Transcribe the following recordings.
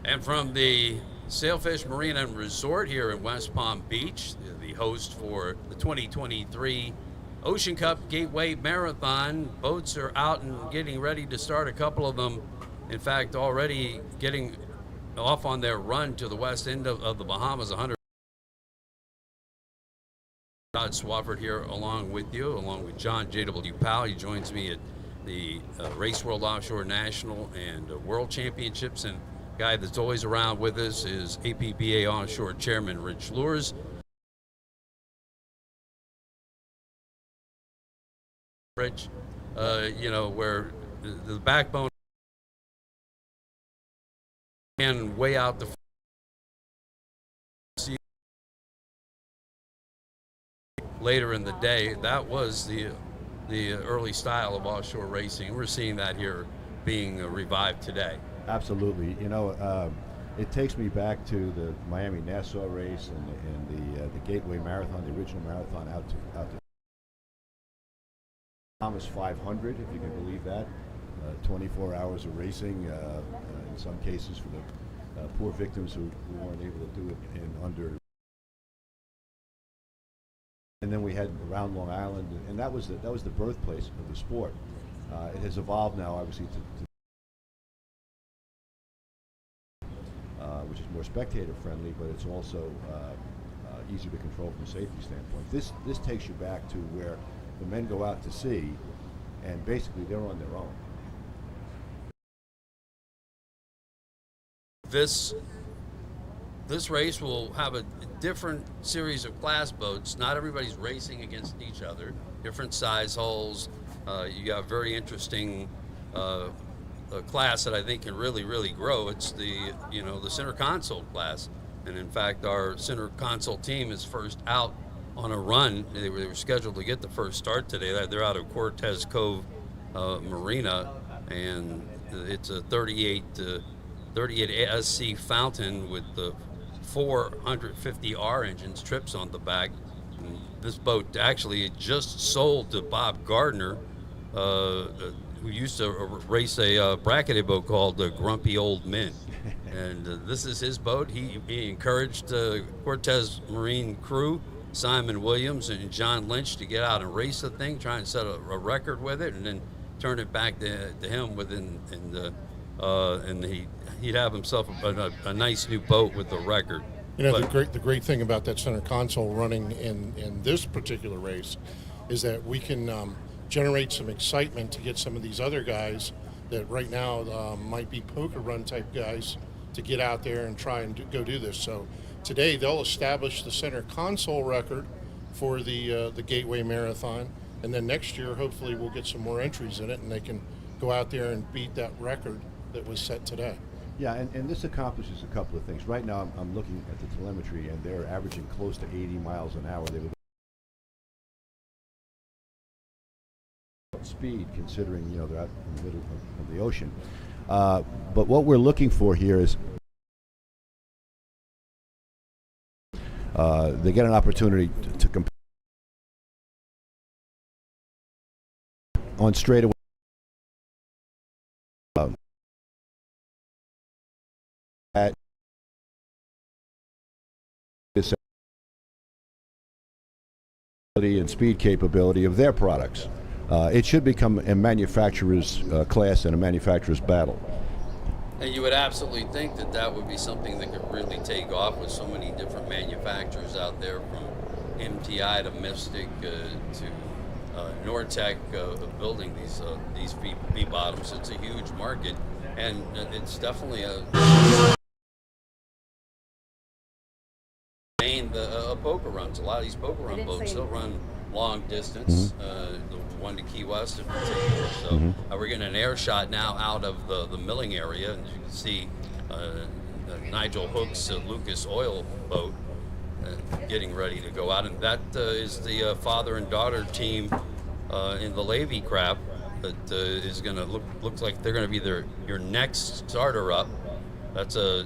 And from the Sailfish Marina and Resort here in West Palm Beach, the host for the 2023 Ocean Cup Gateway Marathon. Boats are out and getting ready to start. A couple of them, in fact, already getting off on their run to the west end of the Bahamas. 100. Todd Swafford here along with you, along with John J.W. Powell. He joins me at the Race World Offshore National and World Championships. And guy that's always around with us is APBA Onshore Chairman Rich Lures. Rich, where the backbone and way out the later in the day, that was the early style of offshore racing. We're seeing that here being revived today. Absolutely. It takes me back to the Miami Nassau race and the Gateway Marathon, the original marathon out to Bahamas 500, if you can believe that. 24 hours of racing, in some cases for the poor victims who weren't able to do it in under. And then we had around Long Island, and that was the birthplace of the sport. It has evolved now, obviously, to which is more spectator friendly, but it's also easier to control from a safety standpoint. This takes you back to where the men go out to sea, and basically they're on their own. This race will have a different series of class boats. Not everybody's racing against each other. Different size hulls. You got very interesting class that I think can really grow. It's the center console class, and in fact our center console team is first out on a run. They were scheduled to get the first start today. They're out of Cortez Cove Marina, and it's a 38 SC Fountain with the 450R engines, trips on the back. And this boat actually just sold to Bob Gardner, who used to race a bracketed boat called the Grumpy Old Men. And this is his boat. He encouraged Cortez Marine crew, Simon Williams and John Lynch, to get out and race the thing, try and set a record with it, and then turn it back to him and he'd have himself a nice new boat with the record. The great thing about that center console running in this particular race is that we can generate some excitement to get some of these other guys that right now might be poker run type guys to get out there and try and go do this. So today they'll establish the center console record for the Gateway Marathon, and then next year hopefully we'll get some more entries in it and they can go out there and beat that record that was set today. Yeah, and this accomplishes a couple of things. Right now I'm looking at the telemetry, and they're averaging close to 80 miles an hour. They were speed, considering they're out in the middle of the ocean. But what we're looking for here is they get an opportunity to compete on straightaway. At this and speed capability of their products. It should become a manufacturer's class and a manufacturer's battle. And you would absolutely think that would be something that could really take off with so many different manufacturers out there, from MTI to Mystic to Nortec building these V bottoms. It's a huge market, and it's definitely the poker runs. A lot of these poker run boats still run long distance, the one to Key West in particular. So we're getting an air shot now out of the milling area, and you can see Nigel Hook's Lucas Oil boat getting ready to go out, and that is the father and daughter team in the Levy crap that is going to looks like they're going to be your next starter up. That's a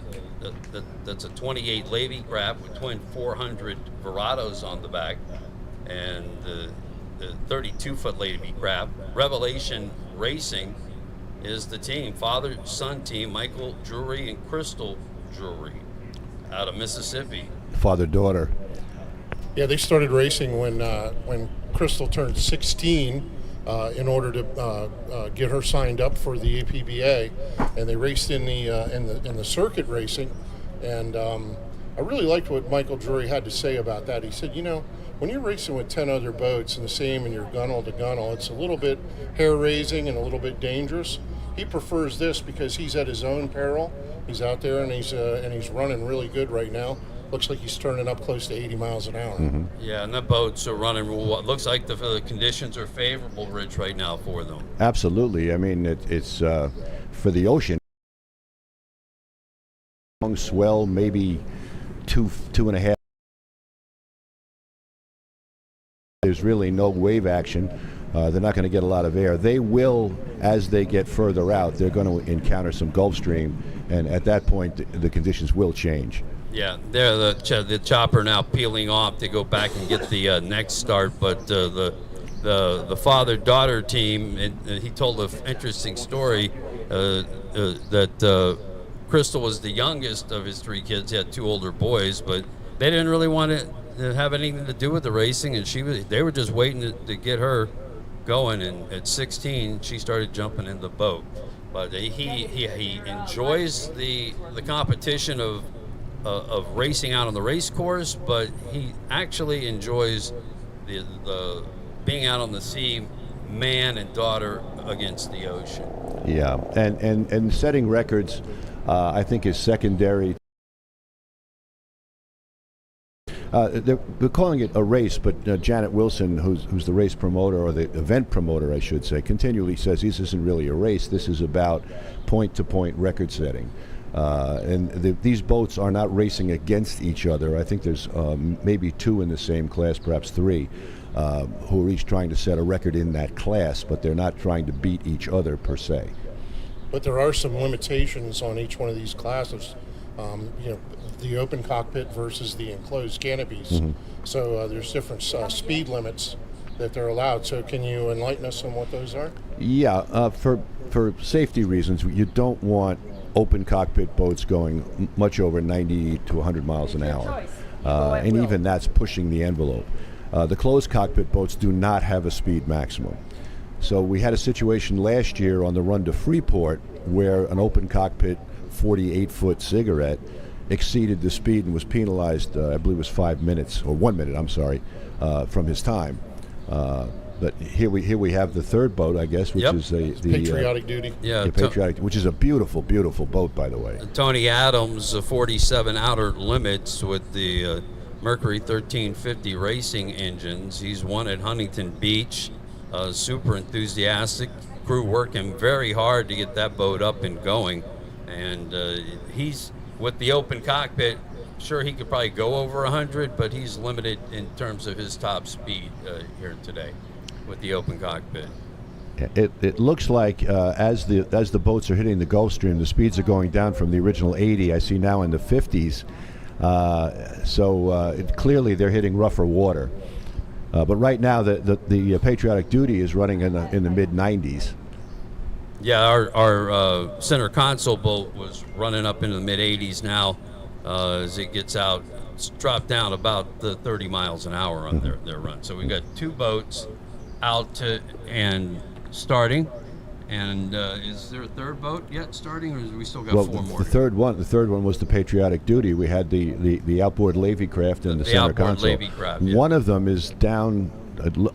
28 Levy crab with twin 400 Verados on the back, and the 32-foot Levy crab. Revelation Racing is the team, father-son team. Michael Drury and Crystal Drury out of Mississippi. Father-daughter. Yeah, they started racing when Crystal turned 16 in order to get her signed up for the APBA, and they raced in the circuit racing. And I really liked what Michael Drury had to say about that. He said, when you're racing with 10 other boats in the same and you're gunnel to gunnel, it's a little bit hair-raising and a little bit dangerous. He prefers this because he's at his own peril. He's out there and he's running really good right now. Looks like he's turning up close to 80 miles an hour. Mm-hmm. Yeah, and the boats are running what looks like the conditions are favorable, Rich, right now for them. Absolutely. I mean, it's for the ocean. Long swell, maybe two and a half. There's really no wave action. They're not going to get a lot of air. They will, as they get further out, they're going to encounter some Gulf Stream, and at that point, the conditions will change. Yeah, they're the chopper now peeling off to go back and get the next start, but the father-daughter team, and he told an interesting story that Crystal was the youngest of his 3 kids. He had 2 older boys, but they didn't really want to have anything to do with the racing, and they were just waiting to get her going. And at 16, she started jumping in the boat. But he enjoys the competition of racing out on the race course, but he actually enjoys the being out on the sea, man and daughter against the ocean. Yeah, and setting records, I think, is secondary. They're calling it a race, but Janet Wilson, who's the race promoter, or the event promoter, I should say, continually says this isn't really a race. This is about point-to-point record setting. And these boats are not racing against each other. I think there's maybe 2 in the same class, perhaps 3, who are each trying to set a record in that class, but they're not trying to beat each other per se. But there are some limitations on each one of these classes. The open cockpit versus the enclosed canopies. Mm-hmm. So there's different speed limits that they're allowed. So can you enlighten us on what those are? Yeah, for safety reasons, you don't want open cockpit boats going much over 90 to 100 miles an hour. And even that's pushing the envelope. The closed cockpit boats do not have a speed maximum. So we had a situation last year on the run to Freeport where an open cockpit 48-foot cigarette exceeded the speed and was penalized, I believe it was 5 minutes, or 1 minute, I'm sorry, from his time. But here we have the third boat, I guess, which is the Patriotic Duty. Yeah, the Patriotic, which is a beautiful, beautiful boat, by the way. Tony Adams, 47 Outer Limits with the Mercury 1350 racing engines. He's won at Huntington Beach. Super enthusiastic. Crew working very hard to get that boat up and going. And he's, with the open cockpit, sure he could probably go over 100, but he's limited in terms of his top speed here today with the open cockpit. It looks like as the boats are hitting the Gulf Stream, the speeds are going down from the original 80. I see now in the 50s. Clearly they're hitting rougher water. But right now the Patriotic Duty is running in the mid 90s. Yeah, our center console boat was running up into the mid 80s now. As it gets out, it's dropped down about the 30 miles an hour on their run. So we've got 2 boats out and starting. And is there a third boat yet starting, or is we still got 4 more? The third one was the Patriotic Duty. We had the outboard Levy craft and the center console. Levy craft, yeah. One of them is down,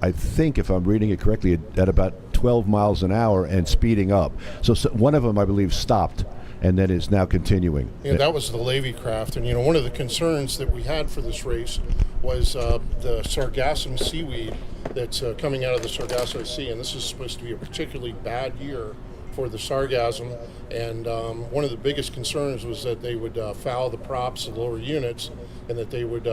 I think, if I'm reading it correctly, at about 12 miles an hour and speeding up. So one of them, I believe, stopped and then is now continuing. Yeah, that was the Levy craft. And, one of the concerns that we had for this race was the sargassum seaweed that's coming out of the Sargasso Sea. And this is supposed to be a particularly bad year for the sargassum. And one of the biggest concerns was that they would foul the props, the lower units, and that they would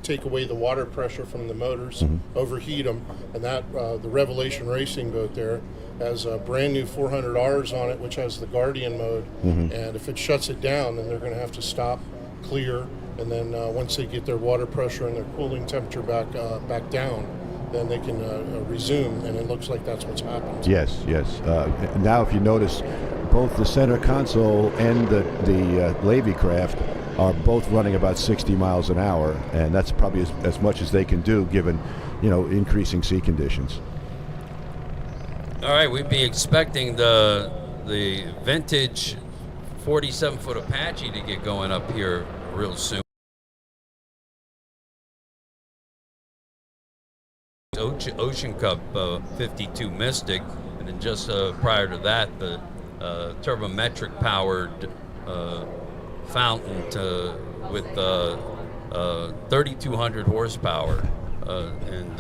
take away the water pressure from the motors, overheat them. And that the Revelation Racing boat there has a brand new 400Rs on it, which has the Guardian mode. And if it shuts it down, then they're going to have to stop, clear, and then once they get their water pressure and their cooling temperature back down, then they can resume. And it looks like that's what's happened. Yes. Now, if you notice, both the center console and the Levy craft are both running about 60 miles an hour, and that's probably as much as they can do given, increasing sea conditions. All right, we'd be expecting the vintage 47-foot Apache to get going up here real soon. Ocean Cup 52 Mystic, and then just prior to that, the turbometric powered fountain with 3,200 horsepower, and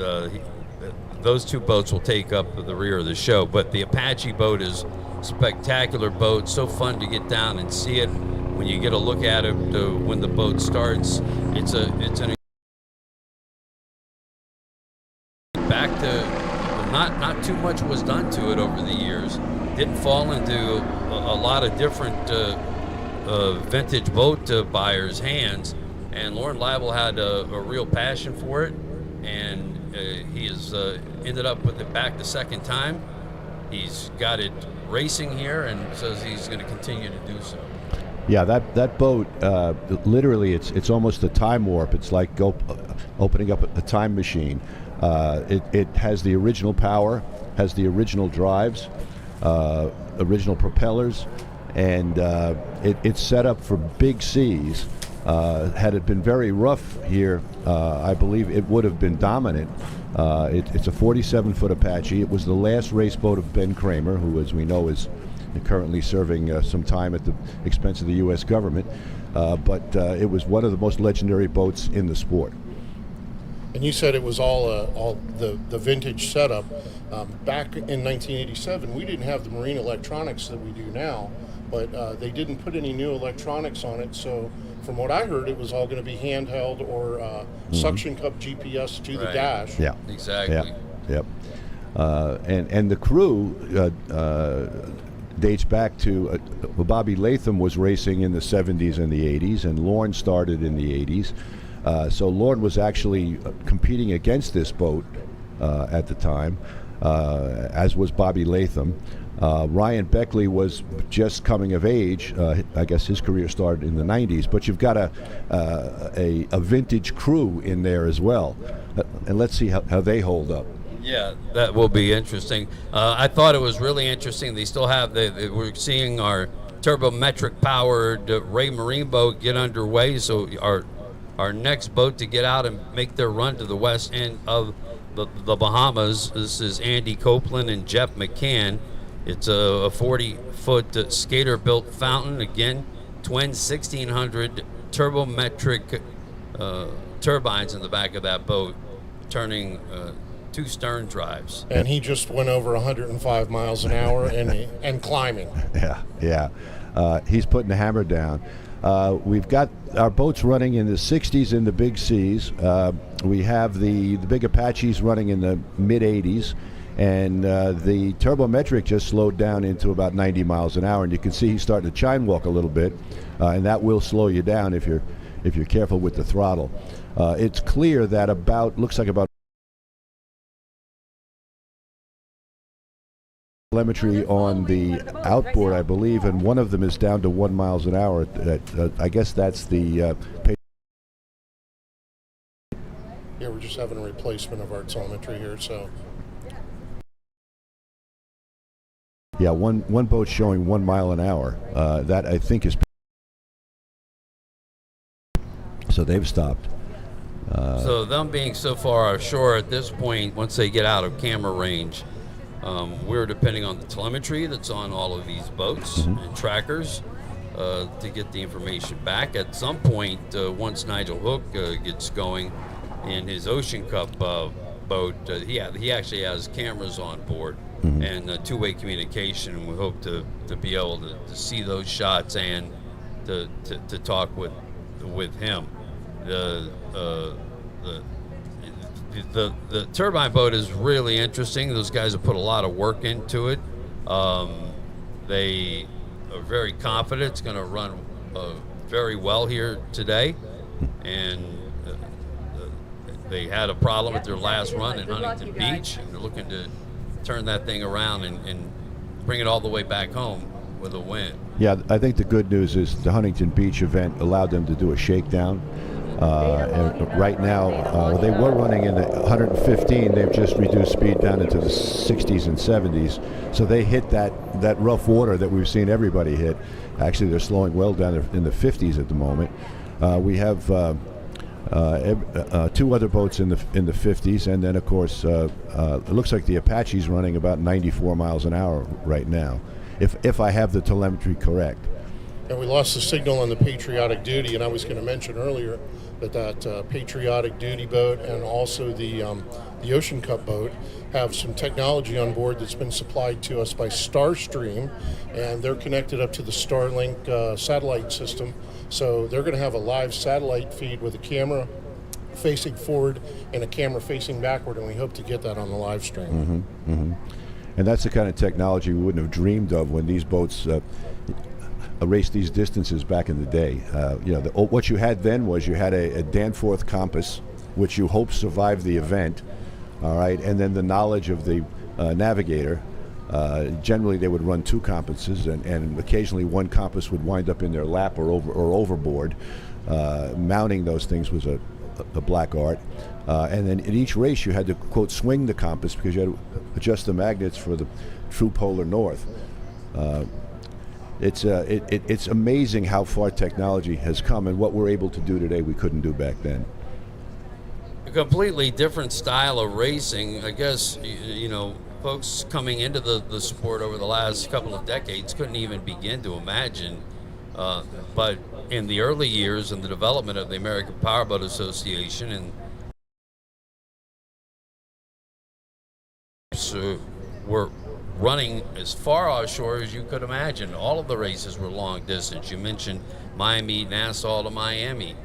those two boats will take up the rear of the show. But the Apache boat is a spectacular boat, so fun to get down and see it. When you get a look at it when the boat starts, it's an back to not too much was done to it over the years. Didn't fall into a lot of different vintage boat buyers' hands, and Lauren Leibel had a real passion for it, and he has ended up with it back the second time. He's got it racing here and says he's going to continue to do so. Yeah, that boat, literally, it's almost a time warp. It's like opening up a time machine. It has the original power, has the original drives, original propellers, and it's set up for big seas. Had it been very rough here, I believe it would have been dominant. It's a 47-foot Apache. It was the last race boat of Ben Kramer, who, as we know, is currently serving some time at the expense of the U.S. government. But it was one of the most legendary boats in the sport. And you said it was all the vintage setup. Back in 1987, we didn't have the marine electronics that we do now, but they didn't put any new electronics on it. So from what I heard, it was all going to be handheld or suction cup GPS to the dash. Yeah, exactly. Yep. And the crew dates back to Bobby Latham was racing in the 70s and the 80s, and Lorne started in the 80s. So Lorne was actually competing against this boat at the time, as was Bobby Latham. Ryan Beckley was just coming of age. I guess his career started in the 90s, but you've got a vintage crew in there as well. And let's see how they hold up. Yeah, that will be interesting. I thought it was really interesting. They still have, we're seeing our turbometric powered Ray Marine boat get underway. So our next boat to get out and make their run to the west end of the Bahamas. This is Andy Copeland and Jeff McCann. It's a 40-foot skater-built fountain. Again, twin 1,600 turbometric turbines in the back of that boat, turning 2 stern drives. And he just went over 105 miles an hour and climbing. Yeah. He's putting the hammer down. We've got our boats running in the 60s in the big seas. We have the big Apaches running in the mid-80s, and the turbometric just slowed down into about 90 miles an hour, and you can see he's starting to chine walk a little bit, and that will slow you down if you're careful with the throttle. It's clear that looks like about telemetry on the outboard, I believe, and one of them is down to 1 mile an hour. I guess that's the Yeah, we're just having a replacement of our telemetry here, so. Yeah, one boat showing 1 mile an hour. That I think is. So they've stopped. So them being so far ashore at this point, once they get out of camera range, we're depending on the telemetry that's on all of these boats and trackers to get the information back. At some point, once Nigel Hook gets going in his Ocean Cup boat, he actually has cameras on board and two-way communication, and we hope to be able to see those shots and to talk with him. The turbine boat is really interesting. Those guys have put a lot of work into it. They are very confident it's going to run very well here today. And they had a problem with their last run in Huntington Beach, and they're looking to turn that thing around and bring it all the way back home with a win. Yeah, I think the good news is the Huntington Beach event allowed them to do a shakedown. And right now, they were running in the 115. They've just reduced speed down into the 60s and 70s. So they hit that rough water that we've seen everybody hit. Actually, they're slowing well down in the 50s at the moment. We have two other boats in the 50s, and then of course it looks like the Apache's running about 94 miles an hour right now, if I have the telemetry correct. And we lost the signal on the patriotic duty, and I was going to mention earlier that patriotic duty boat and also the Ocean Cup boat have some technology on board that's been supplied to us by Starstream, and they're connected up to the Starlink satellite system. So they're going to have a live satellite feed with a camera facing forward and a camera facing backward, and we hope to get that on the live stream. And that's the kind of technology we wouldn't have dreamed of when these boats raced these distances back in the day. What you had then was you had a Danforth compass, which you hope survived the event, all right, and then the knowledge of the navigator. Generally, they would run two compasses, and occasionally one compass would wind up in their lap or overboard. Mounting those things was a black art. And then in each race, you had to, quote, swing the compass because you had to adjust the magnets for the true polar north. It's amazing how far technology has come, and what we're able to do today we couldn't do back then. A completely different style of racing. I guess, folks coming into the sport over the last couple of decades couldn't even begin to imagine. But in the early years in the development of the American Powerboat Association, and were running as far offshore as you could imagine. All of the races were long distance. You mentioned Miami, Nassau to Miami.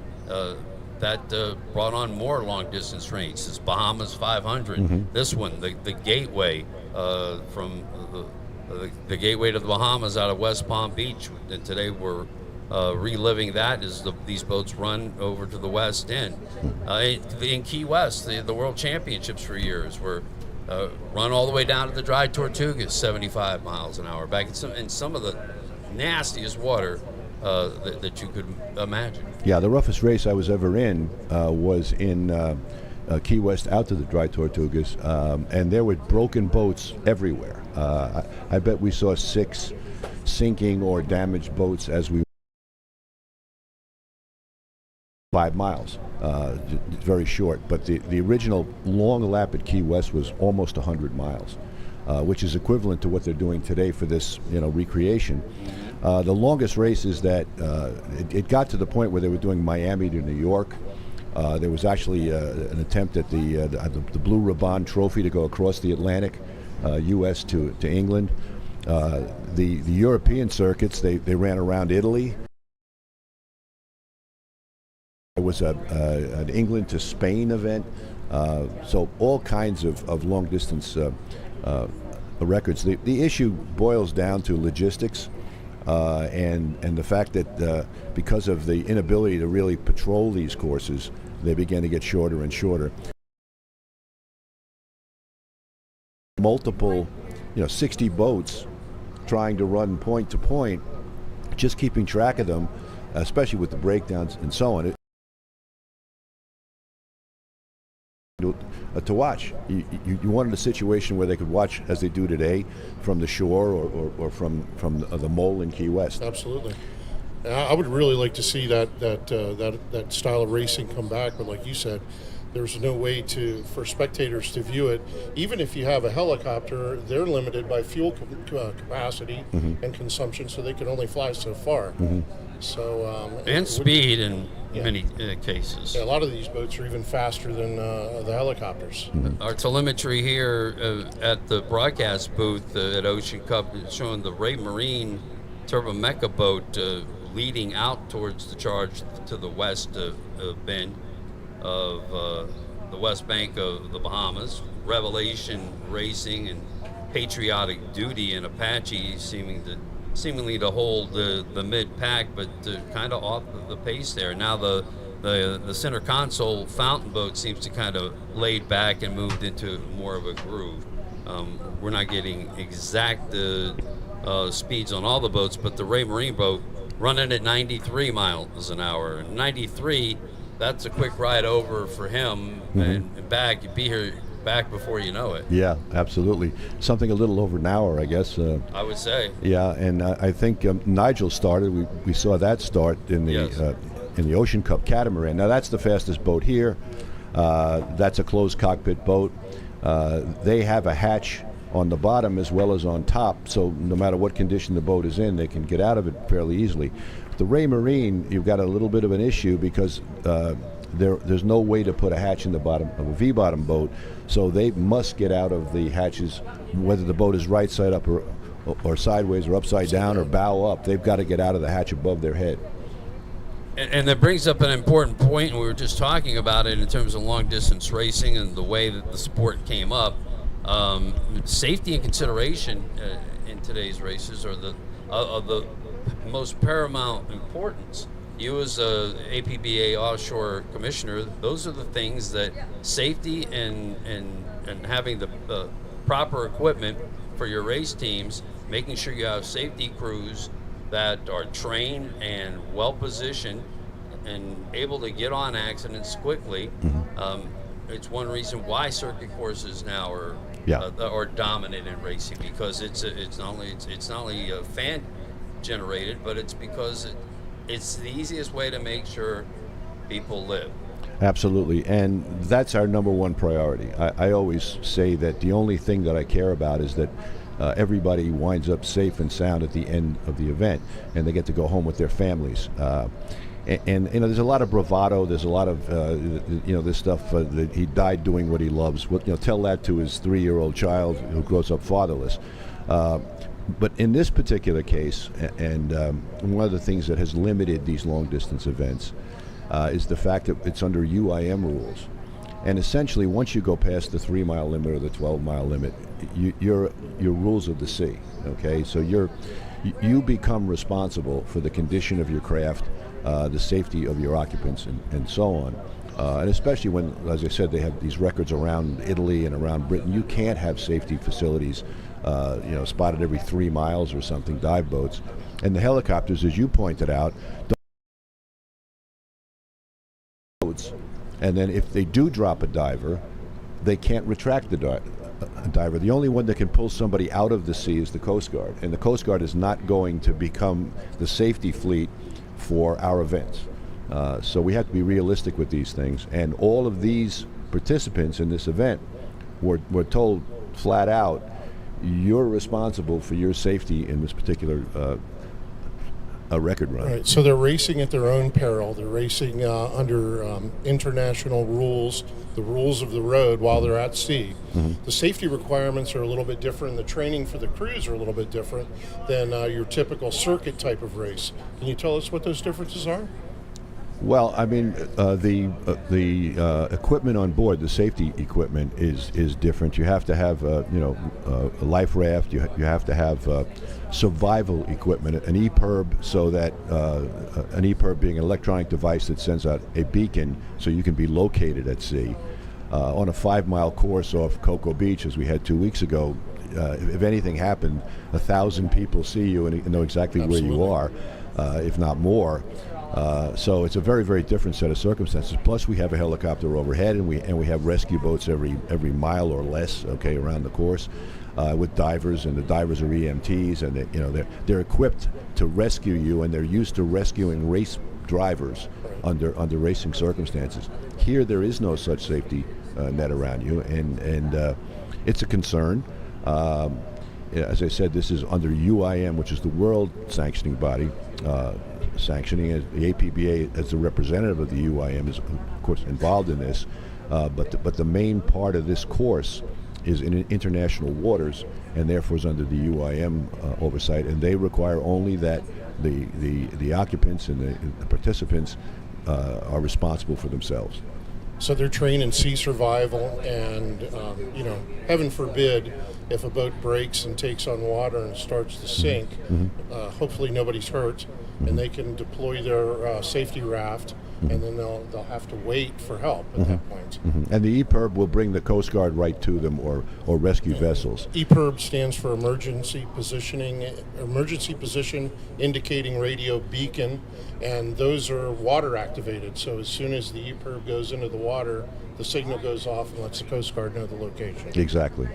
That brought on more long distance races. Bahamas 500. This one, the gateway from the gateway to the Bahamas out of West Palm Beach. And today we're reliving that as these boats run over to the West End. In Key West, the World Championships for years were run all the way down to the Dry Tortugas, 75 miles an hour, back in some of the nastiest water that you could imagine. Yeah, the roughest race I was ever in was in Key West out to the Dry Tortugas, and there were broken boats everywhere. I bet we saw 6 sinking or damaged boats as we 5 miles. Very short, but the original long lap at Key West was almost 100 miles, which is equivalent to what they're doing today for this recreation. The longest race is that it got to the point where they were doing Miami to New York. There was actually an attempt at the Blue Ribbon Trophy to go across the Atlantic, U.S. to England. The European circuits, they ran around Italy. It was an England to Spain event, so all kinds of long distance records. The issue boils down to logistics and the fact that because of the inability to really patrol these courses, they began to get shorter and shorter. Multiple, 60 boats trying to run point to point, just keeping track of them, especially with the breakdowns and so on. To watch. You wanted a situation where they could watch as they do today from the shore or from the mole in Key West. Absolutely. I would really like to see that style of racing come back, but like you said, there's no way for spectators to view it. Even if you have a helicopter, they're limited by fuel capacity and consumption, so they can only fly so far. So and speed in many cases. Yeah, a lot of these boats are even faster than the helicopters. Our telemetry here at the broadcast booth at Ocean Cup is showing the Ray Marine Turbo Mecha boat leading out towards the charge to the west bend of the west bank of the Bahamas. Revelation Racing and Patriotic Duty and Apache seemingly to hold the mid-pack, but kind of off the pace there. Now the center console fountain boat seems to kind of laid back and moved into more of a groove. We're not getting exact speeds on all the boats, but the Ray Marine boat running at 93 miles an hour. 93, that's a quick ride over for him and back. You'd be here back before you know it. Yeah, absolutely. Something a little over an hour, I guess. I would say. Yeah, and I think Nigel started. We saw that start in the Yes. In the Ocean Cup catamaran. Now that's the fastest boat here. That's a closed cockpit boat. They have a hatch on the bottom as well as on top, so no matter what condition the boat is in, they can get out of it fairly easily. The Ray Marine, you've got a little bit of an issue because there's no way to put a hatch in the bottom of a V-bottom boat, so they must get out of the hatches, whether the boat is right side up or sideways or upside down or bow up. They've got to get out of the hatch above their head. And that brings up an important point, and we were just talking about it in terms of long-distance racing and the way that the sport came up. Safety and consideration in today's races are the most paramount importance. You as a APBA offshore commissioner, those are the things that safety and having the proper equipment for your race teams, making sure you have safety crews that are trained and well positioned and able to get on accidents quickly. It's one reason why circuit courses now are dominant in racing, because it's not only fan generated, but it's because it's the easiest way to make sure people live. Absolutely, and that's our number one priority. I always say that the only thing that I care about is that everybody winds up safe and sound at the end of the event, and they get to go home with their families. And you know, there's a lot of bravado. There's a lot of this stuff that he died doing what he loves. Tell that to his 3-year-old child who grows up fatherless. But in this particular case, and one of the things that has limited these long-distance events is the fact that it's under UIM rules. And essentially, once you go past the 3-mile limit or the 12-mile limit, you're rules of the sea. Okay, so you become responsible for the condition of your craft, the safety of your occupants, and so on. And especially when, as I said, they have these records around Italy and around Britain. You can't have safety facilities, spotted every 3 miles or something, dive boats. And the helicopters, as you pointed out, don't boats. And then if they do drop a diver, they can't retract the diver. The only one that can pull somebody out of the sea is the Coast Guard. And the Coast Guard is not going to become the safety fleet for our events. So we have to be realistic with these things. And all of these participants in this event were told flat out, you're responsible for your safety in this particular record run. Right, so they're racing at their own peril. They're racing under international rules, the rules of the road while they're at sea. The safety requirements are a little bit different. The training for the crews are a little bit different than your typical circuit type of race. Can you tell us what those differences are? Well, I mean, the equipment on board, the safety equipment, is different. You have to have, a life raft. You have to have survival equipment, an EPIRB, so that an EPIRB being an electronic device that sends out a beacon so you can be located at sea. On a 5-mile course off Cocoa Beach, as we had 2 weeks ago, if anything happened, 1,000 people see you and know exactly Absolutely. where you are, if not more. So it's a very, very different set of circumstances. Plus, we have a helicopter overhead, and we have rescue boats every mile or less, okay, around the course, with divers, and the divers are EMTs, and they're equipped to rescue you, and they're used to rescuing race drivers under racing circumstances. Here, there is no such safety net around you, and it's a concern. As I said, this is under UIM, which is the world sanctioning body. Sanctioning it. The APBA, as the representative of the UIM, is of course involved in this, but the main part of this course is in international waters, and therefore is under the UIM oversight, and they require only that the occupants and the participants are responsible for themselves. So they're trained in sea survival, and heaven forbid, if a boat breaks and takes on water and starts to sink, hopefully nobody's hurt, and they can deploy their safety raft and then they'll have to wait for help at that point. And the EPIRB will bring the Coast Guard right to them, or rescue vessels. EPIRB stands for emergency position indicating radio beacon, and those are water activated. So as soon as the EPIRB goes into the water, the signal goes off and lets the Coast Guard know the location. Exactly.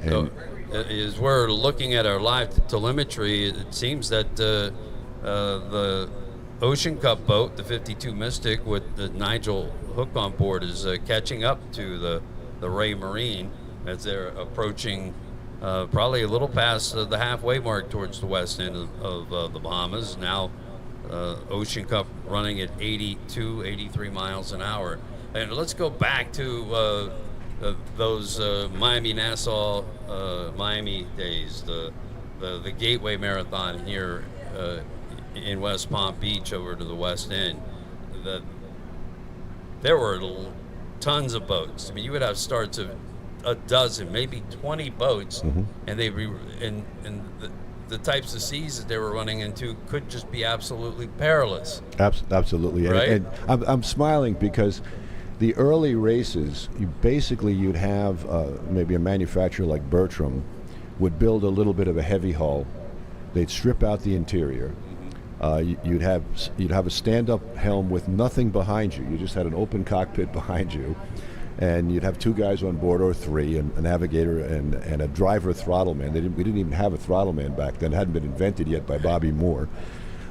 And So, as we're looking at our live telemetry, it seems that the Ocean Cup boat, the 52 Mystic, with the Nigel Hook on board, is catching up to the Ray Marine as they're approaching probably a little past the halfway mark towards the west end of the Bahamas. Now, Ocean Cup running at 82, 83 miles an hour. And let's go back to those Miami-Nassau, Miami days, the Gateway Marathon here in West Palm Beach over to the West End. There were tons of boats. I mean, you would have starts of a dozen, maybe 20 boats, and the types of seas that they were running into could just be absolutely perilous. Absolutely. Right? And I'm smiling because the early races, you'd have maybe a manufacturer like Bertram would build a little bit of a heavy hull. They'd strip out the interior. You'd have a stand-up helm with nothing behind you. You just had an open cockpit behind you, and you'd have two guys on board, or three, and a navigator and a driver throttle man. We didn't even have a throttle man back then. It hadn't been invented yet by Bobby Moore.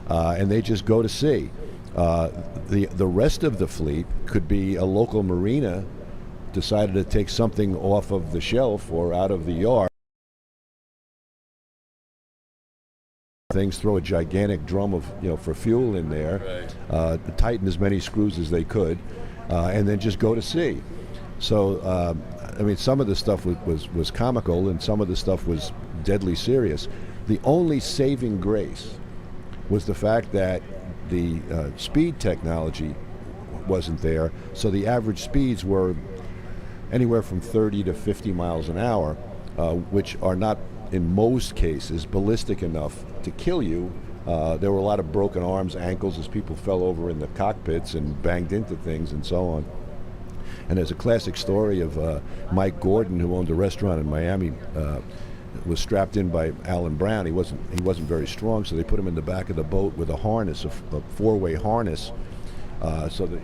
And they just go to sea. The rest of the fleet could be a local marina decided to take something off of the shelf or out of the yard. Things, throw a gigantic drum of for fuel in there, Right. tighten as many screws as they could, and then just go to sea. So I mean, some of the stuff was comical, and some of the stuff was deadly serious. The only saving grace was the fact that the speed technology wasn't there, so the average speeds were anywhere from 30 to 50 miles an hour, which are not, in most cases, ballistic enough to kill you. There were a lot of broken arms, ankles, as people fell over in the cockpits and banged into things and so on. And there's a classic story of Mike Gordon, who owned a restaurant in Miami, was strapped in by Alan Brown. He wasn't very strong, so they put him in the back of the boat with a harness, a four-way harness, so that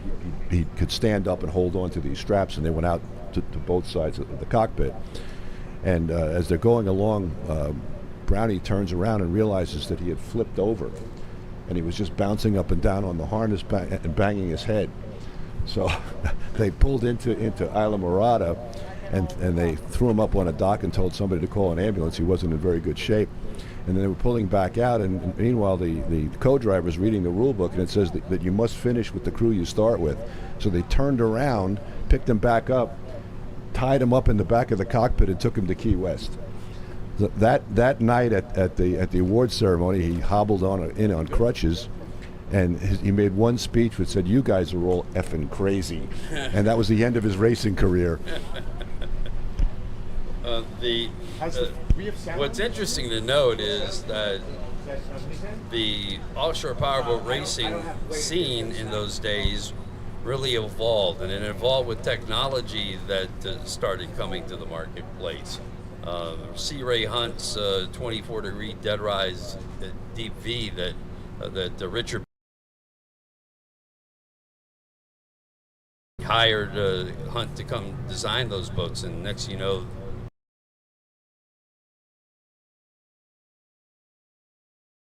he could stand up and hold on to these straps, and they went out to both sides of the cockpit. And as they're going along, Brownie turns around and realizes that he had flipped over, and he was just bouncing up and down on the harness and banging his head. So they pulled into Isla Morada, and they threw him up on a dock and told somebody to call an ambulance. He wasn't in very good shape. And then they were pulling back out, and meanwhile the co-driver's reading the rule book, and it says that you must finish with the crew you start with. So they turned around, picked him back up, tied him up in the back of the cockpit, and took him to Key West. That night at the award ceremony, he hobbled in on crutches, and he made one speech which said, "You guys are all effing crazy," and that was the end of his racing career. What's interesting to note is that the offshore powerboat racing scene in those days really evolved, and it evolved with technology that started coming to the marketplace. Sea Ray Hunt's 24-degree dead rise deep V that Richard hired Hunt to come design those boats, and next thing you know,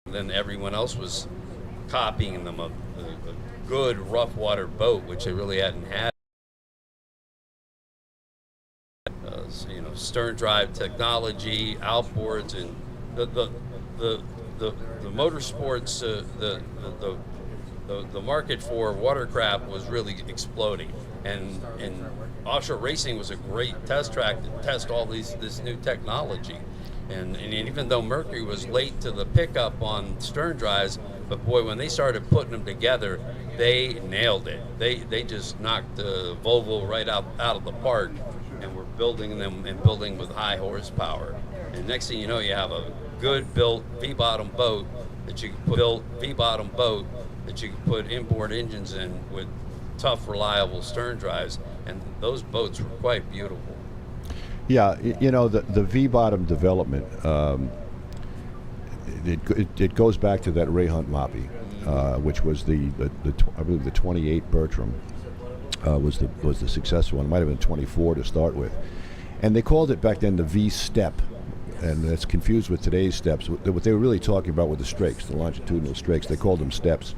then everyone else was copying them, a good rough water boat, which they really hadn't had. Stern drive technology, outboards, and the motorsports, the market for watercraft was really exploding, and offshore racing was a great test track to test all this new technology. And even though Mercury was late to the pickup on stern drives, but boy, when they started putting them together, they nailed it. They just knocked Volvo right out of the park, and were building them and building with high horsepower. And next thing you know, you have a good built V-bottom boat that you can build V-bottom boat that you can put inboard engines in with tough, reliable stern drives, and those boats were quite beautiful. Yeah, you know, the V-bottom development, it goes back to that Ray Hunt Moppy, which was I believe the 28 Bertram was the successful one. It might have been 24 to start with, and they called it back then the V-step, and that's confused with today's steps. What they were really talking about were the strakes, the longitudinal strakes. They called them steps,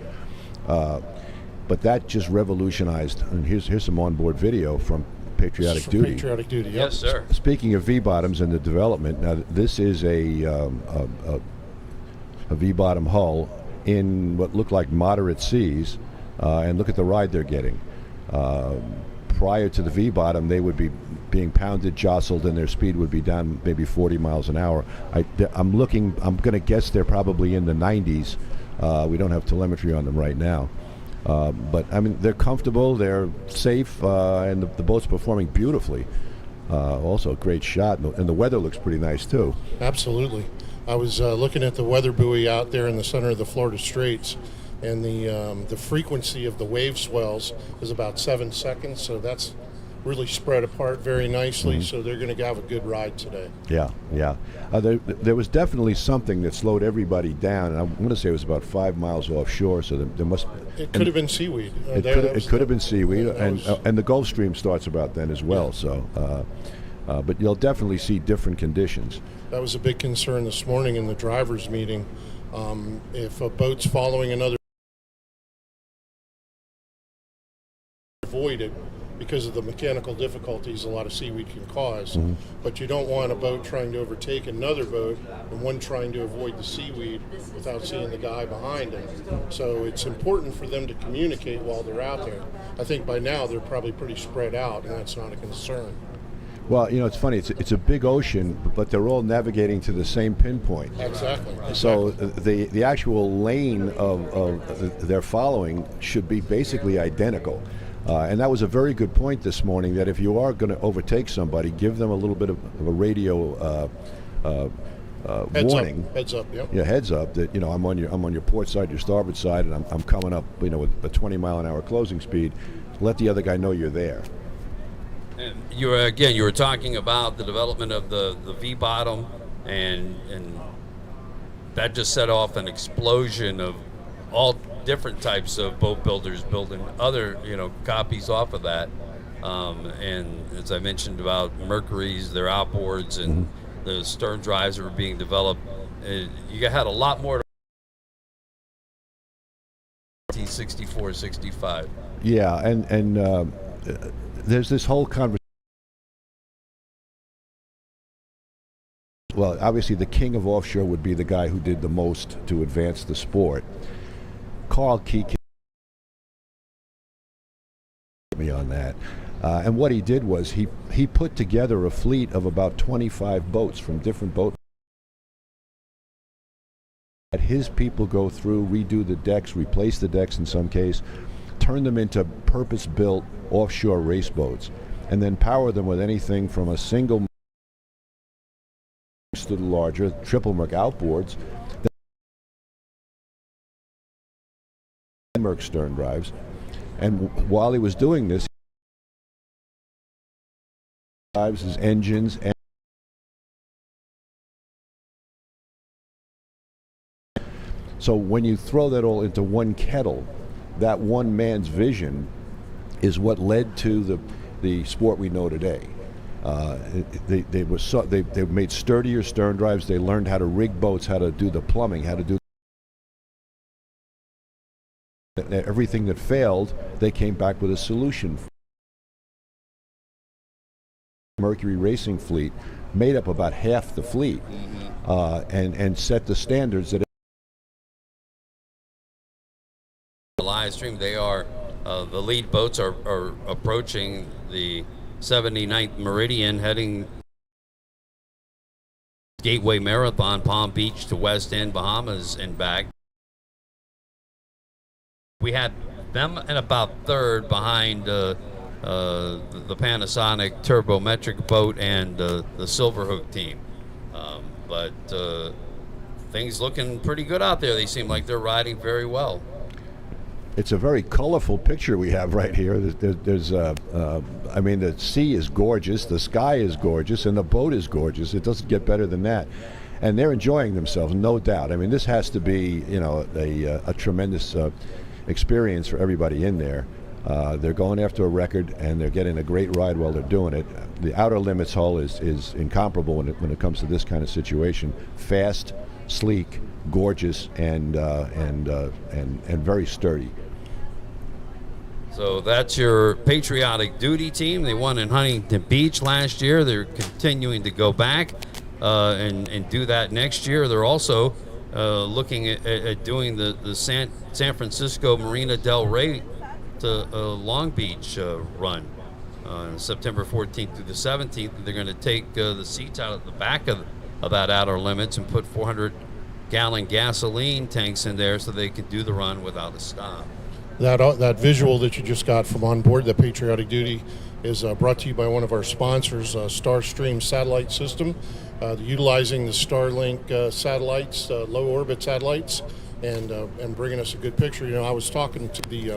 but that just revolutionized. And here's some onboard video from Patriotic Duty. Patriotic Duty, yep. Yes, sir. Speaking of V-bottoms and the development, now this is a V-bottom hull in what looked like moderate seas, and look at the ride they're getting. Prior to the V-bottom, they would be being pounded, jostled, and their speed would be down maybe 40 miles an hour. I'm going to guess they're probably in the 90s. We don't have telemetry on them right now. But I mean, they're comfortable, they're safe, and the boat's performing beautifully. Also a great shot, and the weather looks pretty nice too. Absolutely. I was looking at the weather buoy out there in the center of the Florida Straits, and the frequency of the wave swells is about 7 seconds, so that's really spread apart very nicely, so they're going to have a good ride today. Yeah. There was definitely something that slowed everybody down, and I want to say it was about 5 miles offshore, so there must... It could have been seaweed. It could have been seaweed, and the Gulf Stream starts about then as well, so... but you'll definitely see different conditions. That was a big concern this morning in the drivers' meeting. If a boat's following another, avoid it because of the mechanical difficulties a lot of seaweed can cause. But you don't want a boat trying to overtake another boat and one trying to avoid the seaweed without seeing the guy behind him. So it's important for them to communicate while they're out there. I think by now they're probably pretty spread out, and that's not a concern. Well, you know, it's funny. It's a big ocean, but they're all navigating to the same pinpoint. Exactly. So the actual lane of their following should be basically identical. And that was a very good point this morning, that if you are going to overtake somebody, give them a little bit of a radio warning. Heads up, yep. Yeah, heads up that, you know, I'm on your port side, your starboard side, and I'm coming up, you know, with a 20-mile-an-hour closing speed. Let the other guy know you're there. And you were talking about the development of the V-bottom, and that just set off an explosion of all different types of boat builders building other, you know, copies off of that. And as I mentioned about Mercury's, their outboards, and the stern drives that were being developed, you had a lot more to 64, 65. Yeah, and there's this whole conversation. Well, obviously the king of offshore would be the guy who did the most to advance the sport. Carl Key me on that. And what he did was he put together a fleet of about 25 boats from different boat. Had his people go through, redo the decks, replace the decks in some case, turn them into purpose-built offshore race boats, and then power them with anything from a single to the larger triple Merc outboards, Merc stern drives. And while he was doing this, his engines and so when you throw that all into one kettle, that one man's vision is what led to the sport we know today. They made sturdier stern drives. They learned how to rig boats, how to do the plumbing, how to do everything that failed. They came back with a solution. Mercury racing fleet made up about half the fleet, and set the standards that. LIVESTREAM, they are the lead boats are approaching the 79th meridian, heading Gateway Marathon, Palm Beach to West End, Bahamas, and back. We had them in about third behind the Panasonic Turbometric boat and the Silverhook team, but things looking pretty good out there. They seem like they're riding very well. It's a very colorful picture we have right here. I mean, the sea is gorgeous, the sky is gorgeous, and the boat is gorgeous. It doesn't get better than that. And they're enjoying themselves, no doubt. I mean, this has to be, a tremendous experience for everybody in there. They're going after a record, and they're getting a great ride while they're doing it. The Outer Limits hull is incomparable when it comes to this kind of situation. Fast, sleek, gorgeous, and very sturdy. So that's your patriotic duty team. They won in Huntington Beach last year. They're continuing to go back and do that next year. They're also looking at doing the San Francisco Marina Del Rey to Long Beach run September 14th through the 17th. They're going to take the seats out of the back of that Outer Limits and put 400-gallon gasoline tanks in there so they can do the run without a stop. That visual that you just got from on board the Patriotic Duty is brought to you by one of our sponsors, StarStream Satellite System, utilizing the Starlink satellites, low orbit satellites, and bringing us a good picture. I was talking to the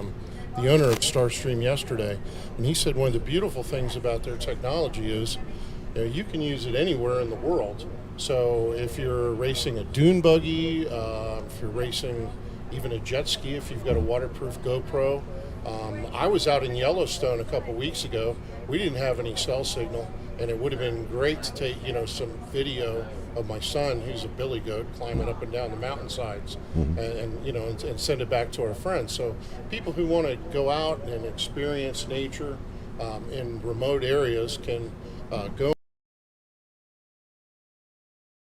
owner of StarStream yesterday, and he said one of the beautiful things about their technology is you can use it anywhere in the world. So if you're racing a dune buggy, if you're racing even a jet ski, if you've got a waterproof GoPro. I was out in Yellowstone a couple weeks ago. We didn't have any cell signal, and it would have been great to take some video of my son, who's a billy goat, climbing up and down the mountainsides, and send it back to our friends. So people who want to go out and experience nature in remote areas can go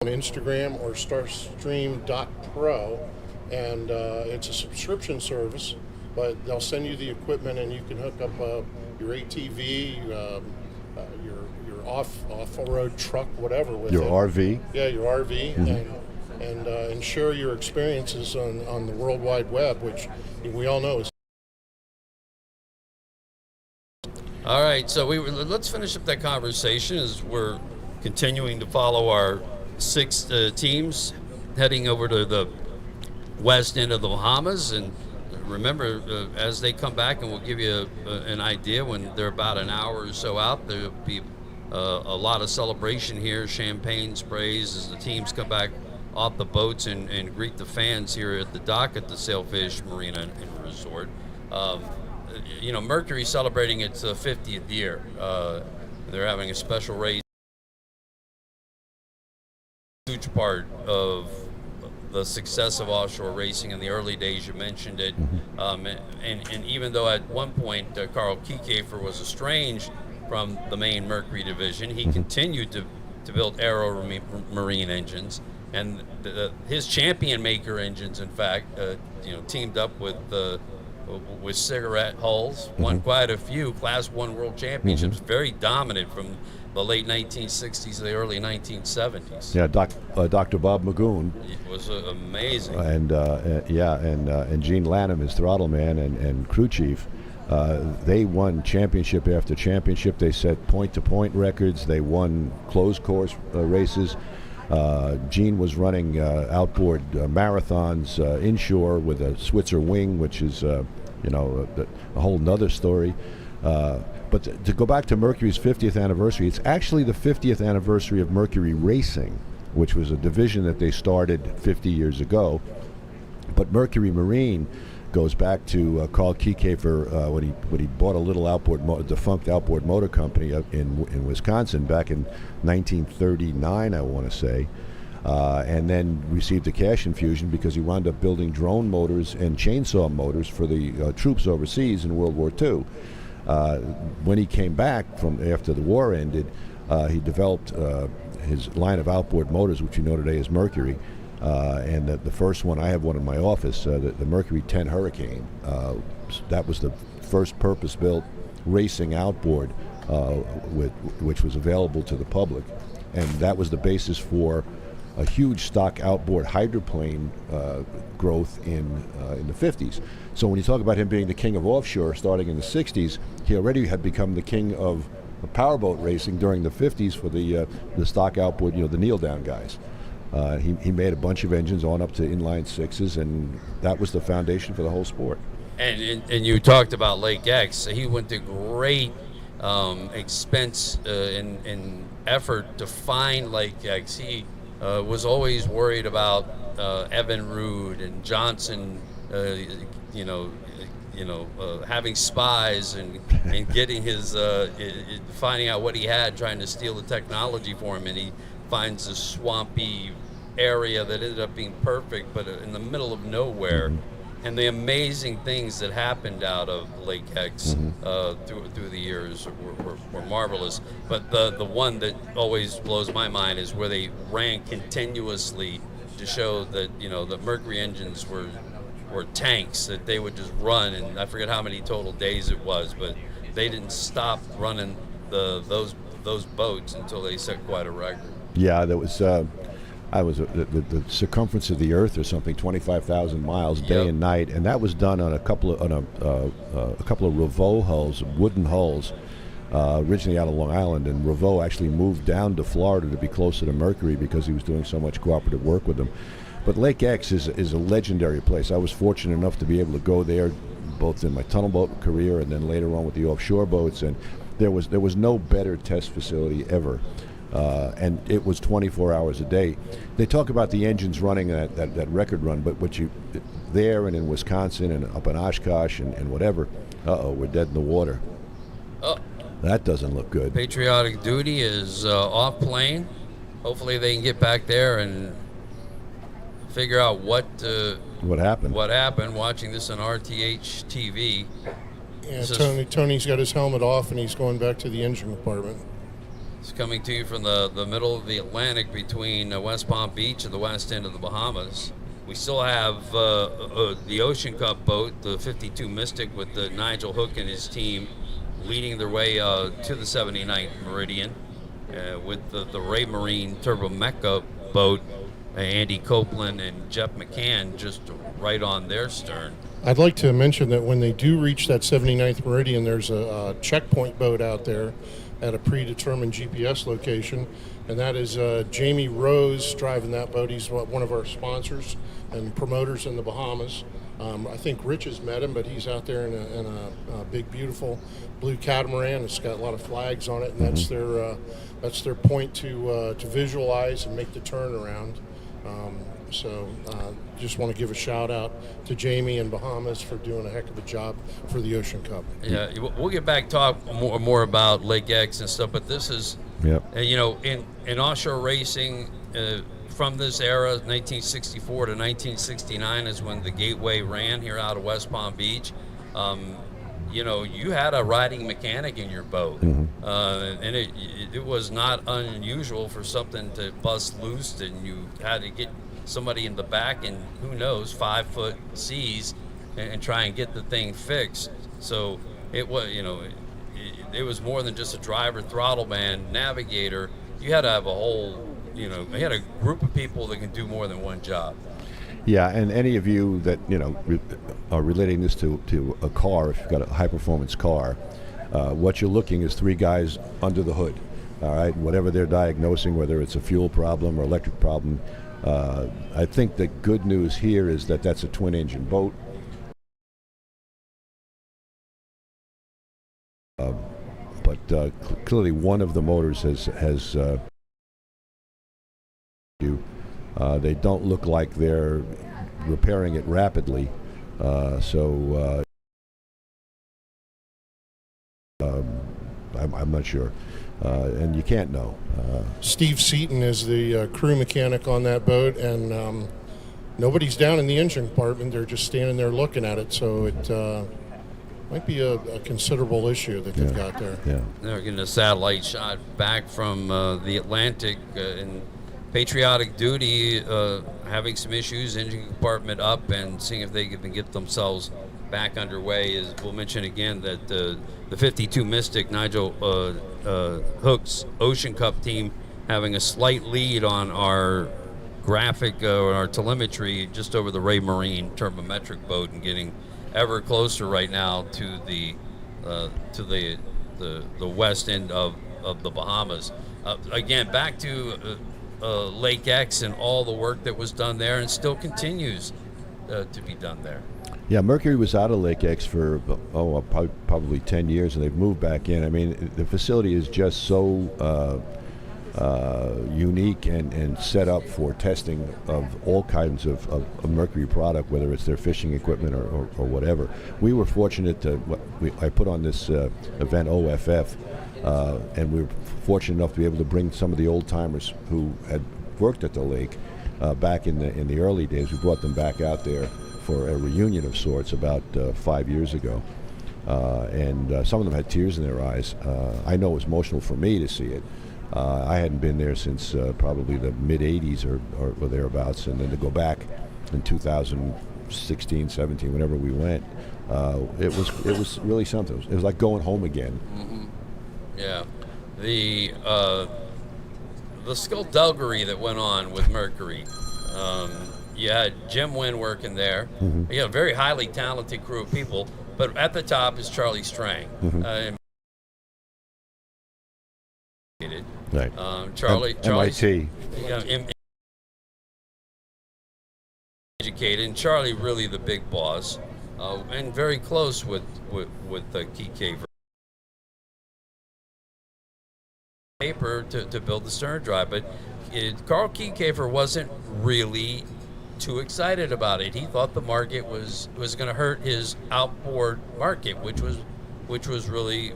on Instagram or starstream.pro, and it's a subscription service, but they'll send you the equipment and you can hook up your ATV, your off-road truck, whatever with your it. RV. Yeah, your RV, and share your experiences on the World Wide Web, which we all know is. All right, so let's finish up that conversation as we're continuing to follow our 6 teams heading over to the west end of the Bahamas. And remember, as they come back, and we'll give you an idea when they're about an hour or so out, there'll be a lot of celebration here, champagne sprays as the teams come back off the boats and greet the fans here at the dock at the Sailfish Marina and Resort. Mercury celebrating its 50th year. They're having a special race. Huge part of the success of offshore racing in the early days. You mentioned it, and even though at one point Carl Kiekhaefer was estranged from the main Mercury division, he continued to build aero marine engines, and his champion maker engines, in fact, teamed up with cigarette hulls, won quite a few Class 1 World Championships, very dominant from the late 1960s to the early 1970s. Yeah, Dr. Bob Magoon. It was amazing. And Gene Lanham, his throttle man and crew chief. They won championship after championship. They set point-to-point records. They won closed course races. Gene was running outboard marathons inshore with a Switzer wing, which is a whole nother story. But to go back to Mercury's 50th anniversary, it's actually the 50th anniversary of Mercury Racing, which was a division that they started 50 years ago. But Mercury Marine goes back to Carl Kiekhaefer when he bought a little defunct outboard motor company up in Wisconsin back in 1939, I want to say. And then received a cash infusion because he wound up building drone motors and chainsaw motors for the troops overseas in World War II. When he came back from after the war ended, he developed his line of outboard motors, which you know today as Mercury. And the first one, I have one in my office, the Mercury 10 Hurricane. That was the first purpose-built racing outboard which was available to the public. And that was the basis for a huge stock outboard hydroplane growth in the 50s. So when you talk about him being the king of offshore starting in the 60s, he already had become the king of powerboat racing during the 50s for the stock outboard, the kneel-down guys. He made a bunch of engines on up to inline sixes, and that was the foundation for the whole sport. And you talked about Lake X. He went to great expense and effort to find Lake X. He was always worried about Evan Rood and Johnson, having spies and getting his finding out what he had, trying to steal the technology for him, and he finds a swampy area that ended up being perfect, but in the middle of nowhere. And the amazing things that happened out of Lake X through the years were marvelous. But the one that always blows my mind is where they ran continuously to show that the Mercury engines were tanks that they would just run, and I forget how many total days it was, but they didn't stop running those boats until they set quite a record. Yeah, that was. The circumference of the Earth or something, 25,000 miles day and night, and that was done on a couple of Ravoux hulls, wooden hulls, originally out of Long Island. And Ravoux actually moved down to Florida to be closer to Mercury because he was doing so much cooperative work with them. But Lake X is a legendary place. I was fortunate enough to be able to go there, both in my tunnel boat career and then later on with the offshore boats. And there was no better test facility ever. And it was 24 hours a day. They talk about the engines running that record run, but what you there and in Wisconsin and up in Oshkosh and whatever, we're dead in the water. Oh, that doesn't look good. Patriotic duty is off plane. Hopefully they can get back there and figure out what happened. What happened? Watching this on RTH TV. Yeah, Tony's got his helmet off and he's going back to the engine compartment. It's coming to you from the middle of the Atlantic between West Palm Beach and the west end of the Bahamas. We still have the Ocean Cup boat, the 52 Mystic, with Nigel Hook and his team leading their way to the 79th meridian, with the Ray Marine Turbo Mecha boat, Andy Copeland and Jeff McCann just right on their stern. I'd like to mention that when they do reach that 79th meridian, there's a checkpoint boat out there at a predetermined GPS location, and that is Jamie Rose driving that boat. He's one of our sponsors and promoters in the Bahamas. I think Rich has met him, but he's out there in a big, beautiful blue catamaran. It's got a lot of flags on it, and that's their point to visualize and make the turnaround. So just want to give a shout out to Jamie and Bahamas for doing a heck of a job for the Ocean Cup. Yeah, we'll get back talk more about Lake X and stuff, but this is, in offshore racing, from this era, 1964 to 1969 is when the Gateway ran here out of West Palm Beach. You had a riding mechanic in your boat, and it was not unusual for something to bust loose, and you had to get somebody in the back and who knows 5-foot seas and try and get the thing fixed. So it was it was more than just a driver, throttle man, navigator. You had to have a whole you had a group of people that can do more than one job. Yeah, and any of you that are relating this to a car, if you've got a high performance car, what you're looking is three guys under the hood. All right, whatever they're diagnosing, whether it's a fuel problem or electric problem. I think the good news here is that that's a twin engine boat. But clearly one of the motors has they don't look like they're repairing it rapidly. I'm not sure. And you can't know. Steve Seaton is the crew mechanic on that boat, and nobody's down in the engine compartment. They're just standing there looking at it, so it might be a considerable issue that they've got there. Yeah. They're getting a satellite shot back from the Atlantic in patriotic duty, having some issues, engine compartment up, and seeing if they can get themselves back underway. We'll mention again that the 52 Mystic, Nigel Hook's Ocean Cup team, having a slight lead on our graphic or our telemetry just over the Ray Marine turbometric boat, and getting ever closer right now to the west end of the Bahamas. Again, back to Lake X and all the work that was done there, and still continues to be done there. Yeah, Mercury was out of Lake X for probably 10 years, and they've moved back in. I mean, the facility is just so unique and set up for testing of all kinds of Mercury product, whether it's their fishing equipment or whatever. We were fortunate I put on this event OFF, and we were fortunate enough to be able to bring some of the old timers who had worked at the lake back in the early days. We brought them back out there for a reunion of sorts about 5 years ago. And some of them had tears in their eyes. I know it was emotional for me to see it. I hadn't been there since probably the mid-'80s or thereabouts, and then to go back in 2016, 17, whenever we went, it was really something. It was like going home again. Mm-hmm. Yeah, the skullduggery that went on with Mercury. You had Jim Wynn working there. Mm-hmm. You had a very highly talented crew of people, but at the top is Charlie Strang. Mm-hmm. Right. Charlie, MIT. Educated, and Charlie really the big boss, and very close with Key Caver. Paper to build the stern drive, but Carl Keycaver wasn't really too excited about it. He thought the market was going to hurt his outboard market, which was really,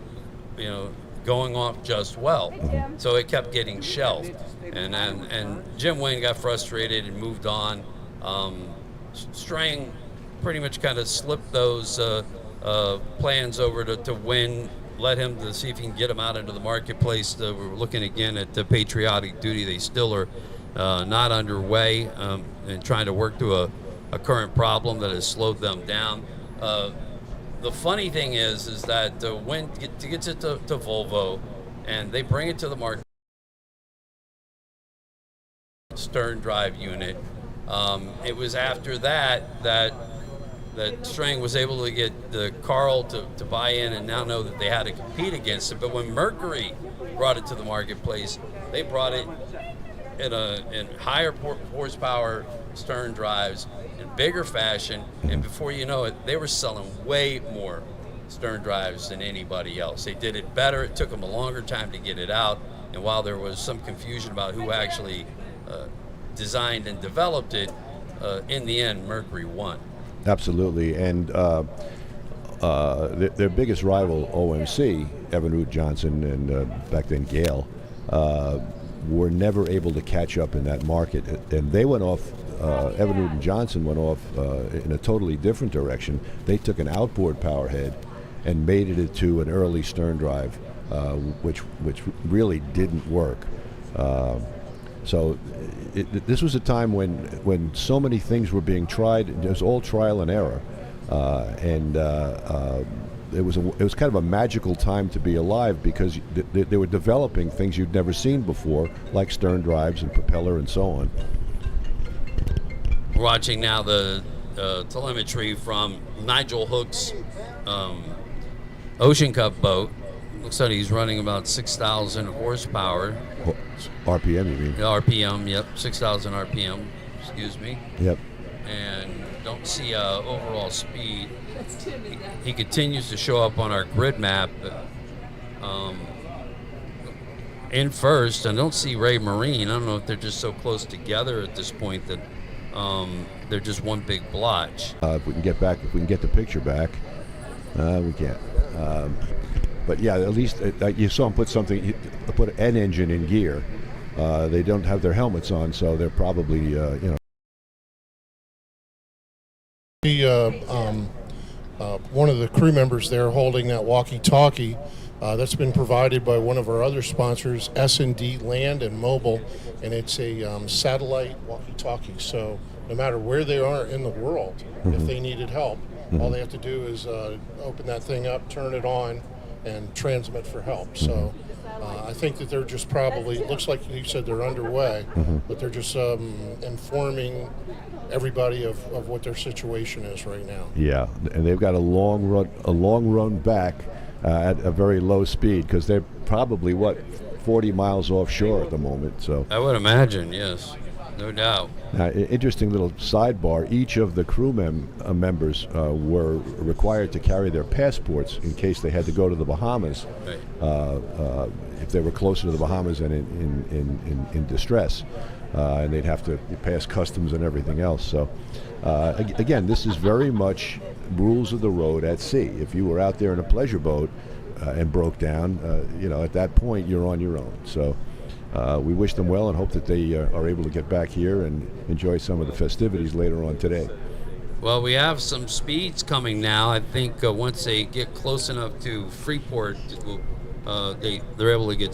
going off just well. Mm-hmm. So it kept getting shelved, and Jim Wayne got frustrated and moved on. Strang pretty much kind of slipped those plans over to Wynn, let him to see if he can get them out into the marketplace. We're looking again at the patriotic duty. They still are not underway and trying to work through a current problem that has slowed them down. The funny thing is that when it gets it to Volvo and they bring it to the market, stern drive unit, it was after that Strang was able to get the Carl to buy in and now know that they had to compete against it. But when Mercury brought it to the marketplace, they brought it in higher horsepower stern drives in bigger fashion, and before you know it, they were selling way more stern drives than anybody else. They did it better. It took them a longer time to get it out, and while there was some confusion about who actually designed and developed it, in the end, Mercury won. Absolutely, and their biggest rival, OMC, Evinrude Johnson, and back then Gale, were never able to catch up in that market, and they went off. Evinrude and Johnson went off in a totally different direction. They took an outboard power head and made it into an early stern drive, which really didn't work. So this was a time when so many things were being tried. It was all trial and error, and it was kind of a magical time to be alive because they were developing things you'd never seen before, like stern drives and propeller and so on. We're watching now the telemetry from Nigel Hook's Ocean Cup boat. Looks like he's running about 6,000 horsepower. RPM, you mean? RPM, yep, 6,000 RPM, excuse me. Yep. And don't see overall speed. He continues to show up on our grid map in first. I don't see Ray Marine. I don't know if they're just so close together at this point that they're just one big blotch. If we can get the picture back, we can't. But yeah, at least you saw him put an engine in gear. They don't have their helmets on, so they're probably one of the crew members there holding that walkie-talkie that's been provided by one of our other sponsors, S&D Land and Mobile, and it's a satellite walkie-talkie. So no matter where they are in the world, if they needed help, all they have to do is open that thing up, turn it on, and transmit for help. So I think that they're just probably, looks like you said they're underway, but they're just informing everybody of what their situation is right now. Yeah, and they've got a long run back at a very low speed because they're probably 40 miles offshore at the moment. So I would imagine, yes, no doubt. interesting little sidebar. Each of the crew members were required to carry their passports in case they had to go to the Bahamas, Right. if they were closer to the Bahamas and in distress. And they'd have to pass customs and everything else. So, again, this is very much rules of the road at sea. If you were out there in a pleasure boat and broke down, at that point you're on your own. So, we wish them well and hope that they are able to get back here and enjoy some of the festivities later on today. Well, we have some speeds coming now. I think once they get close enough to Freeport, they're able to get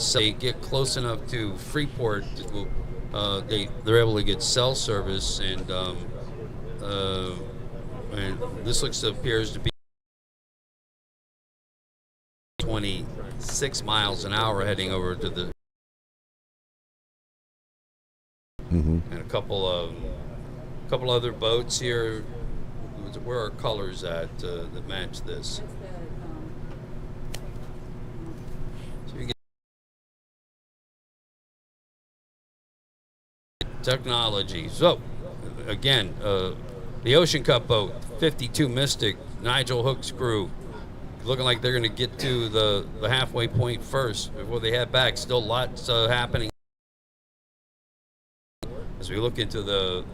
close enough to Freeport. They're able to get cell service, and this appears to be 26 miles an hour heading over to the and a couple other boats here. Where are colors at that match this? So you get technology. So again, the Ocean Cup boat, 52 Mystic, Nigel Hook's crew, looking like they're going to get to the halfway point first before they head back. Still lots happening as we look into the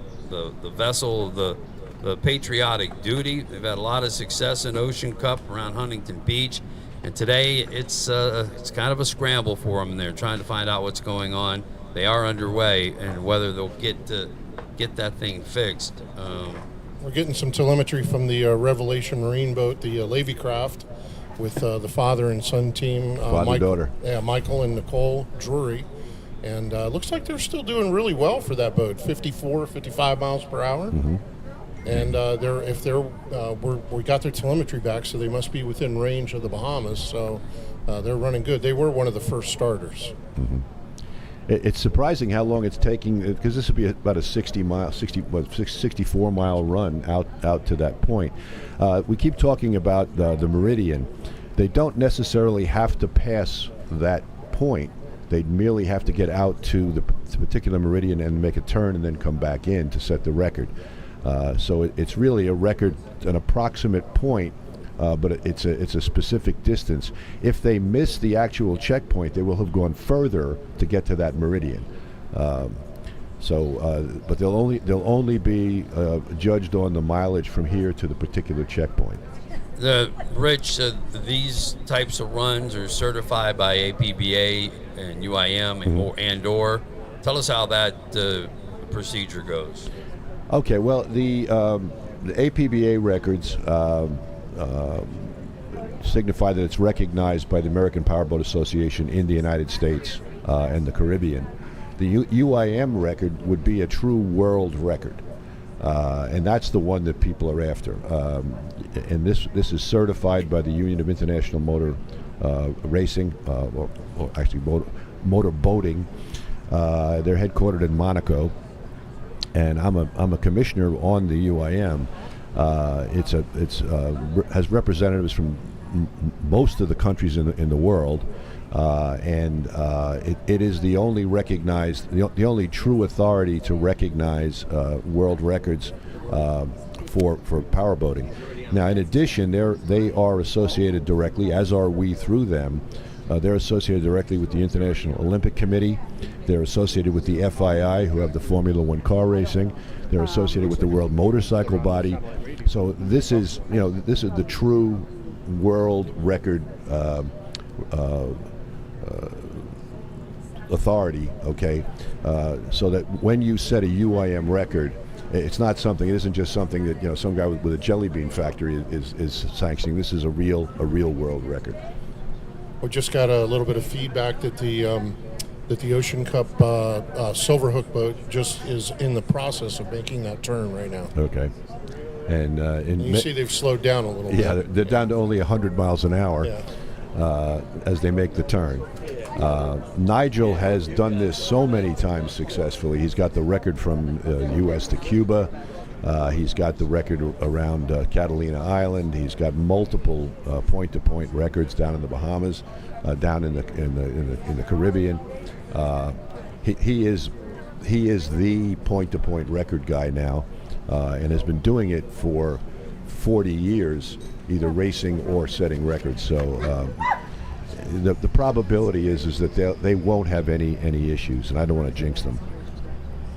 vessel, the patriotic duty. They've had a lot of success in Ocean Cup around Huntington Beach, and today it's kind of a scramble for them. They're trying to find out what's going on. They are underway, and whether they'll get that thing fixed. We're getting some telemetry from the Revelation Marine boat, the Levy craft, with the father and son team. Father-daughter. Yeah, Michael and Nicole Drury. And looks like they're still doing really well for that boat, 54, 55 miles per hour. Mm-hmm. And we got their telemetry back, so they must be within range of the Bahamas. So they're running good. They were one of the first starters. Mm-hmm. It's surprising how long it's taking, because this would be about a 64 mile run out to that point. We keep talking about the meridian. They don't necessarily have to pass that point. They merely have to get out to the particular meridian and make a turn and then come back in to set the record. So it's really a record, an approximate point, but it's a specific distance. If they miss the actual checkpoint, they will have gone further to get to that meridian. But they'll only be judged on the mileage from here to the particular checkpoint. Rich, these types of runs are certified by APBA and UIM and/or. Tell us how that procedure goes. Okay, well, the APBA records signify that it's recognized by the American Powerboat Association in the United States and the Caribbean. The UIM record would be a true world record, and that's the one that people are after. And this is certified by the Union of International Motor Racing, or actually motor boating. They're headquartered in Monaco, and I'm a commissioner on the UIM. It has representatives from most of the countries in the world, and it is the only recognized, the only true authority to recognize world records for powerboating. Now, in addition, they are associated directly, as are we through them. They're associated directly with the International Olympic Committee. They're associated with the FII, who have the Formula One car racing. They're associated with the World Motorcycle Body. So this is the true world record authority. Okay, so that when you set a UIM record, it isn't just something that some guy with a jelly bean factory is sanctioning. This is a real world record. We just got a little bit of feedback that the Ocean Cup Silver Hook boat just is in the process of making that turn right now. Okay. And you see they've slowed down a little bit. Yeah, they're down to only 100 miles an hour as they make the turn. Nigel has done this so many times successfully. He's got the record from U.S. to Cuba. He's got the record around Catalina Island. He's got multiple point-to-point records down in the Bahamas, down in the Caribbean. He is the point-to-point record guy now, and has been doing it for 40 years, either racing or setting records. So the probability is that they won't have any issues, and I don't want to jinx them.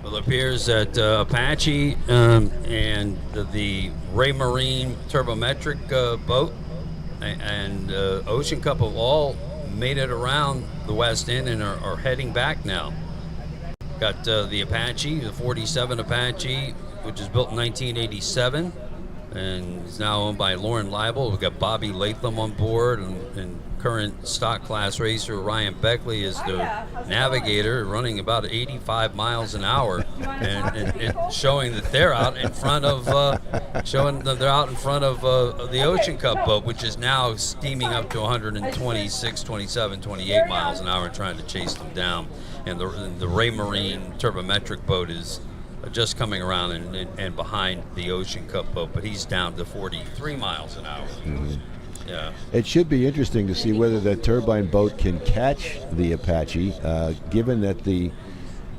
Well, it appears that Apache and the Ray Marine turbometric boat and Ocean Cup have all made it around the West End and are heading back now. Got the Apache, the 47 Apache, which was built in 1987 and is now owned by Lauren Leibel. We've got Bobby Latham on board, and current stock class racer Ryan Beckley is the navigator, running about 85 miles an hour, and showing that they're out in front of the Ocean Cup boat, which is now steaming up to 126, 27, 28 miles an hour, and trying to chase them down. And the Ray Marine turbometric boat is just coming around and behind the Ocean Cup boat, but he's down to 43 miles an hour. Mm-hmm. Yeah. It should be interesting to see whether that turbine boat can catch the Apache, given that the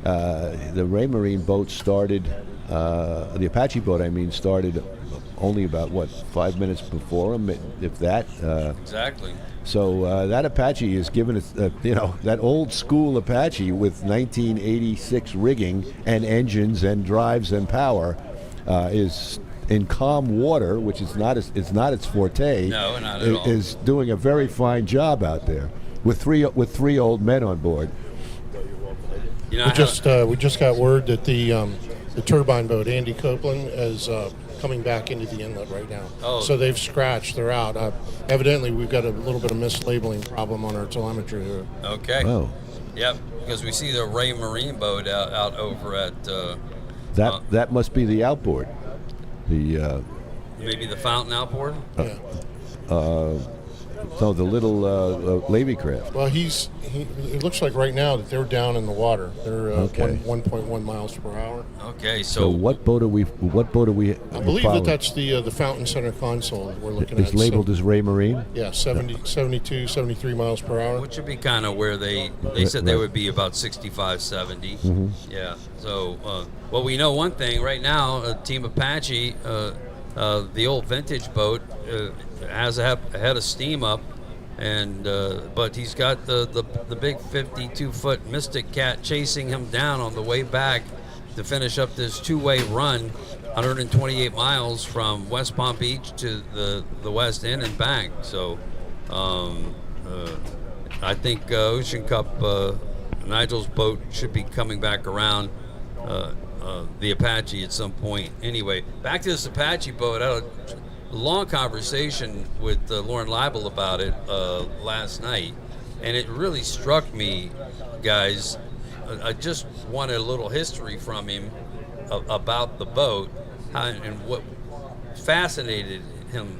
Ray Marine boat started, the Apache boat, I mean, started only about, 5 minutes before him, if that. Exactly. So that Apache is given, that old school Apache with 1986 rigging and engines and drives and power, is in calm water, which is not its forte. No, not at all. Is doing a very fine job out there with three old men on board. You know, We just got word that the turbine boat, Andy Copeland, is coming back into the inlet right now. Oh. So they've scratched. They're out. Evidently, we've got a little bit of mislabeling problem on our telemetry here. Okay. Oh. Yep, because we see the Ray Marine boat out over at That must be the outboard. The maybe the Fountain outboard. Yeah. the little Levy craft. Well, it looks like right now that they're down in the water. They're Okay. 1.1 miles per hour. Okay, So so what boat are we? I believe following? that's the Fountain Center console that we're looking at. It's labeled So, as Ray Marine. yeah, 72, 73 miles per hour. which would be kind of where they said they would be about 65, 70. Mm-hmm. Yeah. So, well, we know one thing right now. Team Apache, the old vintage boat, has a head of steam up, and but he's got the big 52-foot Mystic Cat chasing him down on the way back to finish up this two-way run, 128 miles from West Palm Beach to the West End and back. So I think Ocean Cup, Nigel's boat should be coming back around the Apache at some point. Anyway, back to this Apache boat. I had a long conversation with Lauren Leibel about it last night, and it really struck me, guys. I just wanted a little history from him about the boat and what fascinated him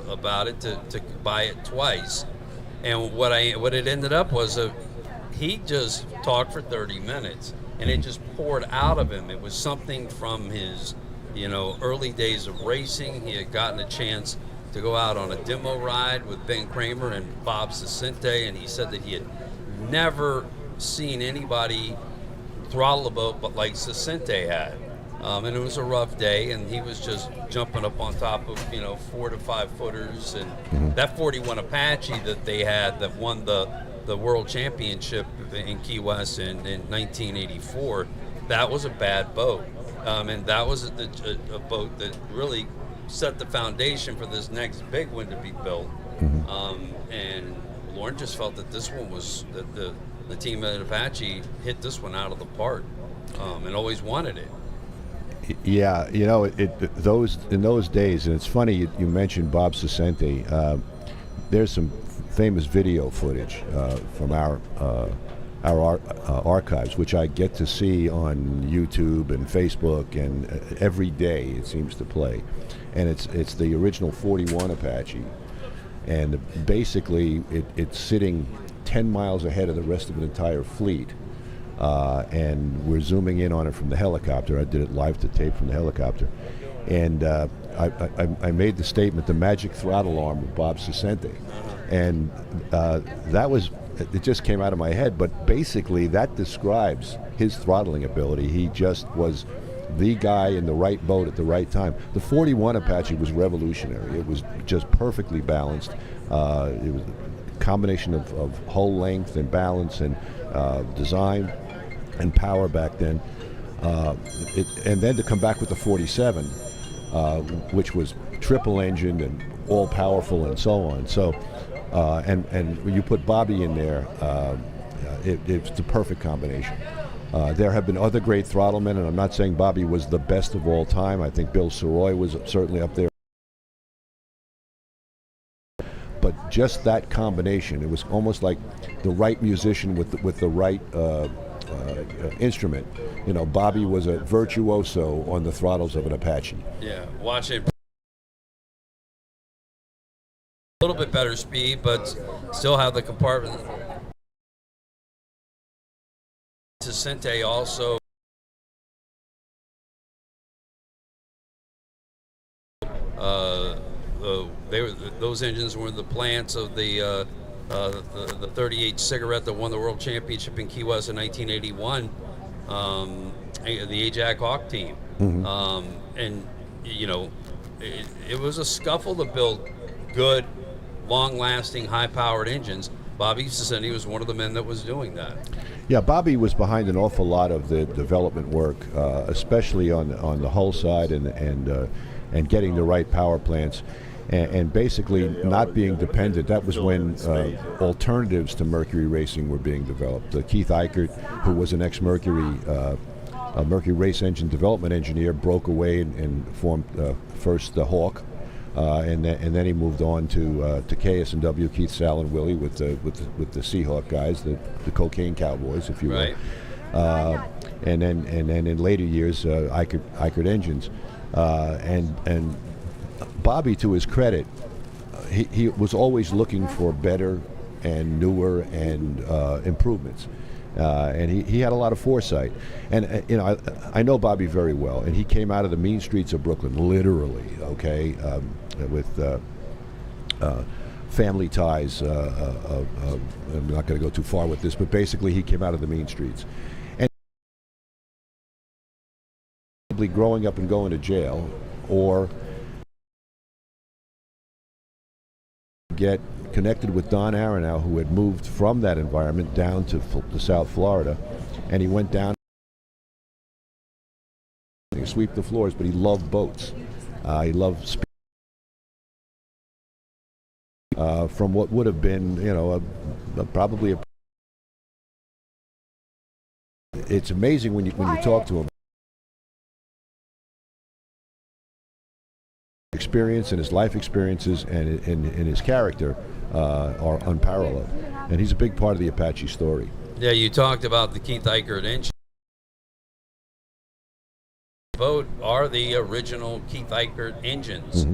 about it to buy it twice. And what it ended up was he just talked for 30 minutes, and it just poured out of him. It was something from his early days of racing. He had gotten a chance to go out on a demo ride with Ben Kramer and Bob Cicente, and he said that he had never seen anybody throttle a boat but like Cicente had. And it was a rough day, and he was just jumping up on top of 4 to 5 footers, and that 41 Apache that they had that won the world championship in Key West in 1984, that was a bad boat. And that was a boat that really set the foundation for this next big one to be built. And Lauren just felt that this one was, that the team at Apache hit this one out of the park, and always wanted it. Yeah, those in those days, and it's funny you mentioned Bob Cicente. There's some famous video footage from our archives, which I get to see on YouTube and Facebook, and every day it seems to play. And it's the original 41 Apache, and basically it's sitting 10 miles ahead of the rest of an entire fleet, and we're zooming in on it from the helicopter. I did it live to tape from the helicopter, and I made the statement, the magic throttle arm of Bob Cicente, and that was, it just came out of my head, but basically that describes his throttling ability. He just was the guy in the right boat at the right time. The 41 Apache was revolutionary. It was just perfectly balanced. It was a combination of hull length and balance and design and power back then. And then to come back with the 47, which was triple engined and all powerful and so on. So, and when you put Bobby in there, it's the perfect combination. There have been other great throttlemen, and I'm not saying Bobby was the best of all time. I think Bill Soroy was certainly up there. But just that combination, it was almost like the right musician with the right instrument. You know, Bobby was a virtuoso on the throttles of an Apache. Yeah, watch it. A little bit better speed, but still have the compartment. Cicente also those engines were the plants of the 38 Cigarette that won the World Championship in Key West in 1981, the Ajax Hawk team. And you know, it was a scuffle to build good, long-lasting, high-powered engines. Bobby Cicente was one of the men that was doing that. Yeah, Bobby was behind an awful lot of the development work, especially on the hull side and getting the right power plants, and basically not being dependent. That was when alternatives to Mercury racing were being developed. Keith Eichert, who was an ex-Mercury Mercury race engine development engineer, broke away and formed first the Hawk. And then he moved on to KS&W, Keith, Sal, and Willie with the Seahawk guys, the cocaine cowboys, if you will. Right. And then in later years, Eichert engines, and Bobby, to his credit, he was always looking for better and newer and improvements. And he had a lot of foresight. And you know, I know Bobby very well, and he came out of the mean streets of Brooklyn, literally, okay, with family ties. I'm not going to go too far with this, but basically he came out of the mean streets. And probably growing up and going to jail, or get connected with Don Aronow, who had moved from that environment down to South Florida, and he went down to sweep the floors, but he loved boats. He loved speed. From what would have been, you know, probably a. It's amazing when you talk to him. Experience and his life experiences and his character are unparalleled, and he's a big part of the Apache story. Yeah, you talked about the Keith Eichert engine. Boat are the original Keith Eichert engines.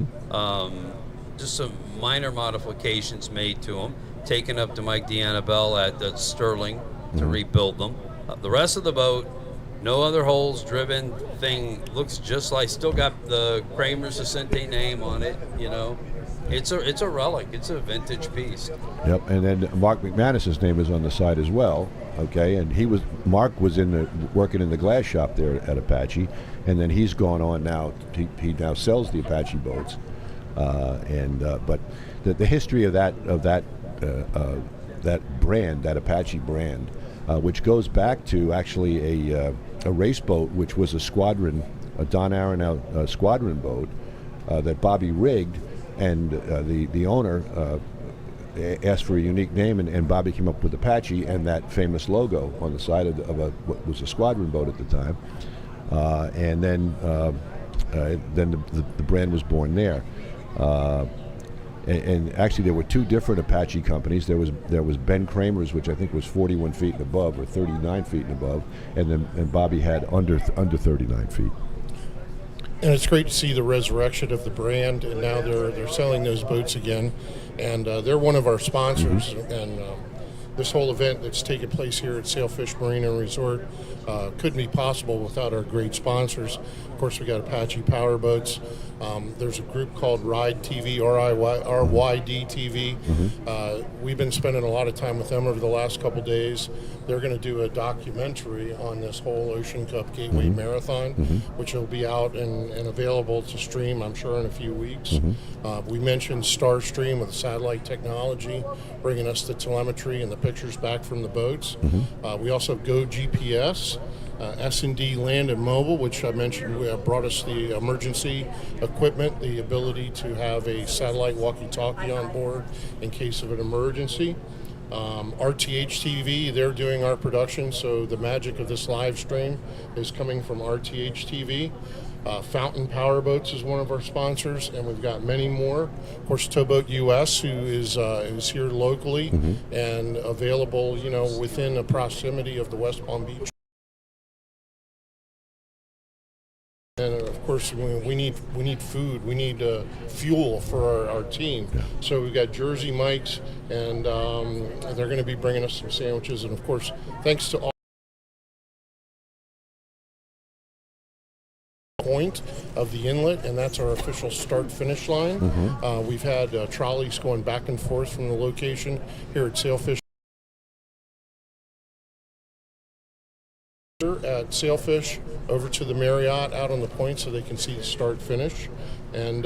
Just some minor modifications made to them, taken up to Mike D'Annabelle at Sterling to rebuild them. The rest of the boat, no other holes driven thing, looks just like, still got the Kramer Cicente name on it, you know. It's a relic, it's a vintage piece. Yep, and then Mark McManus's name is on the side as well, okay, and Mark was working in the glass shop there at Apache, and then he's gone on now, he now sells the Apache boats, but the history of that brand, that Apache brand, which goes back to actually a race boat, which was a Don Aronow squadron boat that Bobby rigged, and the owner asked for a unique name, and Bobby came up with Apache and that famous logo on the side of what was a squadron boat at the time, and then the brand was born there. And actually, there were two different Apache companies. There was Ben Kramer's, which I think was 41 feet and above, or 39 feet and above, and Bobby had under 39 feet. And it's great to see the resurrection of the brand, and now they're selling those boats again, and they're one of our sponsors. And this whole event that's taking place here at Sailfish Marina and Resort couldn't be possible without our great sponsors. Of course, we got Apache Powerboats. There's a group called Ride TV, RYD TV. We've been spending a lot of time with them over the last couple days. They're going to do a documentary on this whole Ocean Cup Gateway Marathon, which will be out and available to stream, I'm sure, in a few weeks. We mentioned Starstream with satellite technology, bringing us the telemetry and the pictures back from the boats. We also have Go GPS. S&D Land and Mobile, which I mentioned, brought us the emergency equipment, the ability to have a satellite walkie-talkie on board in case of an emergency. RTH TV, they're doing our production, so the magic of this live stream is coming from RTH TV. Fountain Powerboats is one of our sponsors, and we've got many more. Of course, Towboat US, who is here locally and available, within the proximity of the West Palm Beach. And of course, we need food. We need fuel for our team. So we've got Jersey Mike's, and they're going to be bringing us some sandwiches. And of course, thanks to all point of the inlet, and that's our official start-finish line. We've had trolleys going back and forth from the location here at Sailfish. At Sailfish over to the Marriott out on the point so they can see the start finish, and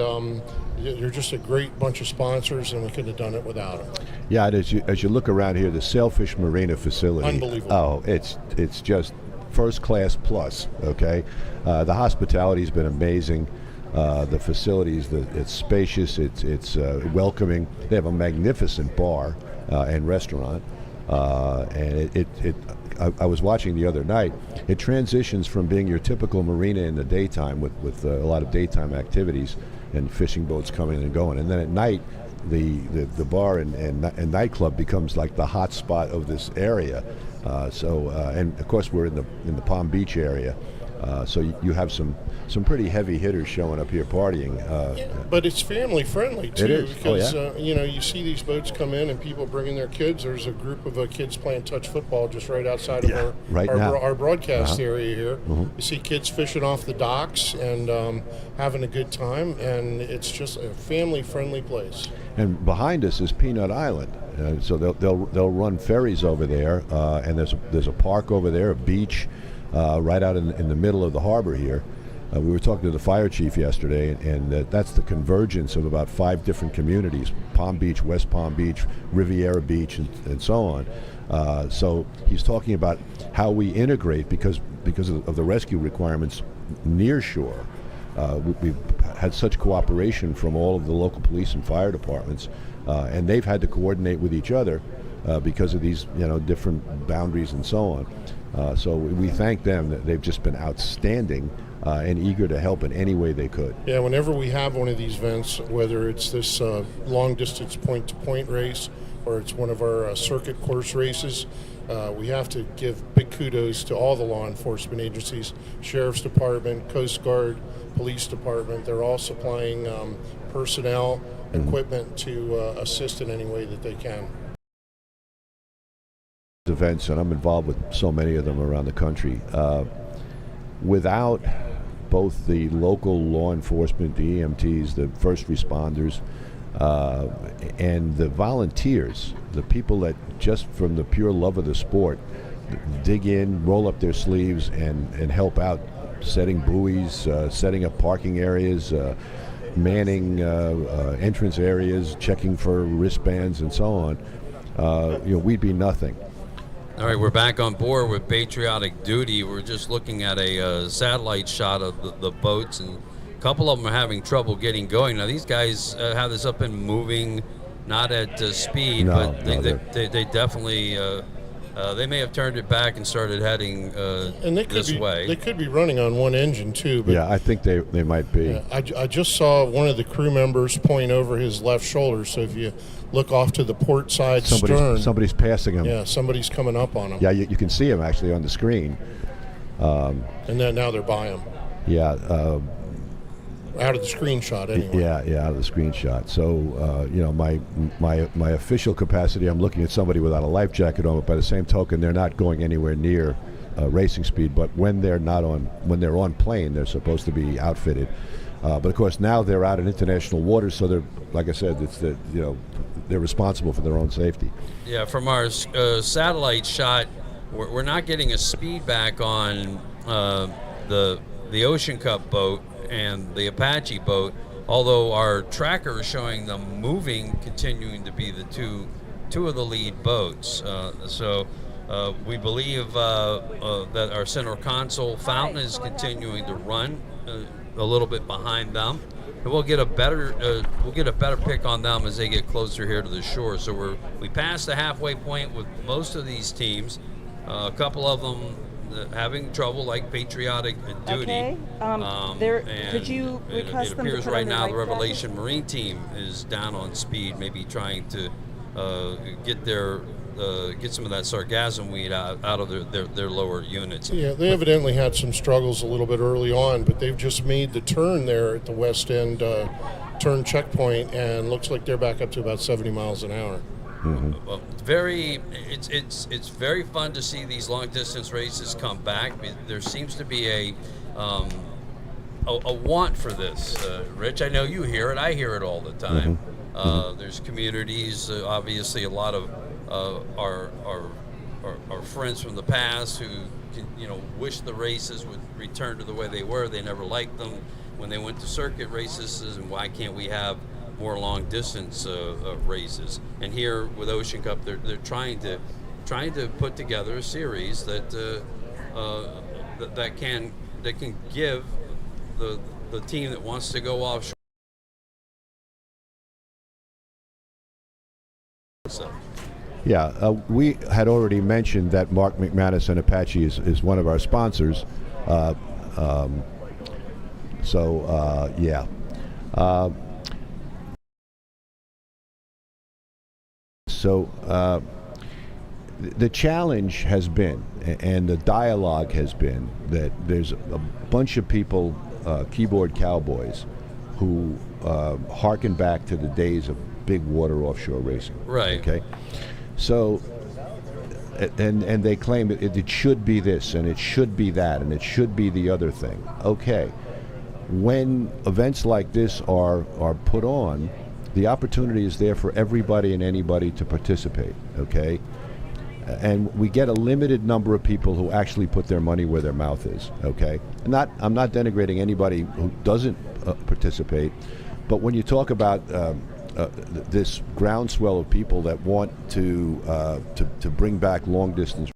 you're just a great bunch of sponsors, and we couldn't have done it without them. Yeah, and as you look around here, the Sailfish Marina facility, unbelievable. Oh, it's just first class plus. Okay, the hospitality's been amazing. The facilities, it's spacious, it's welcoming. They have a magnificent bar and restaurant, and I was watching the other night. It transitions from being your typical marina in the daytime with a lot of daytime activities and fishing boats coming and going, and then at night the bar and nightclub becomes like the hot spot of this area. And of course we're in the Palm Beach area. So you have some pretty heavy hitters showing up here partying. But it's family friendly too. It is. Because you see these boats come in and people bringing their kids. There's a group of kids playing touch football just right outside of our broadcast area here. You see kids fishing off the docks and having a good time, and it's just a family friendly place. And behind us is Peanut Island. So they'll run ferries over there, and there's a park over there, a beach. Right out in the middle of the harbor here. We were talking to the fire chief yesterday, and that's the convergence of about 5 different communities: Palm Beach, West Palm Beach, Riviera Beach, and so on. So he's talking about how we integrate because of the rescue requirements near shore. We've had such cooperation from all of the local police and fire departments, and they've had to coordinate with each other because of these different boundaries and so on. So we thank them that they've just been outstanding and eager to help in any way they could. Yeah, whenever we have one of these events, whether it's this long-distance point-to-point race or it's one of our circuit course races, we have to give big kudos to all the law enforcement agencies, Sheriff's Department, Coast Guard, Police Department. They're all supplying personnel, equipment to assist in any way that they can. Events, and I'm involved with so many of them around the country. Without both the local law enforcement, the EMTs, the first responders, and the volunteers, the people that just from the pure love of the sport dig in, roll up their sleeves, and help out, setting buoys, setting up parking areas, manning entrance areas, checking for wristbands, and so on. We'd be nothing. All right, we're back on board with Patriotic Duty. We're just looking at a satellite shot of the boats, and a couple of them are having trouble getting going. Now, these guys have this up and moving, not at speed, but they definitely, they may have turned it back and started heading this way. They could be running on one engine, too. But yeah, I think they might be. Yeah, I just saw one of the crew members point over his left shoulder, so if you look off to the port side stern. Somebody's passing him. Yeah, somebody's coming up on him. Yeah, you can see him actually on the screen. And then now they're by him. Yeah. out of the screenshot anyway. Yeah, out of the screenshot. So, you know, my official capacity, I'm looking at somebody without a life jacket on, but by the same token, they're not going anywhere near racing speed. But when they're on plane, they're supposed to be outfitted. But of course, now they're out in international waters, so they're, like I said, they're responsible for their own safety. Yeah, from our satellite shot, we're not getting a speed back on the Ocean Cup boat and the Apache boat, although our tracker is showing them moving, continuing to be the two of the lead boats. So we believe that our center console fountain is continuing to run a little bit behind them, and we'll get a better pick on them as they get closer here to the shore. So we passed the halfway point with most of these teams. A couple of them having trouble, like Patriotic Duty. Okay. Could you request it them to appears put right on their now the life Revelation jackets? Marine team is down on speed, maybe trying to get some of that sargassum weed out of their lower units. Yeah, they evidently had some struggles a little bit early on, but they've just made the turn there at the west end turn checkpoint, and looks like they're back up to about 70 miles an hour. Mm-hmm. Well, it's very fun to see these long distance races come back. There seems to be a want for this. Rich, I know you hear it. I hear it all the time. Mm-hmm. There's communities, obviously a lot of our friends from the past who wish the races would return to the way they were. They never liked them when they went to circuit races, and why can't we have more long distance races? And here with Ocean Cup, they're trying to put together a series that can give the team that wants to go offshore. So. Yeah, we had already mentioned that Mark McManus and Apache is one of our sponsors. Yeah. The challenge has been, and the dialogue has been, that there's a bunch of people, keyboard cowboys, who harken back to the days of big water offshore racing. Right. Okay. So, and they claim it should be this, and it should be that, and it should be the other thing. Okay. When events like this are put on, the opportunity is there for everybody and anybody to participate, okay? And we get a limited number of people who actually put their money where their mouth is, okay? I'm not denigrating anybody who doesn't participate, but when you talk about this groundswell of people that want to bring back long distance,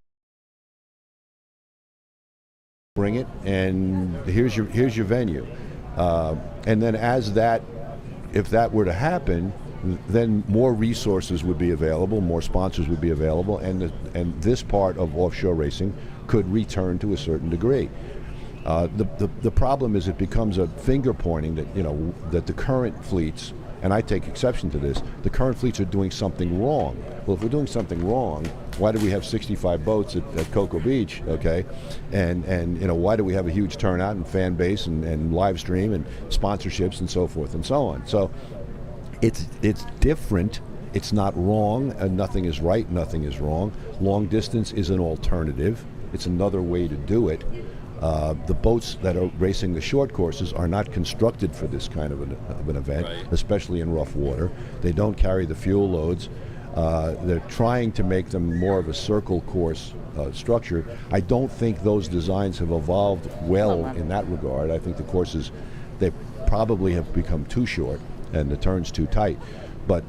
bring it, and here's your venue, and then if that were to happen, then more resources would be available, more sponsors would be available, and this part of offshore racing could return to a certain degree. The problem is it becomes a finger pointing that the current fleets, and I take exception to this, the current fleets are doing something wrong. Well, if we're doing something wrong, why do we have 65 boats at Cocoa Beach, okay? And why do we have a huge turnout and fan base and live stream and sponsorships and so forth and so on? So it's different. It's not wrong, and nothing is right, nothing is wrong. Long distance is an alternative. It's another way to do it. The boats that are racing the short courses are not constructed for this kind of an event, right, especially in rough water. They don't carry the fuel loads. They're trying to make them more of a circle course structure. I don't think those designs have evolved well in that regard. I think the courses, they probably have become too short and the turns too tight. But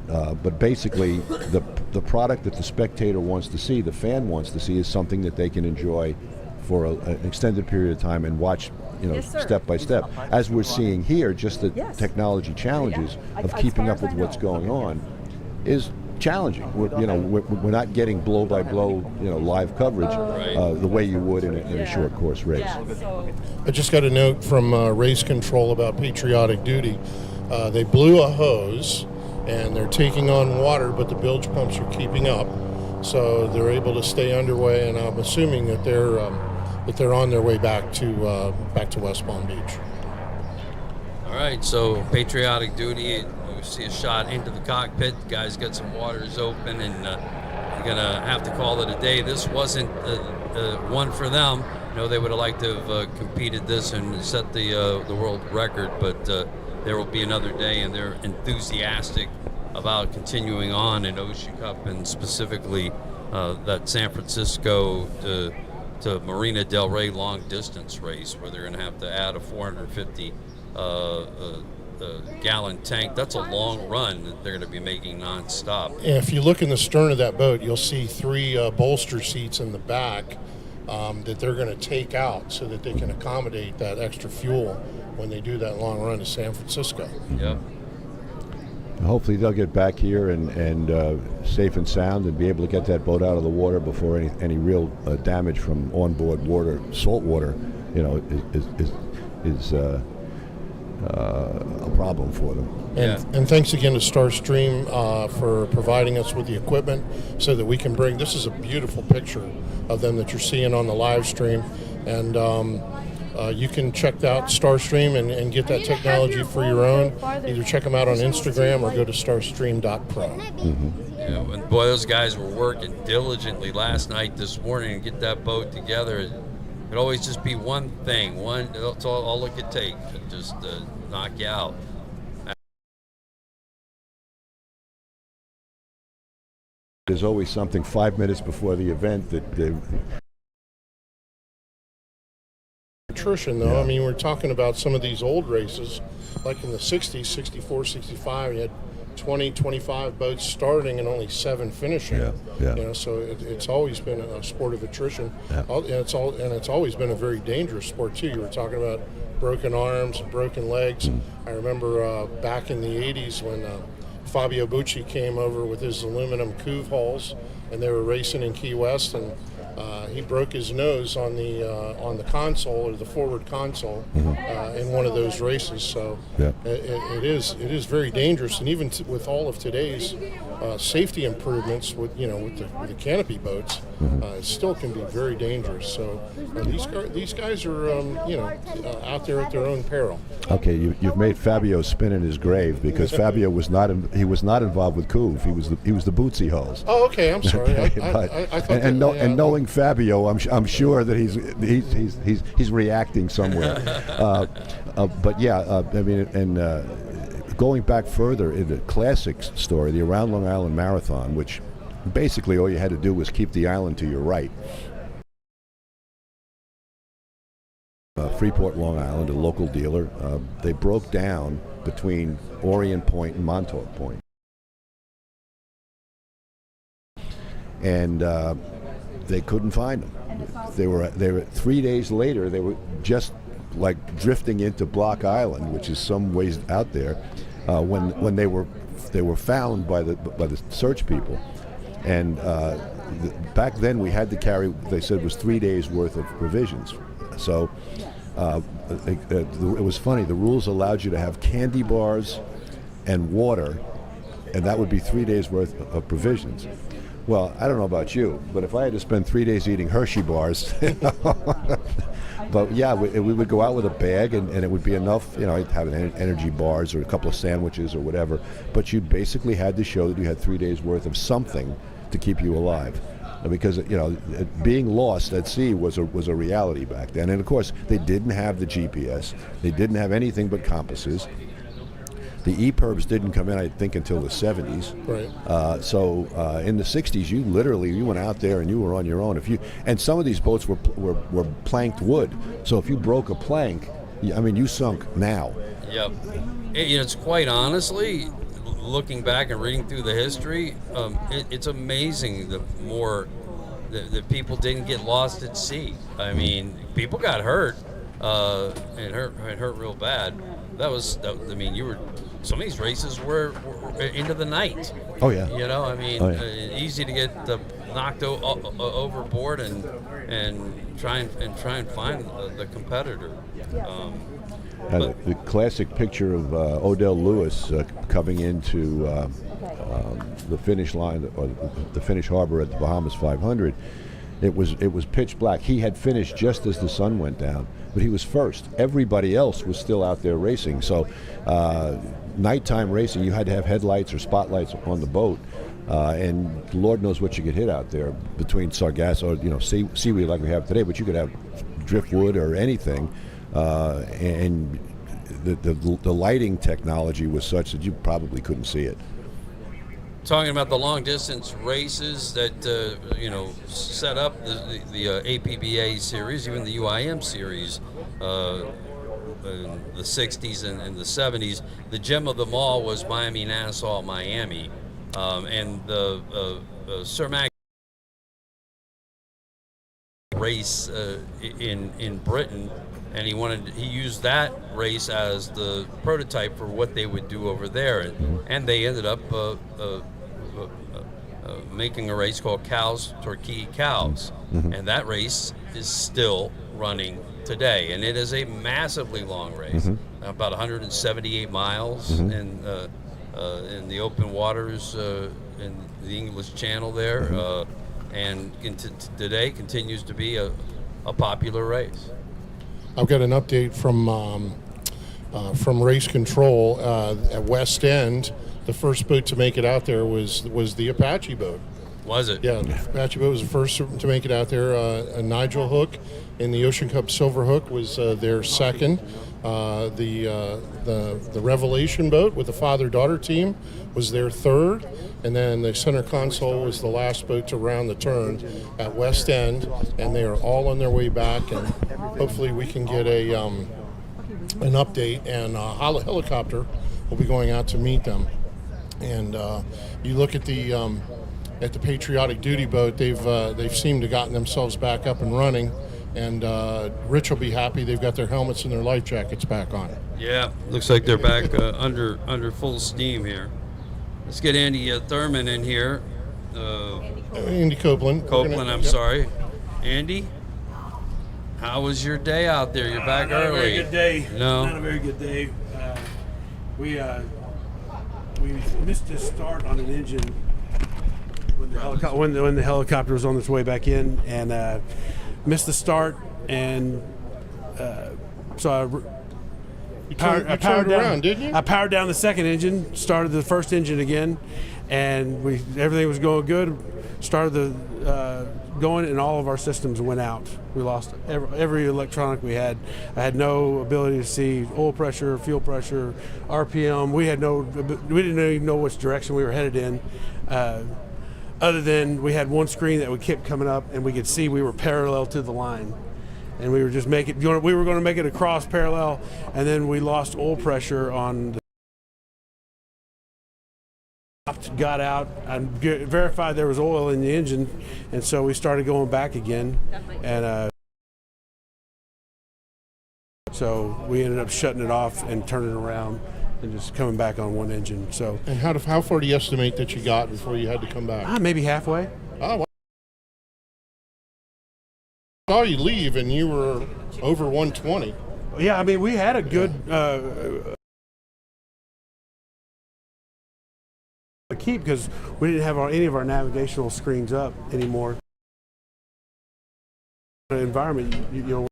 basically, the product that the spectator wants to see, the fan wants to see, is something that they can enjoy for an extended period of time and watch, Yes, sir. step by step. As we're seeing here, just the technology challenges of keeping up with what's going on is challenging. We're not getting blow by blow, live coverage the way you would in a short course race. I just got a note from Race Control about Patriotic Duty. They blew a hose and they're taking on water, but the bilge pumps are keeping up, so they're able to stay underway. And I'm assuming that they're on their way back to West Palm Beach. All right, so patriotic duty. We see a shot into the cockpit. The guy's got some waters open, and you're gonna have to call it a day. This wasn't one for them. You know, they would have liked to have competed this and set the world record, but there will be another day, and they're enthusiastic about continuing on in Ocean Cup, and specifically that San Francisco to Marina Del Rey long distance race, where they're going to have to add a 450 gallon tank. That's a long run that they're going to be making nonstop. And if you look in the stern of that boat, you'll see 3 bolster seats in the back that they're going to take out so that they can accommodate that extra fuel when they do that long run to San Francisco. Yep. Hopefully they'll get back here and safe and sound, and be able to get that boat out of the water before any real damage from onboard water, salt water, you know, is a problem for them. And thanks again to Starstream for providing us with the equipment so that we can bring. This is a beautiful picture of them that you're seeing on the live stream, and you can check out Starstream and get that technology for your own. Either check them out on Instagram or go to starstream.pro. Mm-hmm. Yeah, and boy, those guys were working diligently last night, this morning, to get that boat together. It could always just be one thing. That's all it could take to just knock you out. There's always something 5 minutes before the event that Attrition, though. Yeah. I mean, we're talking about some of these old races, like in the 60s, 64, 65, you had 20, 25 boats starting and only 7 finishing. Yeah. You know, so it's always been a sport of attrition. Yeah. And it's always been a very dangerous sport, too. You were talking about broken arms, broken legs. I remember back in the 80s when Fabio Bucci came over with his aluminum couve hulls, and they were racing in Key West, and he broke his nose on the console, or the forward console, in one of those races. So it is very dangerous, and even with all of today's safety improvements with the canopy boats, it still can be very dangerous. So these guys are out there at their own peril. Okay, you've made Fabio spin in his grave, because Fabio was not involved with couve. He was the Bootsy hulls. Oh, okay. I'm sorry. I thought and knowing Fabio, I'm sure that he's reacting somewhere. But yeah, I mean, and going back further in the classic story, the Around Long Island Marathon, which basically all you had to do was keep the island to your right. Freeport, Long Island, a local dealer, they broke down between Orient Point and Montauk Point. And they couldn't find them. They were 3 days later. They were just like drifting into Block Island, which is some ways out there, when they were found by the search people. And back then we had to carry, they said, it was 3 days worth of provisions. So it was funny. The rules allowed you to have candy bars and water, and that would be 3 days worth of provisions. Well, I don't know about you, but if I had to spend 3 days eating Hershey bars, but yeah, we would go out with a bag, and it would be enough, I'd have energy bars or a couple of sandwiches or whatever, but you basically had to show that you had 3 days worth of something to keep you alive. Because being lost at sea was a reality back then, and of course they didn't have the GPS, they didn't have anything but compasses. The EPIRBs didn't come in, I think, until the 70s. Right. So in the 60s, you went out there and you were on your own. And some of these boats were planked wood. So if you broke a plank, you sunk now. Yep. It's quite honestly, looking back and reading through the history, it's amazing that people didn't get lost at sea. I mean, people got hurt, and hurt real bad. Some of these races were into the night. Oh yeah. Easy to get knocked overboard and try and find the competitor. The classic picture of Odell Lewis coming into the finish line, or the finish harbor at the Bahamas 500. It was pitch black. He had finished just as the sun went down, but he was first. Everybody else was still out there racing. So nighttime racing, you had to have headlights or spotlights on the boat. And Lord knows what you could hit out there between sargasso, seaweed like we have today, but you could have driftwood or anything. And the lighting technology was such that you probably couldn't see it. Talking about the long distance races that set up the APBA series, even the UIM series, in the 60s and the 70s. The gem of them all was Miami, Nassau, Miami, and the Sir Mac race in Britain, and he used that race as the prototype for what they would do over there, and they ended up making a race called Torquay Cows, and that race is still running today, and it is a massively long race, about 178 miles in the open waters in the English Channel there, and today continues to be a popular race. I've got an update from race control at West End. The first boat to make it out there was the Apache boat. Was it? Yeah, the Apache boat was the first to make it out there. A Nigel Hook in the Ocean Cup Silver Hook was their second. The Revelation boat with the father-daughter team was their third, and then the center console was the last boat to round the turn at West End, and they are all on their way back, and hopefully we can get an update, and a helicopter will be going out to meet them. And you look at the patriotic duty boat, they've seemed to gotten themselves back up and running. And Rich will be happy. They've got their helmets and their life jackets back on. Yeah, looks like they're back under full steam here. Let's get Andy Thurman in here. Andy Copeland. I'm sorry. Andy, how was your day out there? You're back early. Not a very good day. No? Not a very good day. We missed a start on an engine when the helicopter was on its way back in, and missed the start, and so I powered down, around, didn't you? I powered down the second engine, started the first engine again, and everything was going good. Started the going, and all of our systems went out. We lost every electronic we had. I had no ability to see oil pressure, fuel pressure, RPM. We didn't even know which direction we were headed in. Other than we had one screen that would keep coming up, and we could see we were parallel to the line, and we were going to make it across parallel, and then we lost oil pressure on the. Got out and verified there was oil in the engine, and so we started going back again, and so we ended up shutting it off and turning around and just coming back on one engine. So. And how far do you estimate that you got before you had to come back? Maybe halfway. Oh, well. I saw you leave, and you were over 120. Yeah, I mean, we had a good keep because we didn't have any of our navigational screens up anymore. The environment, you know.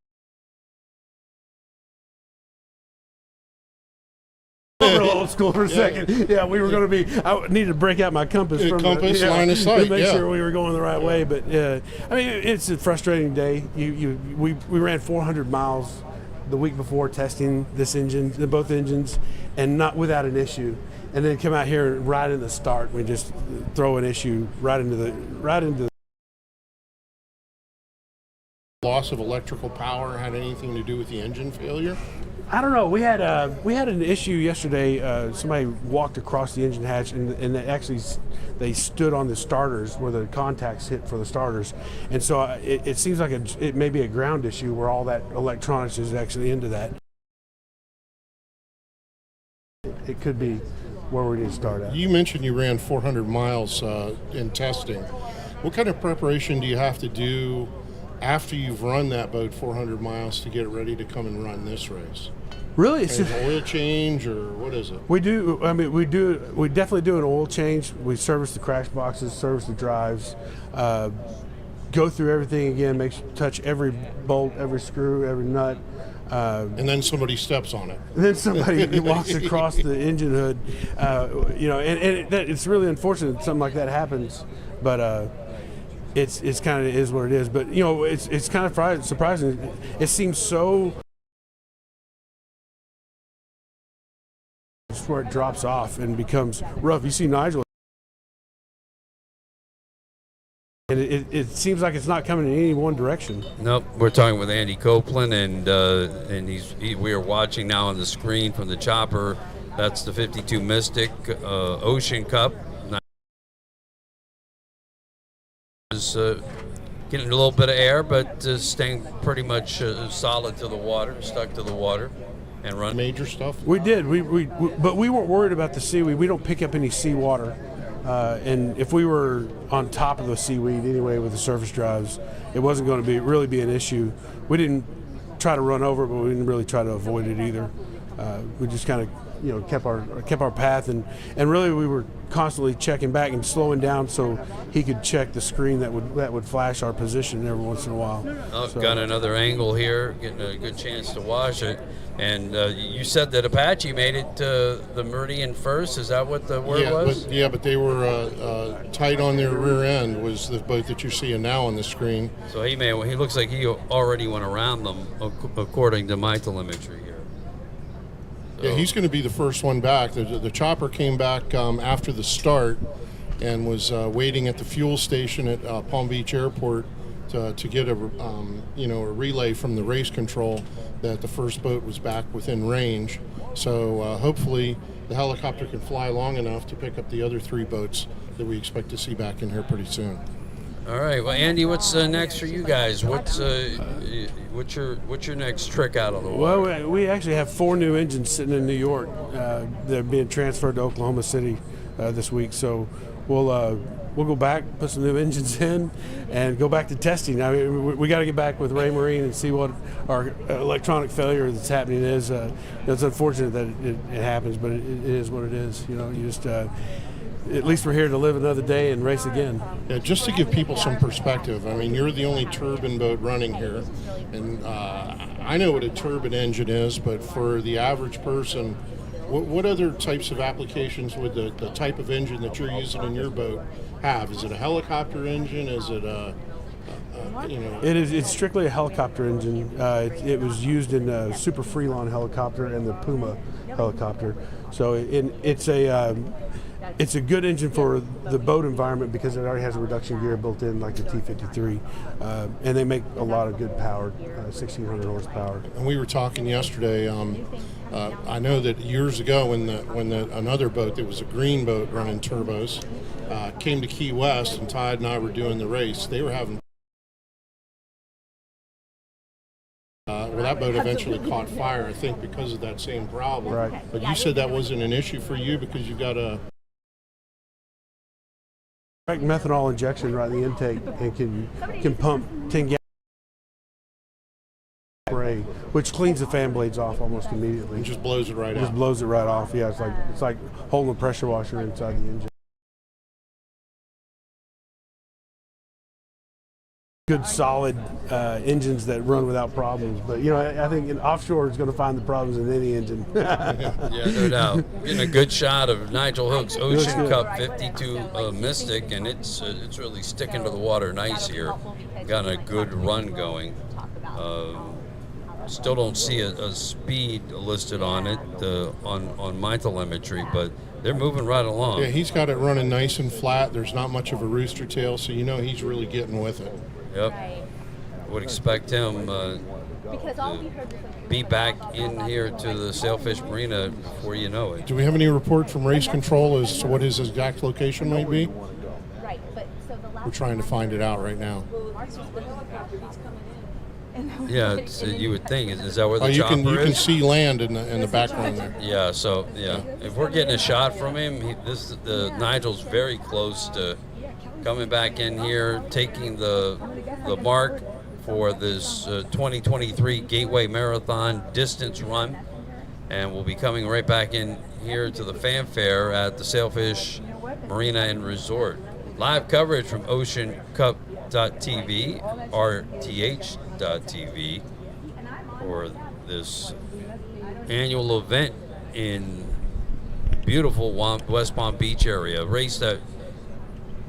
We're old school for a second. Yeah, we were going to be. I needed to break out my compass. Line of sight. To make sure we were going the right way. But I mean, it's a frustrating day. We ran 400 miles the week before testing both engines, and not without an issue. And then come out here right in the start, we just throw an issue right into the. Loss of electrical power had anything to do with the engine failure? I don't know. We had an issue yesterday. Somebody walked across the engine hatch, and they stood on the starters where the contacts hit for the starters, and so it seems like it may be a ground issue where all that electronics is actually into that. It could be where we need to start at. You mentioned you ran 400 miles in testing. What kind of preparation do you have to do after you've run that boat 400 miles to get it ready to come and run this race? Really, it's an oil change, or what is it? We do. I mean, we definitely do an oil change. We service the crash boxes, service the drives. go through everything again, touch every bolt, every screw, every nut. And then somebody steps on it. And then somebody walks across the engine hood, it's really unfortunate that something like that happens, but it's kind of is what it is. But it's kind of surprising. It seems so where it drops off and becomes rough. You see Nigel, and it seems like it's not coming in any one direction. Nope, we're talking with Andy Copeland, and we are watching now on the screen from the chopper. That's the 52 Mystic Ocean Cup. Is getting a little bit of air, but staying pretty much solid to the water, stuck to the water, and run. Major stuff. We did. But we weren't worried about the seaweed. We don't pick up any seawater. And if we were on top of the seaweed anyway with the surface drives, it wasn't going to really be an issue. We didn't try to run over it, but we didn't really try to avoid it either. We just kind of kept our path, and really we were constantly checking back and slowing down so he could check the screen that would flash our position every once in a while. Got another angle here, getting a good chance to wash it. And you said that Apache made it to the Meridian first. Is that what the word was? But they were tight on their rear end, was the boat that you're seeing now on the screen. So he looks like he already went around them, according to my telemetry here. So. Yeah, he's going to be the first one back. The chopper came back after the start and was waiting at the fuel station at Palm Beach Airport to get a relay from the race control that the first boat was back within range. So hopefully the helicopter can fly long enough to pick up the other 3 boats that we expect to see back in here pretty soon. All right. Well, Andy, what's next for you guys? What's your next trick out of the water? Well, we actually have 4 new engines sitting in New York. They're being transferred to Oklahoma City this week. So we'll go back, put some new engines in, and go back to testing. I mean, we got to get back with Ray Marine and see what our electronic failure that's happening is. It's unfortunate that it happens, but it is what it is. You just at least we're here to live another day and race again. Yeah, just to give people some perspective, I mean, you're the only turbine boat running here, and I know what a turbine engine is, but for the average person, what other types of applications would the type of engine that you're using in your boat have? Is it a helicopter engine? Is it It's strictly a helicopter engine. It was used in the Super Freelon helicopter and the Puma helicopter. So it's a good engine for the boat environment because it already has a reduction gear built in, like the T53, and they make a lot of good power, 1,600 horsepower. And we were talking yesterday. I know that years ago, when another boat that was a green boat running turbos came to Key West, and Todd and I were doing the race, they were having. That boat eventually caught fire, I think, because of that same problem. Right. But you said that wasn't an issue for you because you got a methanol injection right in the intake and can pump 10 gallons spray, which cleans the fan blades off almost immediately. It just blows it right out. Just blows it right off. Yeah, it's like holding a pressure washer inside the engine. Good solid engines that run without problems, but I think in offshore is going to find the problems in any engine. Yeah, no doubt. Getting a good shot of Nigel Hook's Ocean Cup 52 Mystic, and it's really sticking to the water nice here. Got a good run going. Still don't see a speed listed on it on my telemetry, but they're moving right along. Yeah, he's got it running nice and flat. There's not much of a rooster tail, so he's really getting with it. Yep. Would expect him to be back in here to the Sailfish Marina before you know it. Do we have any report from race control as to what his exact location might be? We're trying to find it out right now. Yeah, you would think. Is that where the chopper is? You can see land in the background there. Yeah, so, if we're getting a shot from him, Nigel's very close to coming back in here, taking the mark for this 2023 Gateway Marathon distance run, and we'll be coming right back in here to the fanfare at the Sailfish Marina and Resort. Live coverage from Ocean Cup rth.tv, for this annual event in beautiful West Palm Beach area. A race that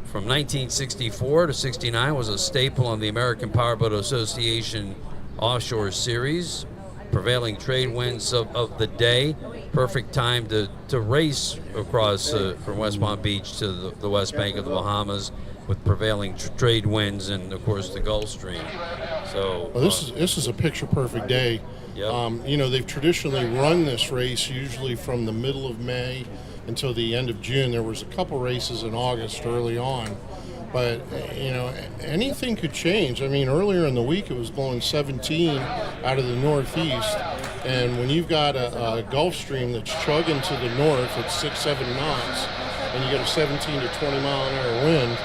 from 1964 to 69 was a staple on the American Powerboat Association Offshore Series. Prevailing trade winds of the day. Perfect time to race across from West Palm Beach to the west bank of the Bahamas with prevailing trade winds and, of course, the Gulf Stream. So well, this is a picture-perfect day. Yep. You know, they've traditionally run this race usually from the middle of May until the end of June. There was a couple races in August early on. But, you know, anything could change. I mean, earlier in the week it was blowing 17 out of the northeast. And when you've got a Gulf Stream that's chugging to the north at 6-7 knots, and you get a 17 to 20 mile an hour wind,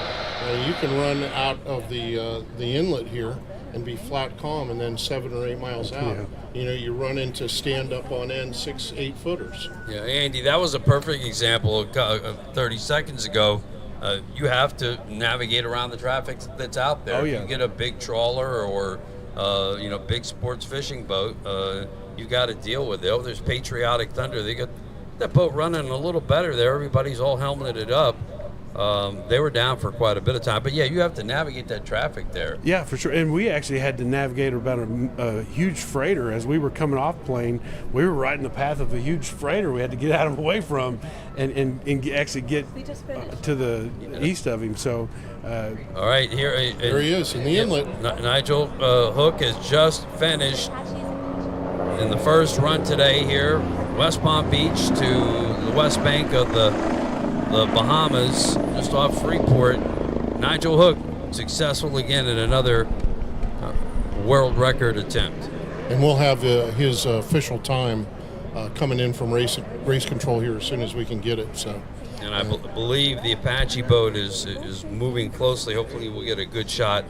you can run out of the inlet here and be flat calm, and then 7 or 8 miles out, you know, you run into stand up on end 6-8 footers. Yeah, Andy, that was a perfect example of 30 seconds ago. You have to navigate around the traffic that's out there. Oh, yeah. If you get a big trawler or you know, big sports fishing boat, you got to deal with it. Oh, there's Patriotic Thunder. They got that boat running a little better there. Everybody's all helmeted up. They were down for quite a bit of time, but yeah, you have to navigate that traffic there. Yeah, for sure. And we actually had to navigate about a huge freighter as we were coming off plane. We were right in the path of a huge freighter we had to get out of the way from and actually get to the east of him. So, all right, here There he is in the inlet. Nigel Hook has just finished in the first run today here, West Palm Beach to the west bank of the Bahamas, just off Freeport. Nigel Hook successful again in another world record attempt. And we'll have his official time coming in from race control here as soon as we can get it. So, and I believe the Apache boat is moving closely. Hopefully we'll get a good shot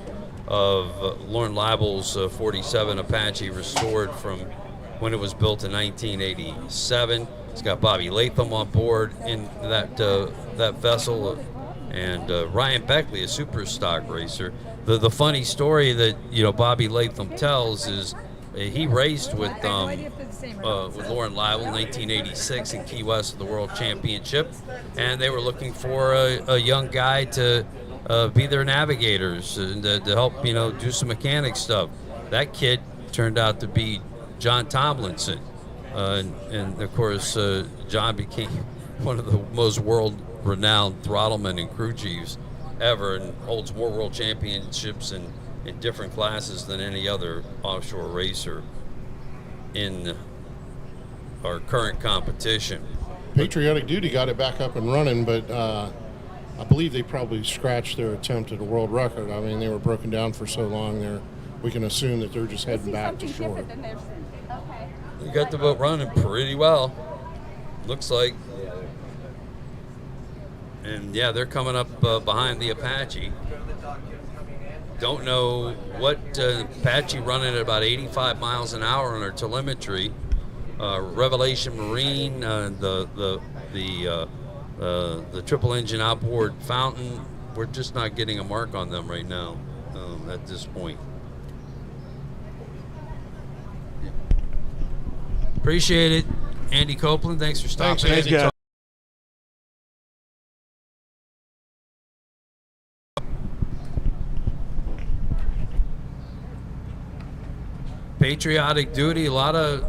of Lauren Leibel's 47 Apache restored from when it was built in 1987. It's got Bobby Latham on board in that vessel, and Ryan Beckley, a super stock racer. The funny story that, you know, Bobby Latham tells is he raced with Lauren Leibel in 1986 in Key West at the World Championship, and they were looking for a young guy to be their navigators and to help, you know, do some mechanic stuff. That kid turned out to be John Tomlinson. And of course, John became one of the most world-renowned throttlemen and crew chiefs ever, and holds more world championships in different classes than any other offshore racer in our current competition. Patriotic Duty got it back up and running, but I believe they probably scratched their attempt at a world record. I mean, they were broken down for so long there. We can assume that they're just heading back to shore. You got the boat running pretty well, looks like. And yeah, they're coming up behind the Apache. Don't know what Apache running at about 85 miles an hour on their telemetry. Revelation Marine, the triple engine outboard Fountain, we're just not getting a mark on them right now at this point. Appreciate it, Andy Copeland. Thanks for stopping. Thanks, Andy. Patriotic Duty, a lot of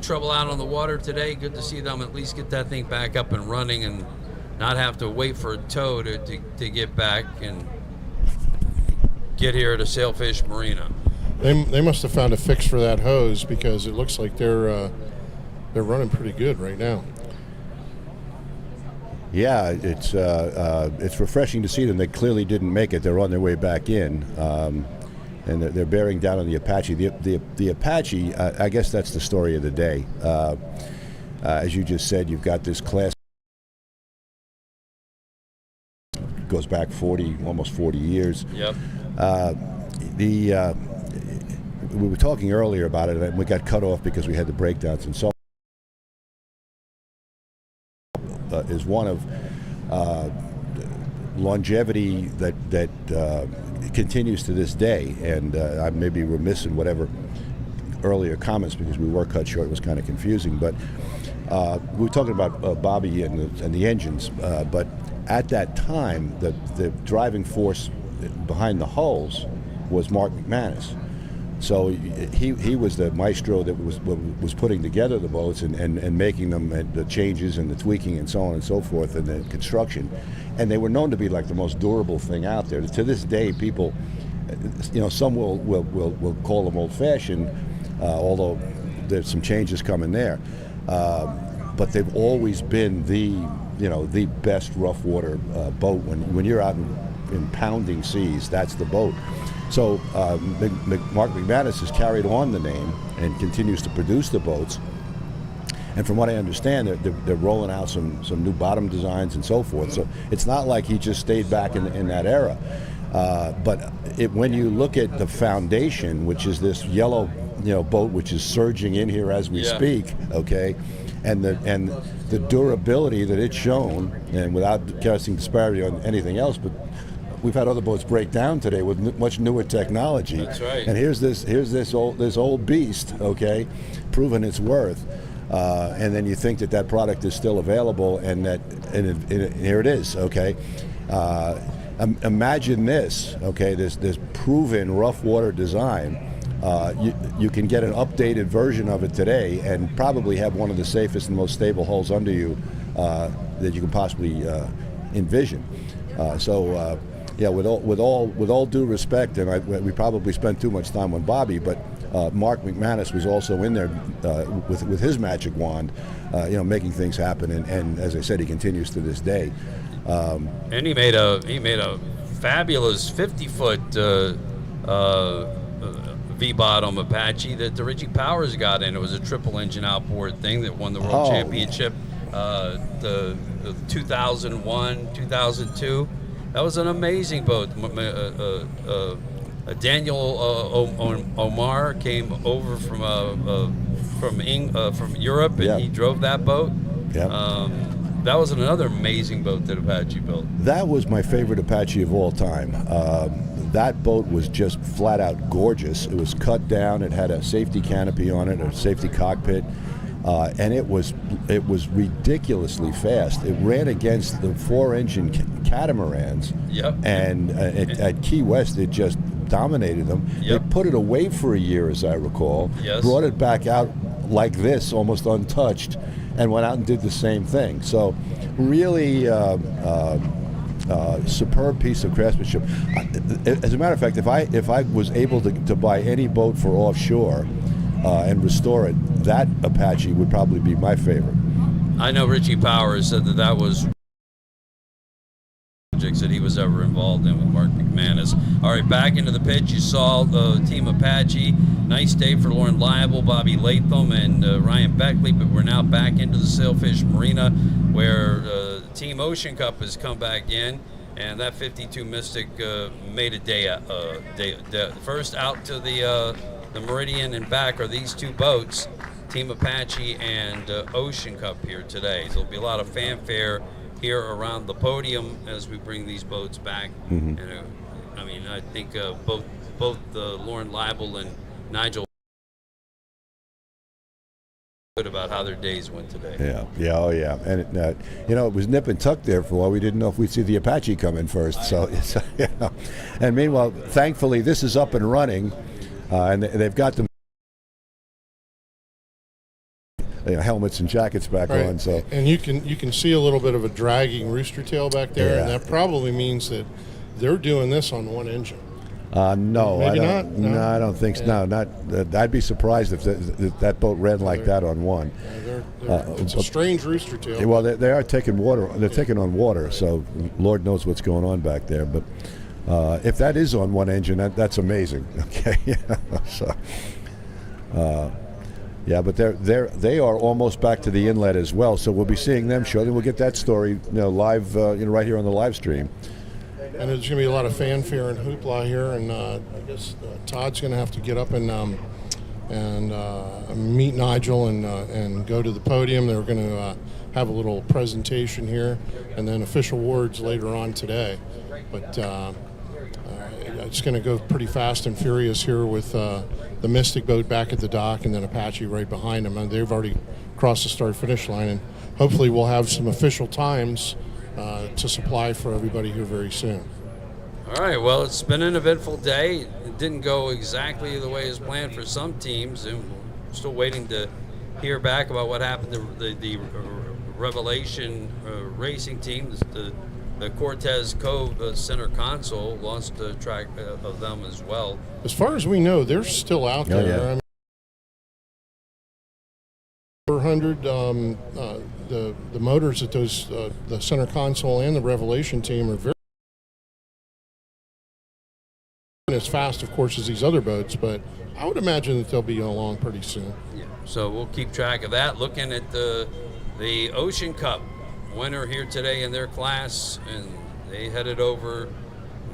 trouble out on the water today. Good to see them at least get that thing back up and running and not have to wait for a tow to get back and get here to Sailfish Marina. They must have found a fix for that hose, because it looks like they're running pretty good right now. Yeah, it's refreshing to see them. They clearly didn't make it. They're on their way back in, and they're bearing down on the Apache. The Apache, I guess that's the story of the day. As you just said, you've got this class goes back almost 40 years. Yep. We were talking earlier about it, and we got cut off because we had the breakdowns. And so is one of longevity that continues to this day. And I may be remiss in whatever earlier comments because we were cut short. It was kind of confusing, but we were talking about Bobby and the engines. But at that time, the driving force behind the hulls was Mark McManus. So he was the maestro that was putting together the boats and making them, and the changes and the tweaking and so on and so forth, and the construction. And they were known to be like the most durable thing out there. To this day, people, some will call them old-fashioned, although there's some changes coming there. But they've always been the best rough water boat. When you're out in pounding seas, that's the boat. So Mark McManus has carried on the name and continues to produce the boats. And from what I understand, they're rolling out some new bottom designs and so forth. So it's not like he just stayed back in that era. But when you look at the foundation, which is this yellow boat which is surging in here as we speak, okay, and the durability that it's shown, and without casting disparity on anything else, but we've had other boats break down today with much newer technology. That's right. And here's this old beast, okay, proving its worth. And then you think that product is still available, and here it is, okay. Imagine this, okay, this proven rough water design. You can get an updated version of it today and probably have one of the safest and most stable hulls under you that you can possibly envision. With all due respect, and we probably spent too much time on Bobby, but Mark McManus was also in there with his magic wand, making things happen, and as I said, he continues to this day. And he made a fabulous 50-foot V-bottom Apache that the Richie Powers got in. It was a triple engine outboard thing that won the World Championship, the 2001, 2002. That was an amazing boat. Daniel Omar came over from Europe, and he drove that boat. Yeah. That was another amazing boat that Apache built. That was my favorite Apache of all time. That boat was just flat out gorgeous. It was cut down. It had a safety canopy on it, a safety cockpit. And it was ridiculously fast. It ran against the 4-engine catamarans. Yep. And at Key West, it just dominated them. Yep. They put it away for a year, as I recall. Yes. Brought it back out like this, almost untouched, and went out and did the same thing. So, really superb piece of craftsmanship. As a matter of fact, if I was able to buy any boat for offshore and restore it, that Apache would probably be my favorite. I know Richie Powers said that was projects that he was ever involved in with Mark McManus. All right, back into the pitch. You saw the Team Apache. Nice day for Lauren Liable, Bobby Latham, and Ryan Beckley, but we're now back into the Sailfish Marina where Team Ocean Cup has come back in, and that 52 Mystic made a day first out to the Meridian and back are these two boats, Team Apache and Ocean Cup here today. So there'll be a lot of fanfare here around the podium as we bring these boats back. Mm-hmm. And I think both Lauren Liable and Nigel good about how their days went today. Yeah. And it was nip and tuck there for a while. We didn't know if we'd see the Apache come in first. So and meanwhile, thankfully, this is up and running. And they've got them helmets and jackets back on. So, and you can see a little bit of a dragging rooster tail back there, and that probably means that they're doing this on one engine. No, maybe I don't. not. No, I don't think so. No, not. I'd be surprised if that boat ran like that on one. It's a strange rooster tail. Well, they are taking water. They're taking on water, so Lord knows what's going on back there. But if that is on one engine, that's amazing. Okay, but they are almost back to the inlet as well. So we'll be seeing them shortly. We'll get that story, live, right here on the live stream. And there's going to be a lot of fanfare and hoopla here, and I guess Todd's going to have to get up and meet Nigel and go to the podium. They're going to have a little presentation here, and then official awards later on today. But it's going to go pretty fast and furious here with the Mystic boat back at the dock, and then Apache right behind them. And they've already crossed the start-finish line, and hopefully we'll have some official times to supply for everybody here very soon. All right, well, it's been an eventful day. It didn't go exactly the way as planned for some teams, and we're still waiting to hear back about what happened to the Revelation racing team. The Cortez Cove Center Console lost track of them as well. As far as we know, they're still out there. yeah. I mean, 400, the motors at those, the Center Console and the Revelation team are very as fast, of course, as these other boats, but I would imagine that they'll be along pretty soon. Yeah, so we'll keep track of that. Looking at the Ocean Cup winner here today in their class, and they headed over.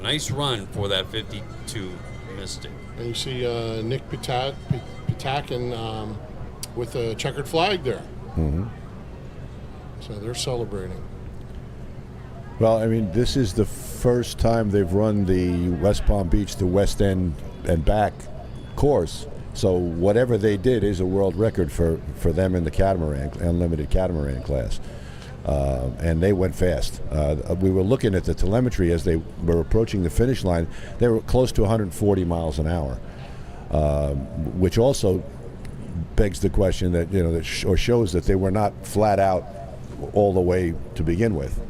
Nice run for that 52 Mystic. And you see Nick Pitakin with a checkered flag there. Mm-hmm. So they're celebrating. Well, I mean, this is the first time they've run the West Palm Beach to West End and back course. So whatever they did is a world record for them in the catamaran, unlimited catamaran class. And they went fast. We were looking at the telemetry as they were approaching the finish line. They were close to 140 miles an hour, which also begs the question that, you know, or shows that they were not flat out all the way to begin with.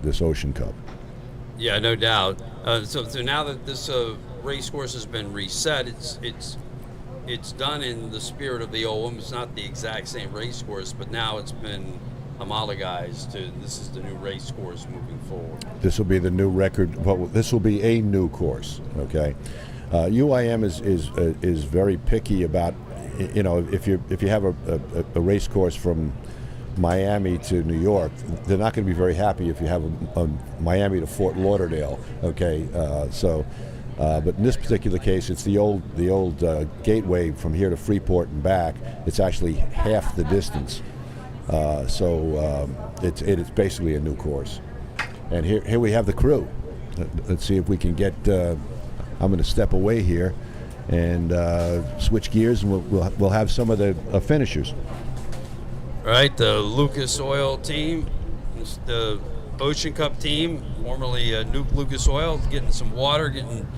This Ocean Cup. Yeah, no doubt. So now that this race course has been reset, it's done in the spirit of the old one. It's not the exact same race course, but now it's been homologized to this is the new race course moving forward. This will be the new record. Well, this will be a new course. Okay, UIM is very picky about, you know, if you have a race course from Miami to New York, they're not going to be very happy if you have a Miami to Fort Lauderdale. Okay, but in this particular case, it's the old gateway from here to Freeport and back. It's actually half the distance, it's basically a new course. And here we have the crew. Let's see if we can get. I'm going to step away here and switch gears, and we'll have some of the finishers. All right, the Lucas Oil team, the Ocean Cup team, formerly Nuke Lucas Oil, getting some water, getting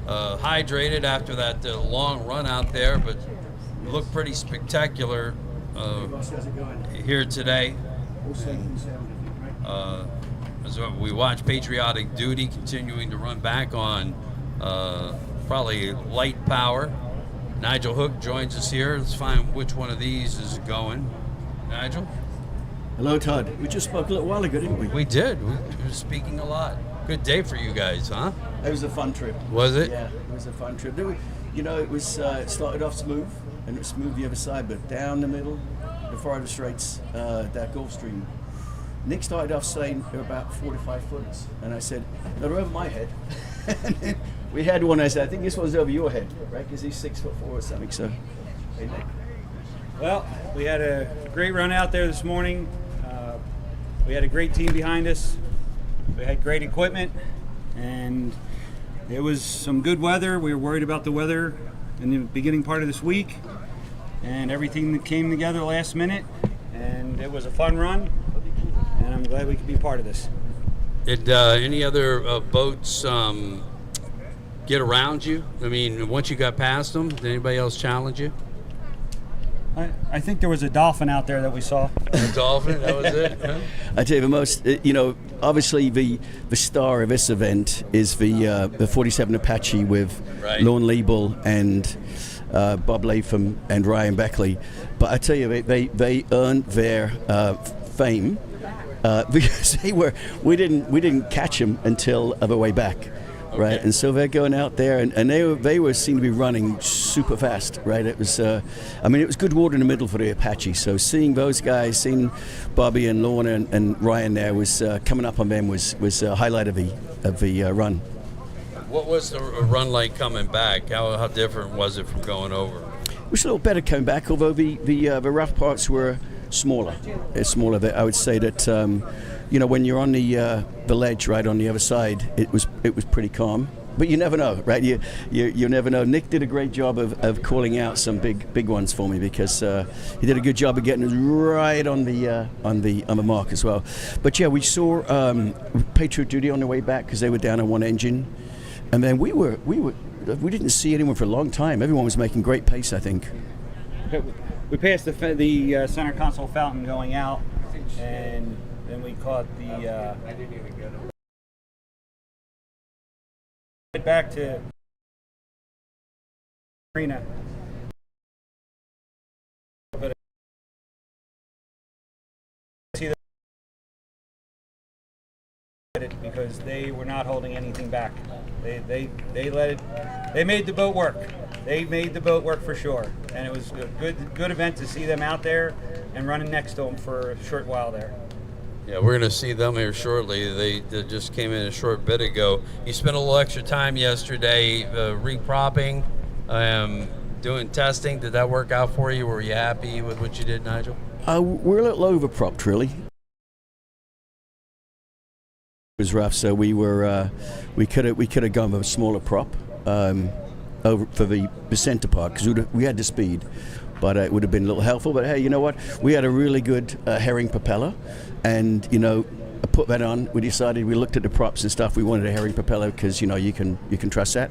hydrated after that long run out there, but looked pretty spectacular here today. As we watch Patriotic Duty continuing to run back on probably light power. Nigel Hook joins us here. Let's find which one of these is going. Nigel? Hello, Todd. We just spoke a little while ago, didn't we? We did. We were speaking a lot. Good day for you guys, huh? It was a fun trip. Was it? Yeah, it was a fun trip. It was it started off smooth, and it was smooth the other side, but down the middle, the Florida Straits, that Gulf Stream. Nick started off saying they're about 45 foot, and I said, no, they're over my head. And then we had one, I said, I think this one's over your head, right? Because he's 6'4" or something, so. Hey, Nick. Well, we had a great run out there this morning. We had a great team behind us. We had great equipment, and it was some good weather. We were worried about the weather in the beginning part of this week, and everything that came together last minute, and it was a fun run, and I'm glad we could be part of this. Did any other boats get around you? I mean, once you got past them, did anybody else challenge you? I think there was a dolphin out there that we saw. A dolphin? That was it? Huh? I tell you, the most, obviously the star of this event is the 47 Apache with Lorne Liebel and Bob Latham and Ryan Beckley. But I tell you, they earned their fame because we didn't catch them until the way back. Right, and so they're going out there, and they were seem to be running super fast. Right, it was, it was good water in the middle for the Apache. So seeing those guys, seeing Bobby and Lorna and Ryan there was coming up on them was a highlight of the run. What was the run like coming back? How different was it from going over? was a little better coming back, although the rough parts were smaller. It's smaller. I would say that when you're on the ledge right on the other side, it was pretty calm. But you never know, right? You never know. Nick did a great job of calling out some big ones for me, because he did a good job of getting us right on the mark as well. But yeah, we saw Patriot Duty on the way back because they were down on one engine, and then we didn't see anyone for a long time. Everyone was making great pace, I think. We passed the center console fountain going out, and then we caught the back to arena. But see that because they were not holding anything back. They let it. They made the boat work. They made the boat work for sure, and it was a good event to see them out there and running next to them for a short while there. Yeah, we're going to see them here shortly. They just came in a short bit ago. You spent a little extra time yesterday repropping, doing testing. Did that work out for you? Were you happy with what you did, Nigel? We're a little overpropped, really. It was rough, so we could have gone with a smaller prop over for the center part, because we had the speed, but it would have been a little helpful. But hey, you know what? We had a really good herring propeller, and I put that on. We decided, we looked at the props and stuff. We wanted a herring propeller because you can trust that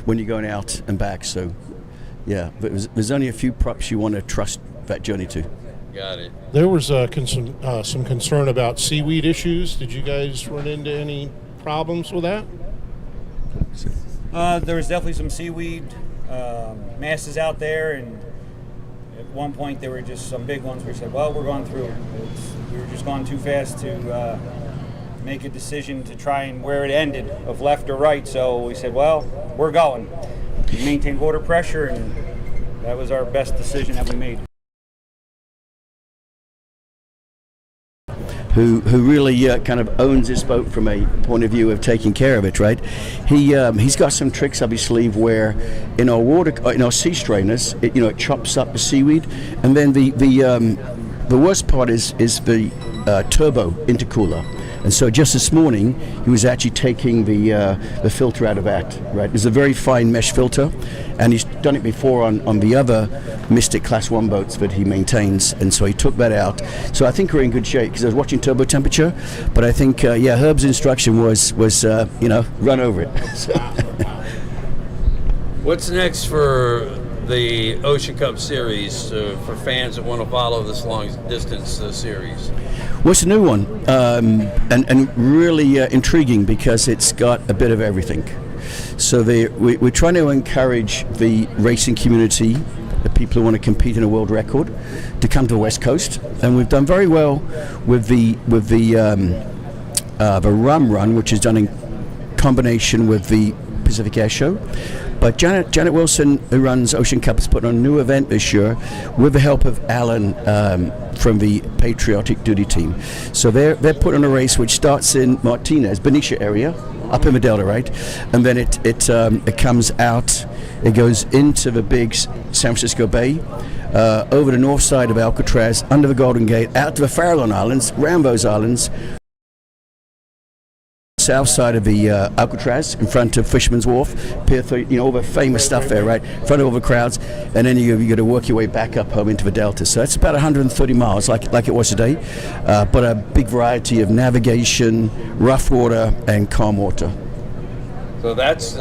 when you're going out and back. So yeah, but there's only a few props you want to trust that journey to. Got it. There was some concern about seaweed issues. Did you guys run into any problems with that? There was definitely some seaweed masses out there, and at one point there were just some big ones. We said, well, we're going through. We were just going too fast to make a decision to try and where it ended, of left or right. So we said, well, we're going. We maintained water pressure, and that was our best decision that we made. Who really kind of owns this boat from a point of view of taking care of it, right? He's got some tricks up his sleeve where in our sea strainers, it chops up the seaweed, and then the worst part is the turbo intercooler. And so just this morning, he was actually taking the filter out of that, right? It's a very fine mesh filter, and he's done it before on the other Mystic Class 1 boats that he maintains, and so he took that out. So I think we're in good shape, because I was watching turbo temperature, but I think, Herb's instruction was run over it. What's next for the Ocean Cup Series for fans that want to follow this long distance series? What's a new one? And really intriguing, because it's got a bit of everything. So we're trying to encourage the racing community, the people who want to compete in a world record, to come to the West Coast, and we've done very well with the Rum Run, which is done in combination with the Pacific Air Show. But Janet Wilson, who runs Ocean Cup, has put on a new event this year with the help of Alan from the Patriotic Duty team. So they're putting on a race which starts in Martinez, Benicia area, up in the Delta, right? And then it comes out, it goes into the big San Francisco Bay, over the north side of Alcatraz, under the Golden Gate, out to the Farallon Islands, around those islands, south side of the Alcatraz, in front of Fisherman's Wharf, Pier 3, all the famous stuff there, right? In front of all the crowds, and then you got to work your way back up home into the Delta. So it's about 130 miles, like it was today, but a big variety of navigation, rough water, and calm water. So that's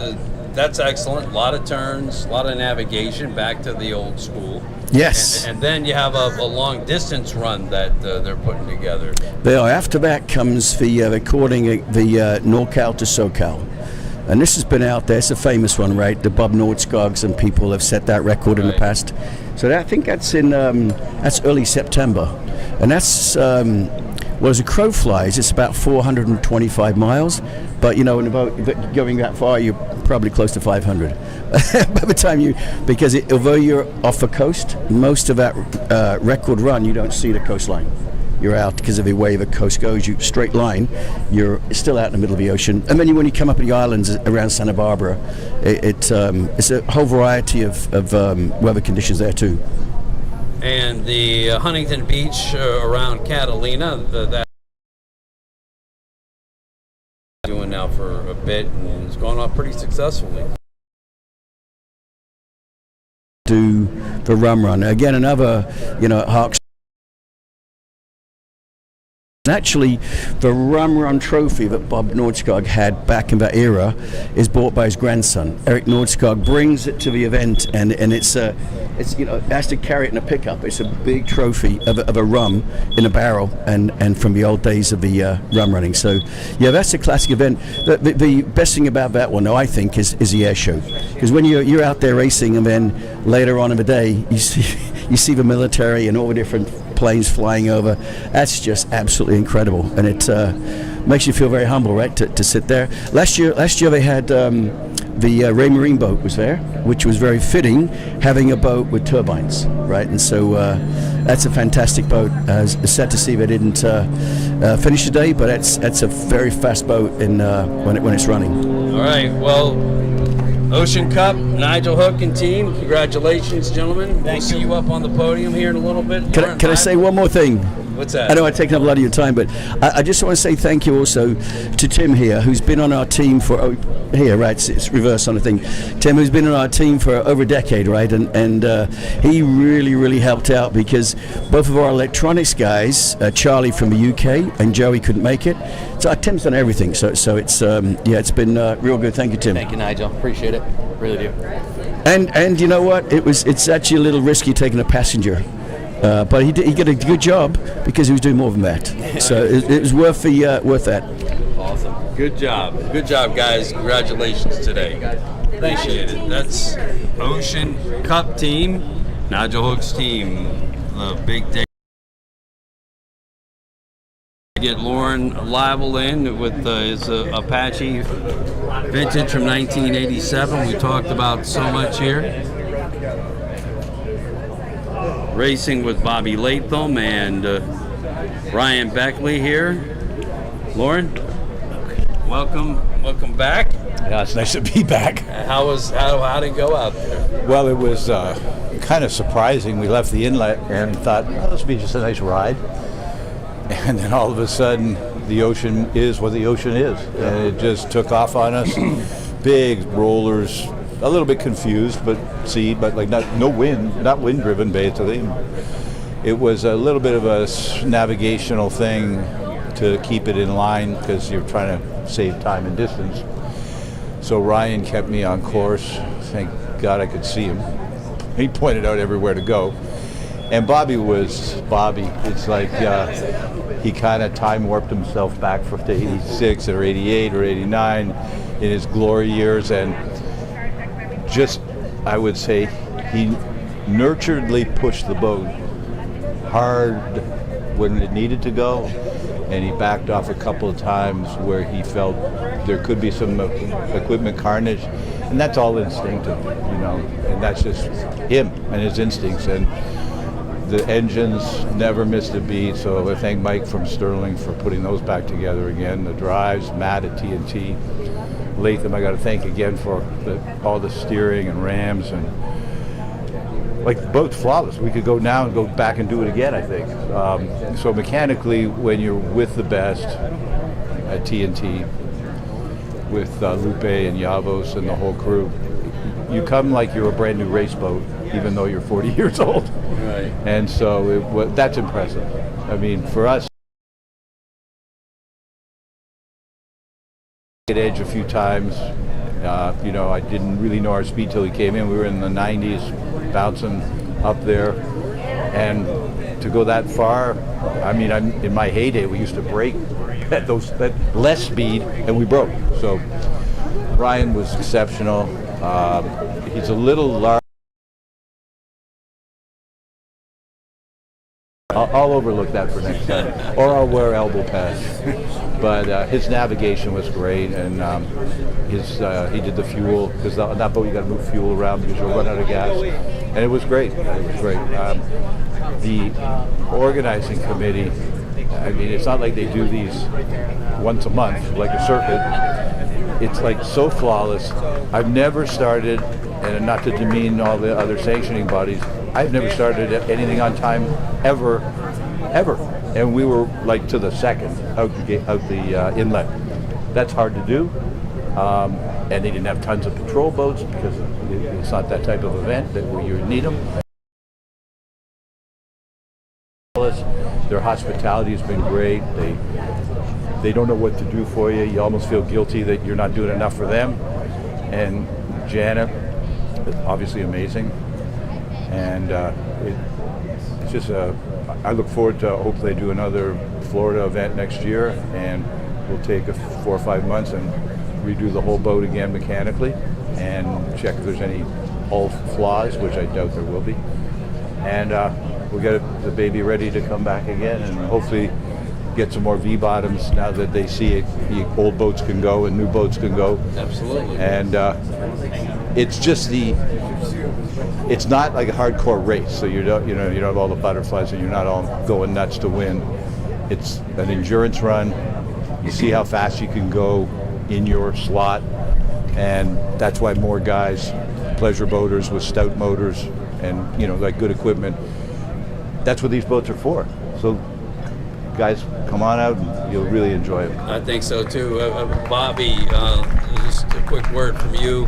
excellent. A lot of turns, a lot of navigation, back to the old school. Yes. And then you have a long distance run that they're putting together. After that comes the recording the NorCal to SoCal. And this has been out there. It's a famous one, right? The Bob Nordskogs and people have set that record in the past. So I think that's that's early September. And that's, as a crow flies, it's about 425 miles. But, in about going that far, you're probably close to 500. By the time although you're off the coast, most of that record run, you don't see the coastline. you're out because of the way the coast goes. You straight line, you're still out in the middle of the ocean. And then when you come up to the islands around Santa Barbara, it's a whole variety of weather conditions there too. And the Huntington Beach around Catalina, that doing now for a bit, and it's going on pretty successfully. Do the rum run again? Another, Hawks. Actually, the Rum Run trophy that Bob Nordskog had back in that era is bought by his grandson. Eric Nordskog brings it to the event, and it's has to carry it in a pickup. It's a big trophy of a rum in a barrel, and from the old days of the rum running. So, yeah, that's a classic event. The best thing about that one, though, I think, is the air show, because when you're out there racing, and then later on in the day you see the military and all the different planes flying over. That's just absolutely incredible, and it makes you feel very humble, right, to sit there. Last year they had the Ray Marine boat was there, which was very fitting, having a boat with turbines, right? And so that's a fantastic boat. Sad to see they didn't finish today, but that's a very fast boat when it's running. All right, well, Ocean Cup, Nigel Hook and team, congratulations, gentlemen. We'll see you up on the podium here in a little bit. Can I say one more thing? What's that? I know I've taken up a lot of your time, but I just want to say thank you also to Tim here, who's been on our team for it's reverse on the thing. Tim, who's been on our team for over a decade, right? And he really helped out, because both of our electronics guys, Charlie from the UK and Joey, couldn't make it. So Tim's done everything. So it's it's been real good. Thank you, Tim. Thank you, Nigel. Appreciate it. Really do. And you know what? It's actually a little risky taking a passenger. But he did a good job, because he was doing more than that. So it was worth that. Awesome. Good job, guys. Congratulations today. Appreciate it. That's Ocean Cup team, Nigel Hook's team, the big day. Get Lauren Liable in with his Apache vintage from 1987. We talked about so much here. Racing with Bobby Latham and Ryan Beckley here. Lauren, welcome back. Yeah, it's nice to be back. How did it go out there? Well, it was kind of surprising. We left the inlet and thought, oh, this will be just a nice ride. And then all of a sudden, the ocean is what the ocean is. And it just took off on us. Big rollers, a little bit confused, but like not wind driven basically. It was a little bit of a navigational thing to keep it in line, because you're trying to save time and distance. So Ryan kept me on course. Thank God I could see him. He pointed out everywhere to go. And Bobby. It's like he kind of time warped himself back to 86 or 88 or 89 in his glory years, and just, I would say, he nurturedly pushed the boat hard when it needed to go, and he backed off a couple of times where he felt there could be some equipment carnage, and that's all instinctive, and that's just him and his instincts. And the engines never missed a beat, so I thank Mike from Sterling for putting those back together again. The drives, Matt at TNT, Latham I got to thank again for all the steering and rams, and like the boat's flawless. We could go now and go back and do it again, I think. So mechanically, when you're with the best at TNT, with Lupe and Yavos and the whole crew, you come like you're a brand new race boat, even though you're 40 years old. Right. And so that's impressive. I mean, for us, at edge a few times. I didn't really know our speed till he came in. We were in the 90s, bouncing up there, and to go that far, I mean, in my heyday, we used to brake at less speed, and we broke. So Ryan was exceptional. He's a little large. I'll overlook that for next time, or I'll wear elbow pads. But his navigation was great, and he did the fuel, because on that boat you got to move fuel around because you'll run out of gas, and it was great. The organizing committee I mean, it's not like they do these once a month, like a circuit. It's like so flawless. I've never started, and not to demean all the other sanctioning bodies, I've never started anything on time ever. And we were like to the second out the inlet. That's hard to do. And they didn't have tons of patrol boats because it's not that type of event where you need them. Their hospitality has been great. They don't know what to do for you. You almost feel guilty that you're not doing enough for them. And Janet, obviously amazing. And it's just I look forward to hopefully do another Florida event next year, and we'll take 4 or 5 months and redo the whole boat again mechanically and check if there's any hull flaws, which I doubt there will be. And we'll get the baby ready to come back again, and hopefully get some more V-bottoms now that they see it. Old boats can go and new boats can go. Absolutely. And it's just it's not like a hardcore race, so you don't have all the butterflies and you're not all going nuts to win. It's an endurance run. You see how fast you can go in your slot, and that's why more guys, pleasure boaters with stout motors and like good equipment, that's what these boats are for. So guys, come on out and you'll really enjoy it. I think so too. Bobby, just a quick word from you.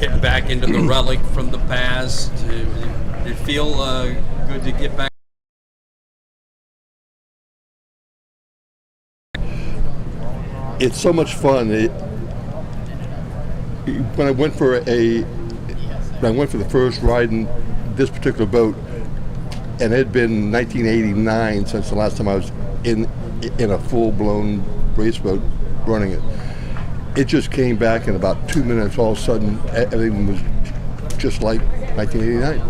Getting back into the relic from the past. Did it feel good to get back? It's so much fun. When I went for the first ride in this particular boat, and it had been 1989 since the last time I was in a full-blown race boat running it. It just came back in about 2 minutes. All of a sudden, everything was just like 1989.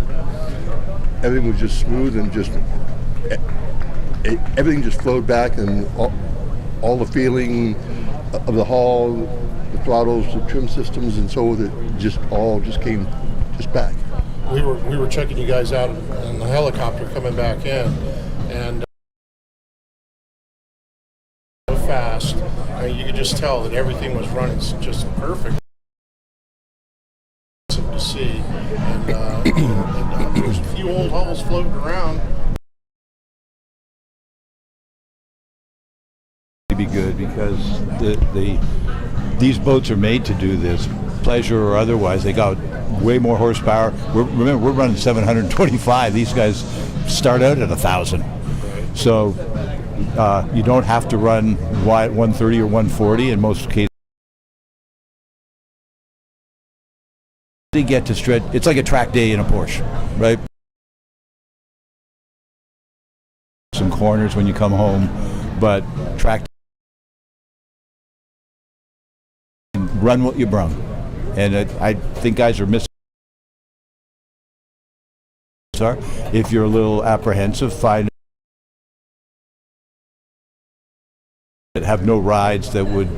Everything was just smooth and everything just flowed back, and all the feeling of the hull, the throttles, the trim systems, and so forth, it came back. We were checking you guys out in the helicopter coming back in, and so fast. I mean, you could just tell that everything was running just perfect. Awesome to see, and there's a few old hulls floating around. Be good because these boats are made to do this, pleasure or otherwise. They got way more horsepower. Remember, we're running 725. These guys start out at 1,000. So you don't have to run 130 or 140 in most cases. They get to stretch. It's like a track day in a Porsche, right? Some corners when you come home, but track. Run what you brung, and I think guys are missing. If you're a little apprehensive, find that have no rides that would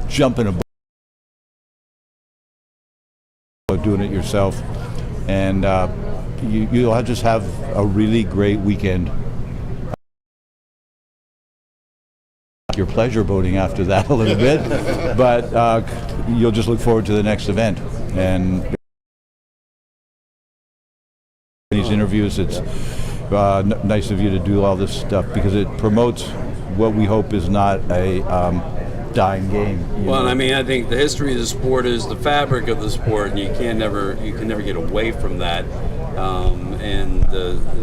jump in a boat, doing it yourself, and you'll just have a really great weekend. Your pleasure boating after that a little bit, but you'll just look forward to the next event. And these interviews, it's nice of you to do all this stuff because it promotes what we hope is not a dying game. Well, I mean, I think the history of the sport is the fabric of the sport, and you can never get away from that. And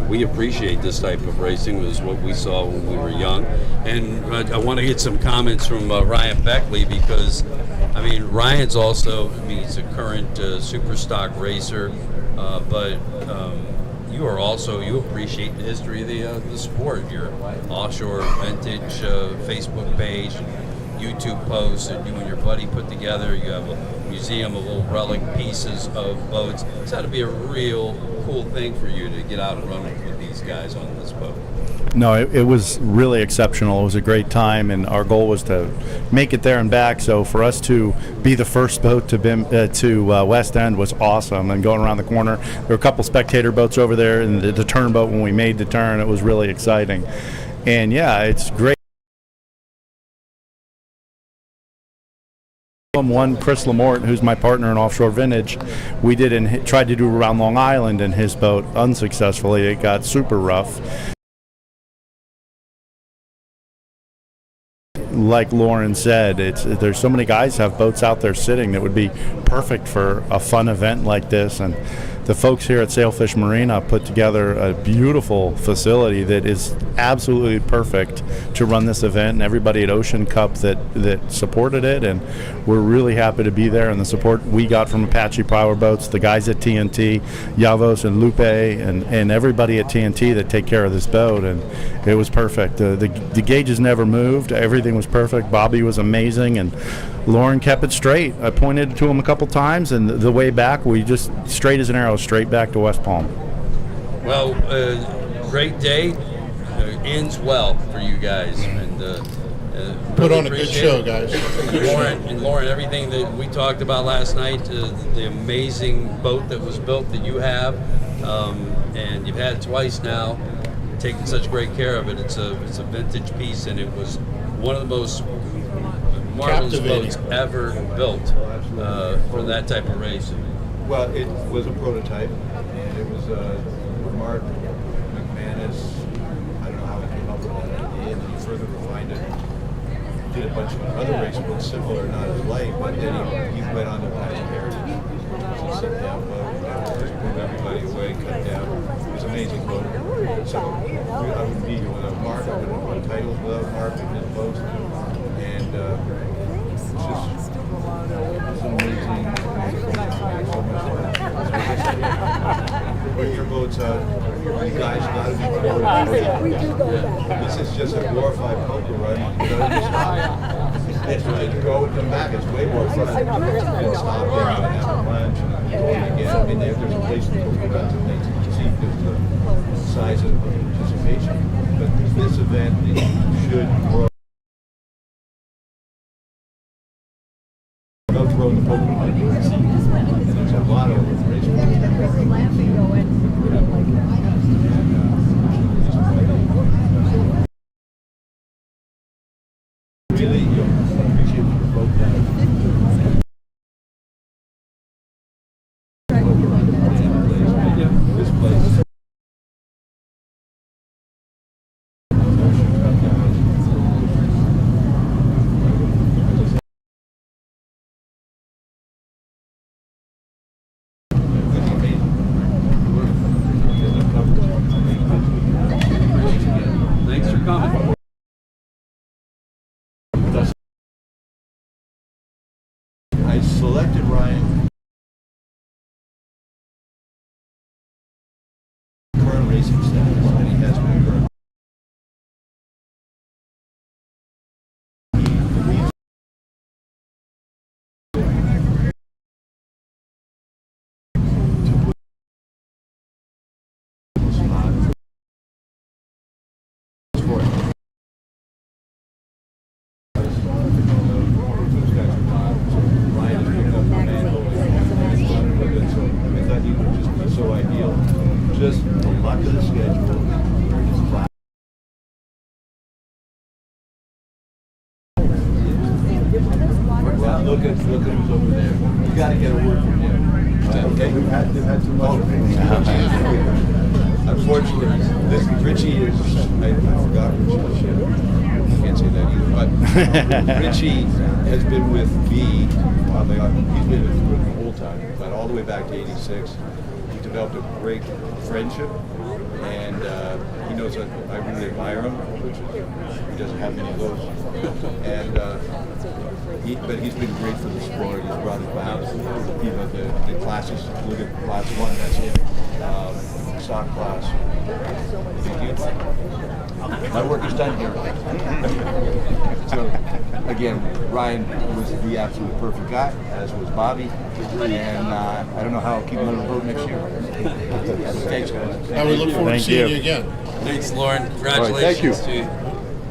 we appreciate this type of racing. It was what we saw when we were young. And I want to get some comments from Ryan Beckley because, I mean, Ryan's also, he's a current super stock racer, but you appreciate the history of the sport. Your offshore vintage Facebook page, YouTube posts that you and your buddy put together. You have a museum of little relic pieces of boats. It's got to be a real cool thing for you to get out and run with these guys on this boat. No, it was really exceptional. It was a great time, and our goal was to make it there and back. So for us to be the first boat to West End was awesome. And going around the corner, there were a couple spectator boats over there, and the turn boat when we made the turn, it was really exciting. And yeah, it's great. One, Chris Lamort, who's my partner in Offshore Vintage, we did and tried to do around Long Island in his boat unsuccessfully. It got super rough. Like Lauren said, there's so many guys have boats out there sitting that would be perfect for a fun event like this, and the folks here at Sailfish Marina put together a beautiful facility that is absolutely perfect to run this event, and everybody at Ocean Cup that supported it, and we're really happy to be there, and the support we got from Apache Power Boats, the guys at TNT, Yavos and Lupe, and everybody at TNT that take care of this boat, and it was perfect. The gauges never moved. Everything was perfect. Bobby was amazing, and Lauren kept it straight. I pointed to him a couple times, and the way back, we just straight as an arrow, straight back to West Palm. Well, great day. Ends well for you guys, and put really on a good show, guys. Lauren, everything that we talked about last night, the amazing boat that was built that you have, and you've had twice now, taking such great care of it. It's a vintage piece, and it was one of the most marvelous boats ever built for that type of race. Well, it was a prototype, and it was Mark McManus. I don't know how he came up with that idea, and he further refined it. Did a bunch of other race books similar, not as light, but then he went on to Apache Heritage. It's a sit-down boat, just move everybody away, cut down. It was an amazing boat. So I wouldn't be here without Mark. I wouldn't have won titles without Mark and his boats. And it's just it's amazing. Bring your boats out. You guys gotta be proud. This is just a glorified poker run. You don't stop. It's really to go and come back. It's way more fun. You can stop there and have a lunch and go again. I mean, there's a place to go for lots of things. You can see the size of participation. But this event should grow. Go throw the poker run. And there's a lot of race. Really, appreciate you both this place. Thanks for coming. I selected Ryan. Current racing status, and he has been current. Just the luck of the schedule. His class. Well, look at who's over there. You got to get a word from him. Okay, they've had too much. Unfortunately, Richie is. I forgot Richie. I can't say that either. But Richie has been with me. He's been with me the whole time, but all the way back to '86. Developed a great friendship, and he knows that I really admire him, which is, he doesn't have many of those. And but he's been great for the sport. He's brought his Bahamas, the classes. Look at class 1, that's him. Stock class. My work is done here. So again, Ryan was the absolute perfect guy, as was Bobby, and I don't know how I'll keep him on the boat next year. Thanks, guys. I would look forward to seeing you again. Thanks, Lauren. Congratulations to you.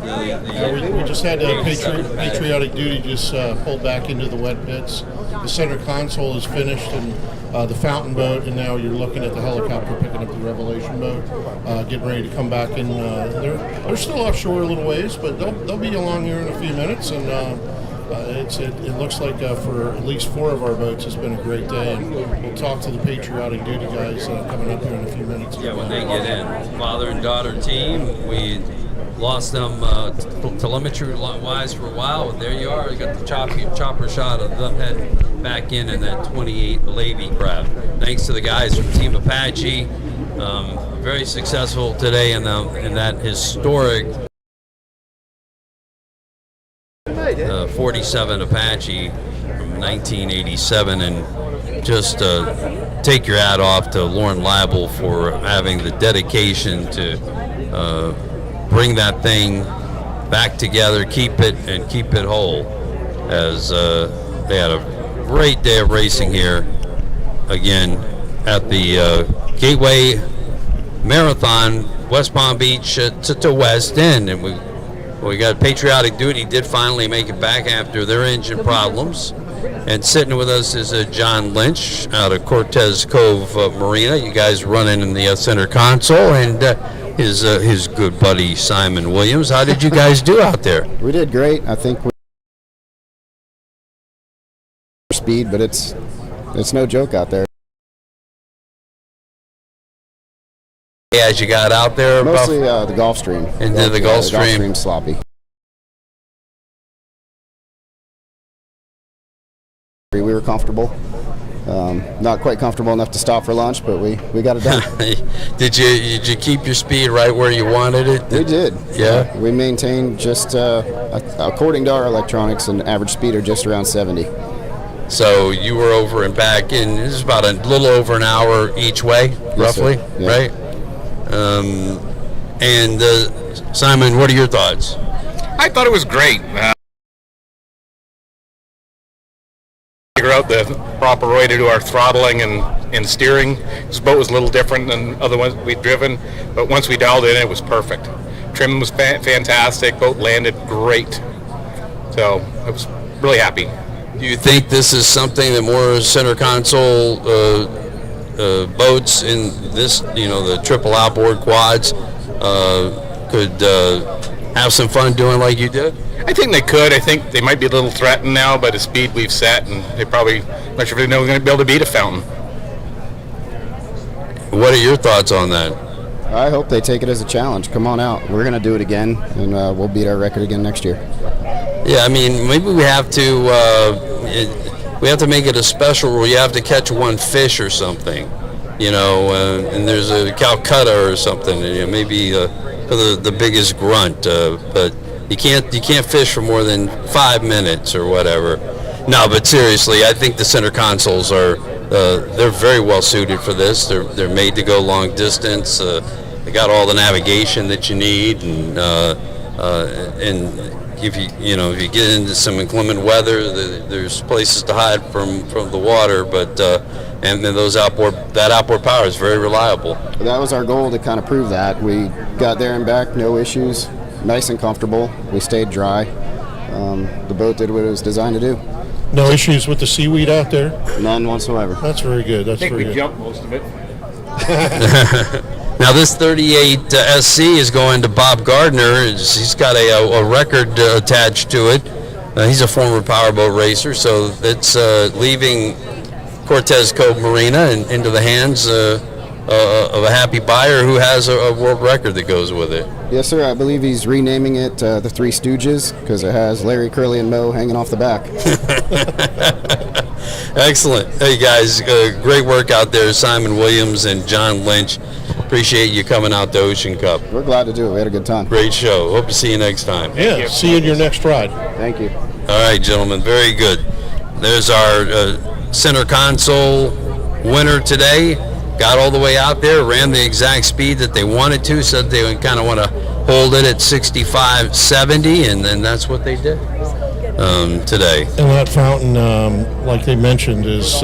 We just had a patriotic duty just pulled back into the wet pits. The center console is finished, and the fountain boat, and now you're looking at the helicopter picking up the Revelation boat, getting ready to come back in. They're still offshore a little ways, but they'll be along here in a few minutes, and it looks like for at least 4 of our boats, it's been a great day, and we'll talk to the patriotic duty guys coming up here in a few minutes. Yeah, when they get in, father and daughter team, we lost them telemetry-wise for a while, but there you are. You got the chopper shot of them heading back in that 28 Levy craft. Thanks to the guys from Team Apache. Very successful today in that historic 47 Apache from 1987, and just take your hat off to Lauren Leibel for having the dedication to bring that thing back together, keep it whole, as they had a great day of racing here again at the Gateway Marathon, West Palm Beach to West End, and we got Patriotic Duty did finally make it back after their engine problems. And sitting with us is John Lynch out of Cortez Cove Marina. You guys running in the center console, and his good buddy Simon Williams. How did you guys do out there? We did great. I think we speed, but it's no joke out there. As you got out there, mostly the Gulfstream. Into the Gulfstream. The Gulfstream sloppy. We were comfortable. Not quite comfortable enough to stop for lunch, but we got it done. Did you keep your speed right where you wanted it? We did. Yeah. We maintained just according to our electronics, an average speed of just around 70. So you were over and back in. This is about a little over an hour each way, roughly, yeah. Right? And Simon, what are your thoughts? I thought it was great. Figure out the proper way to do our throttling and steering. This boat was a little different than other ones we'd driven, but once we dialed it in, it was perfect. Trim was fantastic. Boat landed great. So I was really happy. Do you think this is something that more center console boats in this, the triple outboard quads could have some fun doing like you did? I think they could. I think they might be a little threatened now by the speed we've set, and they probably not sure if they're going to be able to beat a fountain. What are your thoughts on that? I hope they take it as a challenge. Come on out. We're going to do it again, and we'll beat our record again next year. Yeah, I mean, maybe we have to make it a special rule. You have to catch one fish or something, and there's a Calcutta or something, maybe the biggest grunt, but you can't fish for more than 5 minutes or whatever. No, but seriously, I think the center consoles are they're very well suited for this. They're made to go long distance. They got all the navigation that you need, and if you get into some inclement weather, there's places to hide from the water, but and then that outboard power is very reliable. That was our goal, to kind of prove that. We got there and back, no issues, nice and comfortable. We stayed dry. The boat did what it was designed to do. No issues with the seaweed out there? None whatsoever. That's very good. I think we jumped most of it. Now this 38 SC is going to Bob Gardner. He's got a record attached to it. He's a former powerboat racer, so it's leaving Cortez Cove Marina and into the hands of a happy buyer who has a world record that goes with it. Yes, sir. I believe he's renaming it the Three Stooges, because it has Larry, Curly, and Moe hanging off the back. Excellent. Hey, guys, great work out there. Simon Williams and John Lynch. Appreciate you coming out to Ocean Cup. We're glad to do it. We had a good time. Great show. Hope to see you next time. Yeah, see you in your next ride. Thank you. All right, gentlemen, very good. There's our center console winner today. Got all the way out there, ran the exact speed that they wanted to, said they would kind of want to hold it at 65, 70, and then that's what they did today. And that fountain, like they mentioned, is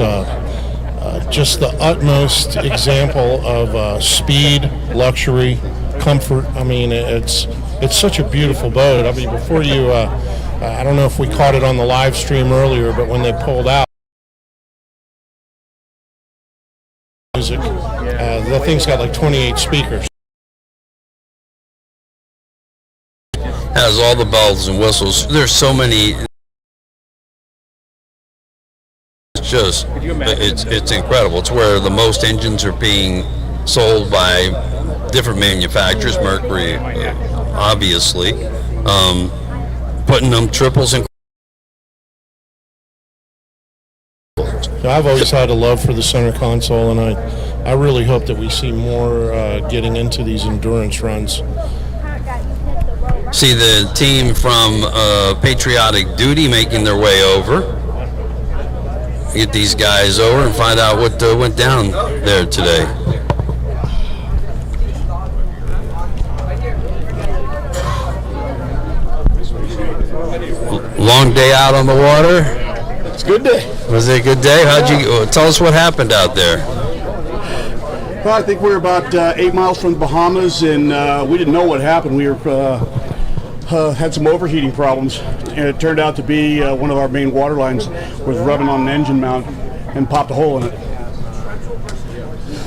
just the utmost example of speed, luxury, comfort. I mean, it's such a beautiful boat. I mean, before you, I don't know if we caught it on the live stream earlier, but when they pulled out, that thing's got like 28 speakers. Has all the bells and whistles. There's so many. It's incredible. It's where the most engines are being sold by different manufacturers. Mercury, obviously, putting them triples and. I've always had a love for the center console, and I really hope that we see more getting into these endurance runs. See the team from Patriotic Duty making their way over. Get these guys over and find out what went down there today. Long day out on the water. It's a good day. Was it a good day? How'd you tell us what happened out there? Well, I think we're about 8 miles from the Bahamas, and we didn't know what happened. We were had some overheating problems, and it turned out to be one of our main water lines was rubbing on an engine mount and popped a hole in it.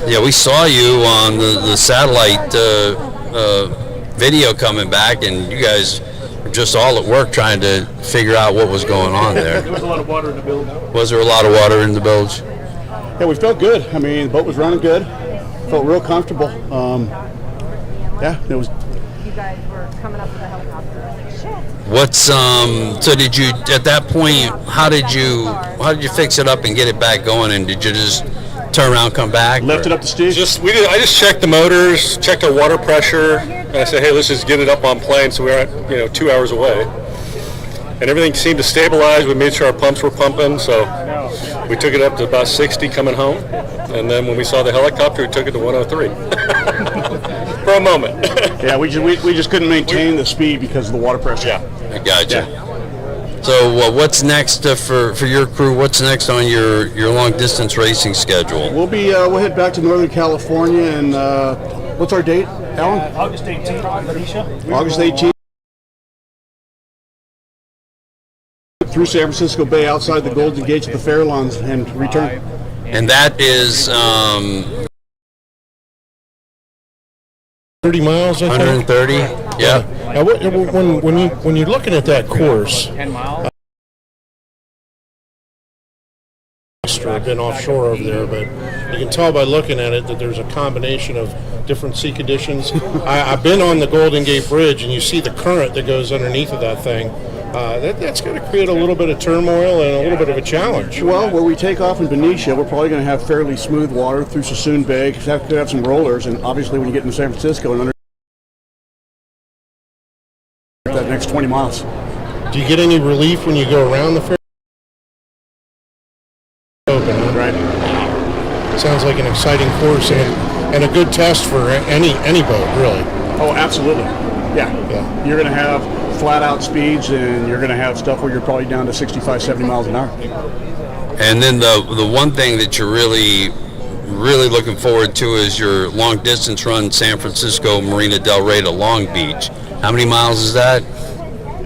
Yeah, we saw you on the satellite video coming back, and you guys were just all at work trying to figure out what was going on there. There was a lot of water in the bilge. Was there a lot of water in the bilge? Yeah, we felt good. I mean, the boat was running good. Felt real comfortable. Yeah, it was. You guys were coming up with a helicopter. I was like, shit. What's so did you at that point? How did you fix it up and get it back going? And did you just turn around, come back? Left it up to Steve. I just checked the motors, checked our water pressure, and I said, hey, let's just get it up on plane. So we were at 2 hours away, and everything seemed to stabilize. We made sure our pumps were pumping, so we took it up to about 60 coming home, and then when we saw the helicopter, we took it to 103 for a moment. Yeah, we just couldn't maintain the speed because of the water pressure. Yeah, I gotcha. Yeah. So what's next for your crew? What's next on your long distance racing schedule? We'll head back to Northern California, and what's our date, Alan? August 18th, Indonesia. August 18th. Through San Francisco Bay, outside the Golden Gates of the Farallones, and return. And that is 30 miles, I think. 130. Yeah. Now, when you're looking at that course, 10 miles. I've been offshore over there, but you can tell by looking at it that there's a combination of different sea conditions. I've been on the Golden Gate Bridge, and you see the current that goes underneath of that thing. That's going to create a little bit of turmoil and a little bit of a challenge. Well, where we take off in Benicia, we're probably going to have fairly smooth water through Sassoon Bay. Because we have some rollers, and obviously when you get into San Francisco and under that next 20 miles. Do you get any relief when you go around the ferry? Open, huh? Right. Sounds like an exciting course and a good test for any boat, really. Oh, absolutely. Yeah. You're going to have flat out speeds, and you're going to have stuff where you're probably down to 65, 70 miles an hour. And then the one thing that you're really looking forward to is your long distance run, San Francisco Marina Del Rey to Long Beach. How many miles is that?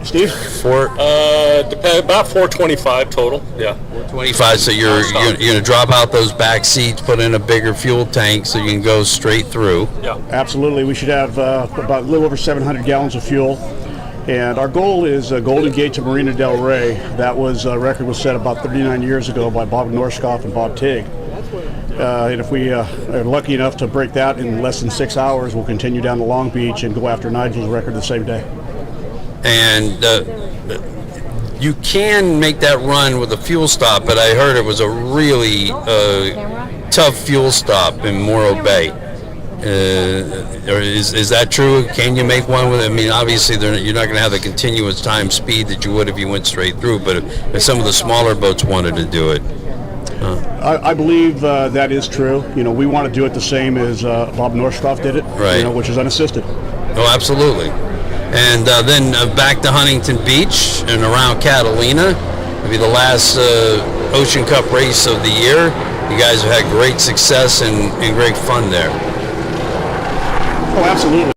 Steve? About 425 total. Yeah. 425. So you're going to drop out those back seats, put in a bigger fuel tank, so you can go straight through. Yeah. Absolutely. We should have about a little over 700 gallons of fuel. And our goal is Golden Gate to Marina Del Rey. That was a record was set about 39 years ago by Bob Norskoff and Bob Tigg. And if we are lucky enough to break that in less than 6 hours, we'll continue down to Long Beach and go after Nigel's record the same day. And you can make that run with a fuel stop, but I heard it was a really tough fuel stop in Morro Bay. Is that true? Can you make one with it? I mean, obviously you're not going to have the continuous time speed that you would if you went straight through, but if some of the smaller boats wanted to do it. I believe that is true. You know, we want to do it the same as Bob Norskoff did it, right. You know, which is unassisted. Oh, absolutely. And then back to Huntington Beach and around Catalina. It'll be the last Ocean Cup race of the year. You guys have had great success and great fun there. Oh, absolutely.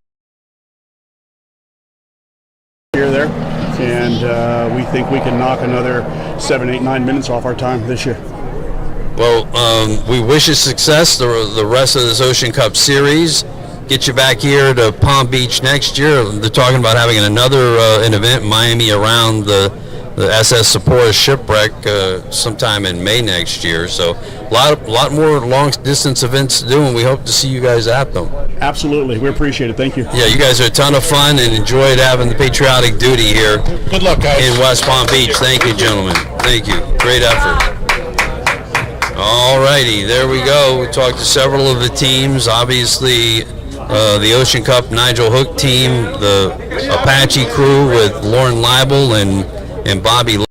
Here, there, and we think we can knock another 7, 8, 9 minutes off our time this year. Well, we wish you success the rest of this Ocean Cup series. Get you back here to Palm Beach next year. They're talking about having another an event in Miami around the SS Sapporo shipwreck sometime in May next year. So a lot more long distance events to do, and we hope to see you guys at them. Absolutely, we appreciate it. Thank you. Yeah, you guys are a ton of fun and enjoyed having the patriotic duty here. Good luck, guys. In West Palm Beach. Thank you, gentlemen. Thank you. Great effort. All righty, there we go. We talked to several of the teams. Obviously, the Ocean Cup Nigel Hook team, the Apache crew with Lauren Leibel and Bobby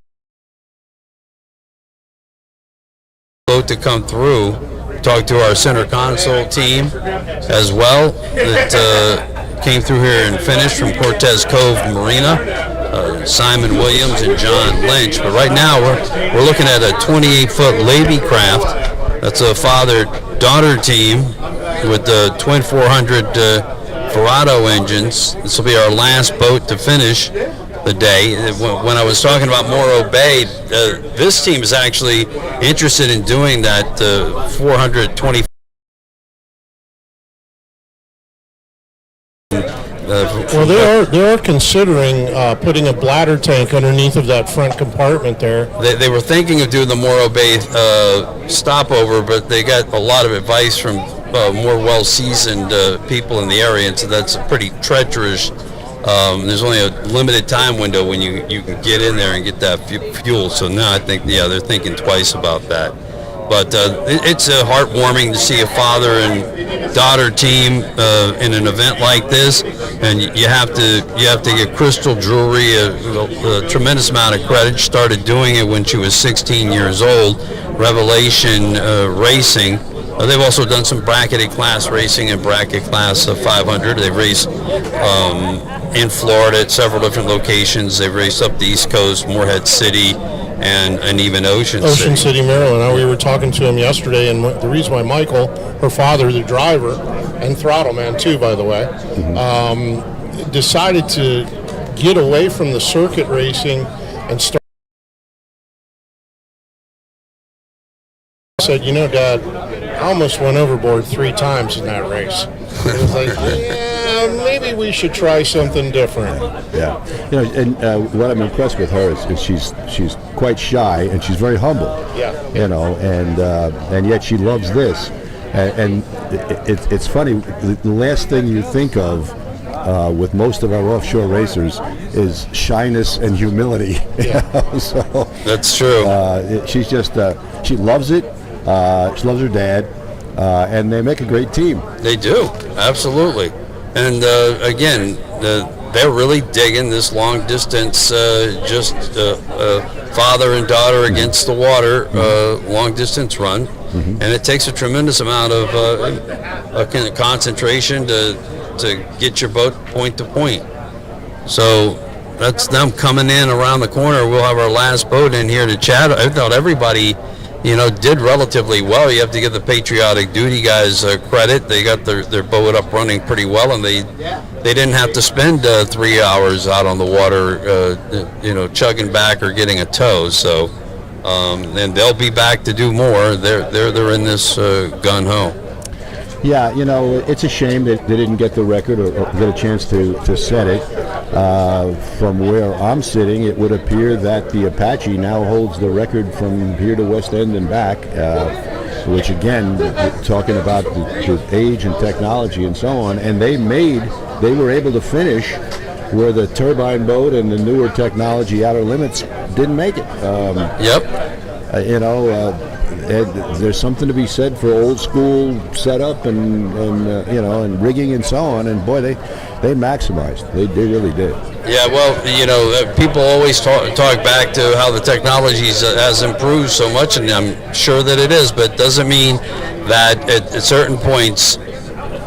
to come through. Talked to our center console team as well that came through here and finished from Cortez Cove Marina. Simon Williams and John Lynch. But right now we're looking at a 28-foot Levy craft. That's a father-daughter team with the twin 400 Verado engines. This will be our last boat to finish the day. When I was talking about Morro Bay, this team is actually interested in doing that 420. Well, they are considering putting a bladder tank underneath of that front compartment there. They were thinking of doing the Morro Bay stopover, but they got a lot of advice from more well-seasoned people in the area, and so that's pretty treacherous. There's only a limited time window when you can get in there and get that fuel. So now I think, they're thinking twice about that. But it's heartwarming to see a father and daughter team in an event like this, and you have to give Crystal Jewelry a tremendous amount of credit. She started doing it when she was 16 years old. Revelation Racing. They've also done some bracketed class racing and bracket class 500. They've raced in Florida at several different locations. They've raced up the East Coast, Morehead City, and even Ocean City, Maryland. We were talking to him yesterday, and the reason why Michael, her father, the driver, and throttle man too, by the way, decided to get away from the circuit racing and start. Said, Dad, I almost went overboard 3 times in that race. It was like, maybe we should try something different. Yeah, and what I'm impressed with her is she's quite shy and she's very humble. Yeah. And yet she loves this, and it's funny. The last thing you think of with most of our offshore racers is shyness and humility. Yeah. So that's true. She's just she loves it. She loves her dad, and they make a great team. They do, absolutely. And again, they're really digging this long distance, father and daughter against the water long distance run, and it takes a tremendous amount of concentration to get your boat point to point. So that's them coming in around the corner. We'll have our last boat in here to chat. I thought everybody did relatively well. You have to give the patriotic duty guys credit. They got their boat up running pretty well, and they didn't have to spend 3 hours out on the water, chugging back or getting a tow. So, and they'll be back to do more. They're in this gun ho. Yeah, it's a shame that they didn't get the record or get a chance to set it. From where I'm sitting, it would appear that the Apache now holds the record from here to West End and back, which again, talking about the age and technology and so on, and they were able to finish where the turbine boat and the newer technology Outer Limits didn't make it. There's something to be said for old school setup and rigging and so on. And boy, they maximized. They really did. Yeah, well, people always talk back to how the technology has improved so much, and I'm sure that it is, but it doesn't mean that at certain points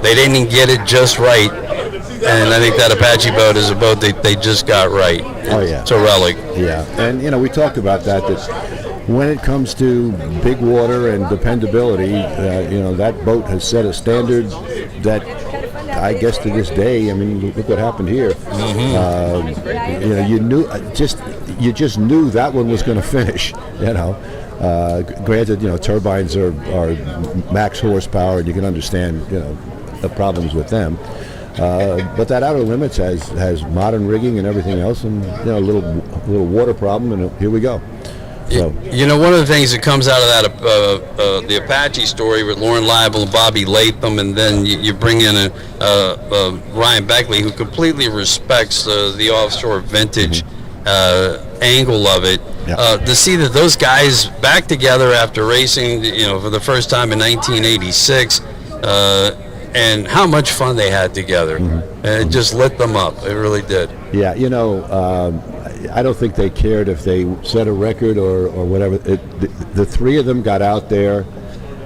they didn't get it just right. And I think that Apache boat is a boat they just got right. It's a relic. Yeah, and we talked about that when it comes to big water and dependability, that boat has set a standard that I guess to this day, look what happened here. You just knew that one was going to finish, Granted, turbines are max horsepower, and you can understand, the problems with them. But that Outer Limits has modern rigging and everything else, and a little water problem, and here we go. So. One of the things that comes out of that the Apache story with Lauren Liebel and Bobby Latham, and then you bring in Ryan Beckley, who completely respects the offshore vintage angle of it. To see that those guys back together after racing, for the first time in 1986. And how much fun they had together. And it just lit them up. It really did. Yeah, I don't think they cared if they set a record or whatever. The three of them got out there.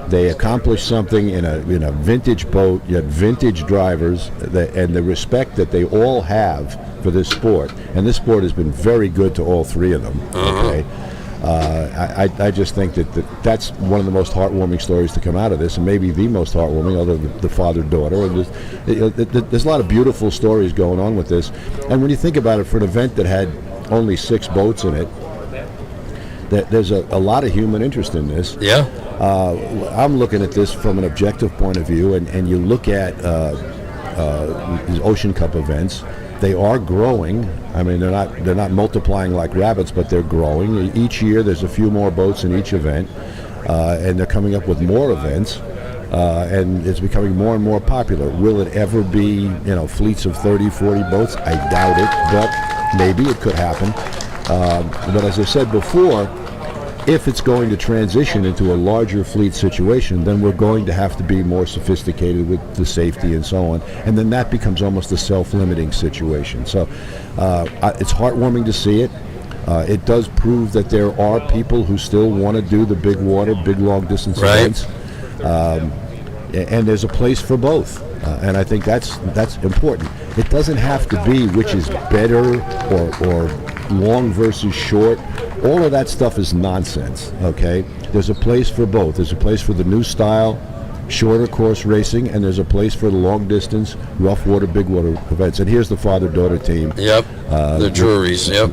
They accomplished something in a vintage boat. You had vintage drivers, and the respect that they all have for this sport. And this sport has been very good to all three of them. Okay. I just think that's one of the most heartwarming stories to come out of this, and maybe the most heartwarming, other than the father-daughter. And there's a lot of beautiful stories going on with this. And when you think about it, for an event that had only 6 boats in it, there's a lot of human interest in this. Yeah. I'm looking at this from an objective point of view, and you look at these Ocean Cup events. They are growing. I mean, they're not multiplying like rabbits, but they're growing. Each year, there's a few more boats in each event, and they're coming up with more events, and it's becoming more and more popular. Will it ever be, fleets of 30, 40 boats? I doubt it, but maybe it could happen. But as I said before, if it's going to transition into a larger fleet situation, then we're going to have to be more sophisticated with the safety and so on, and then that becomes almost a self-limiting situation. So it's heartwarming to see it. It does prove that there are people who still want to do the big water, big long-distance events, and there's a place for both. And I think that's important. It doesn't have to be which is better or long versus short. All of that stuff is nonsense, okay? There's a place for both. There's a place for the new style, shorter course racing, and there's a place for the long distance, rough water, big water events. And here's the father-daughter team. Yep, the Drurys, yep.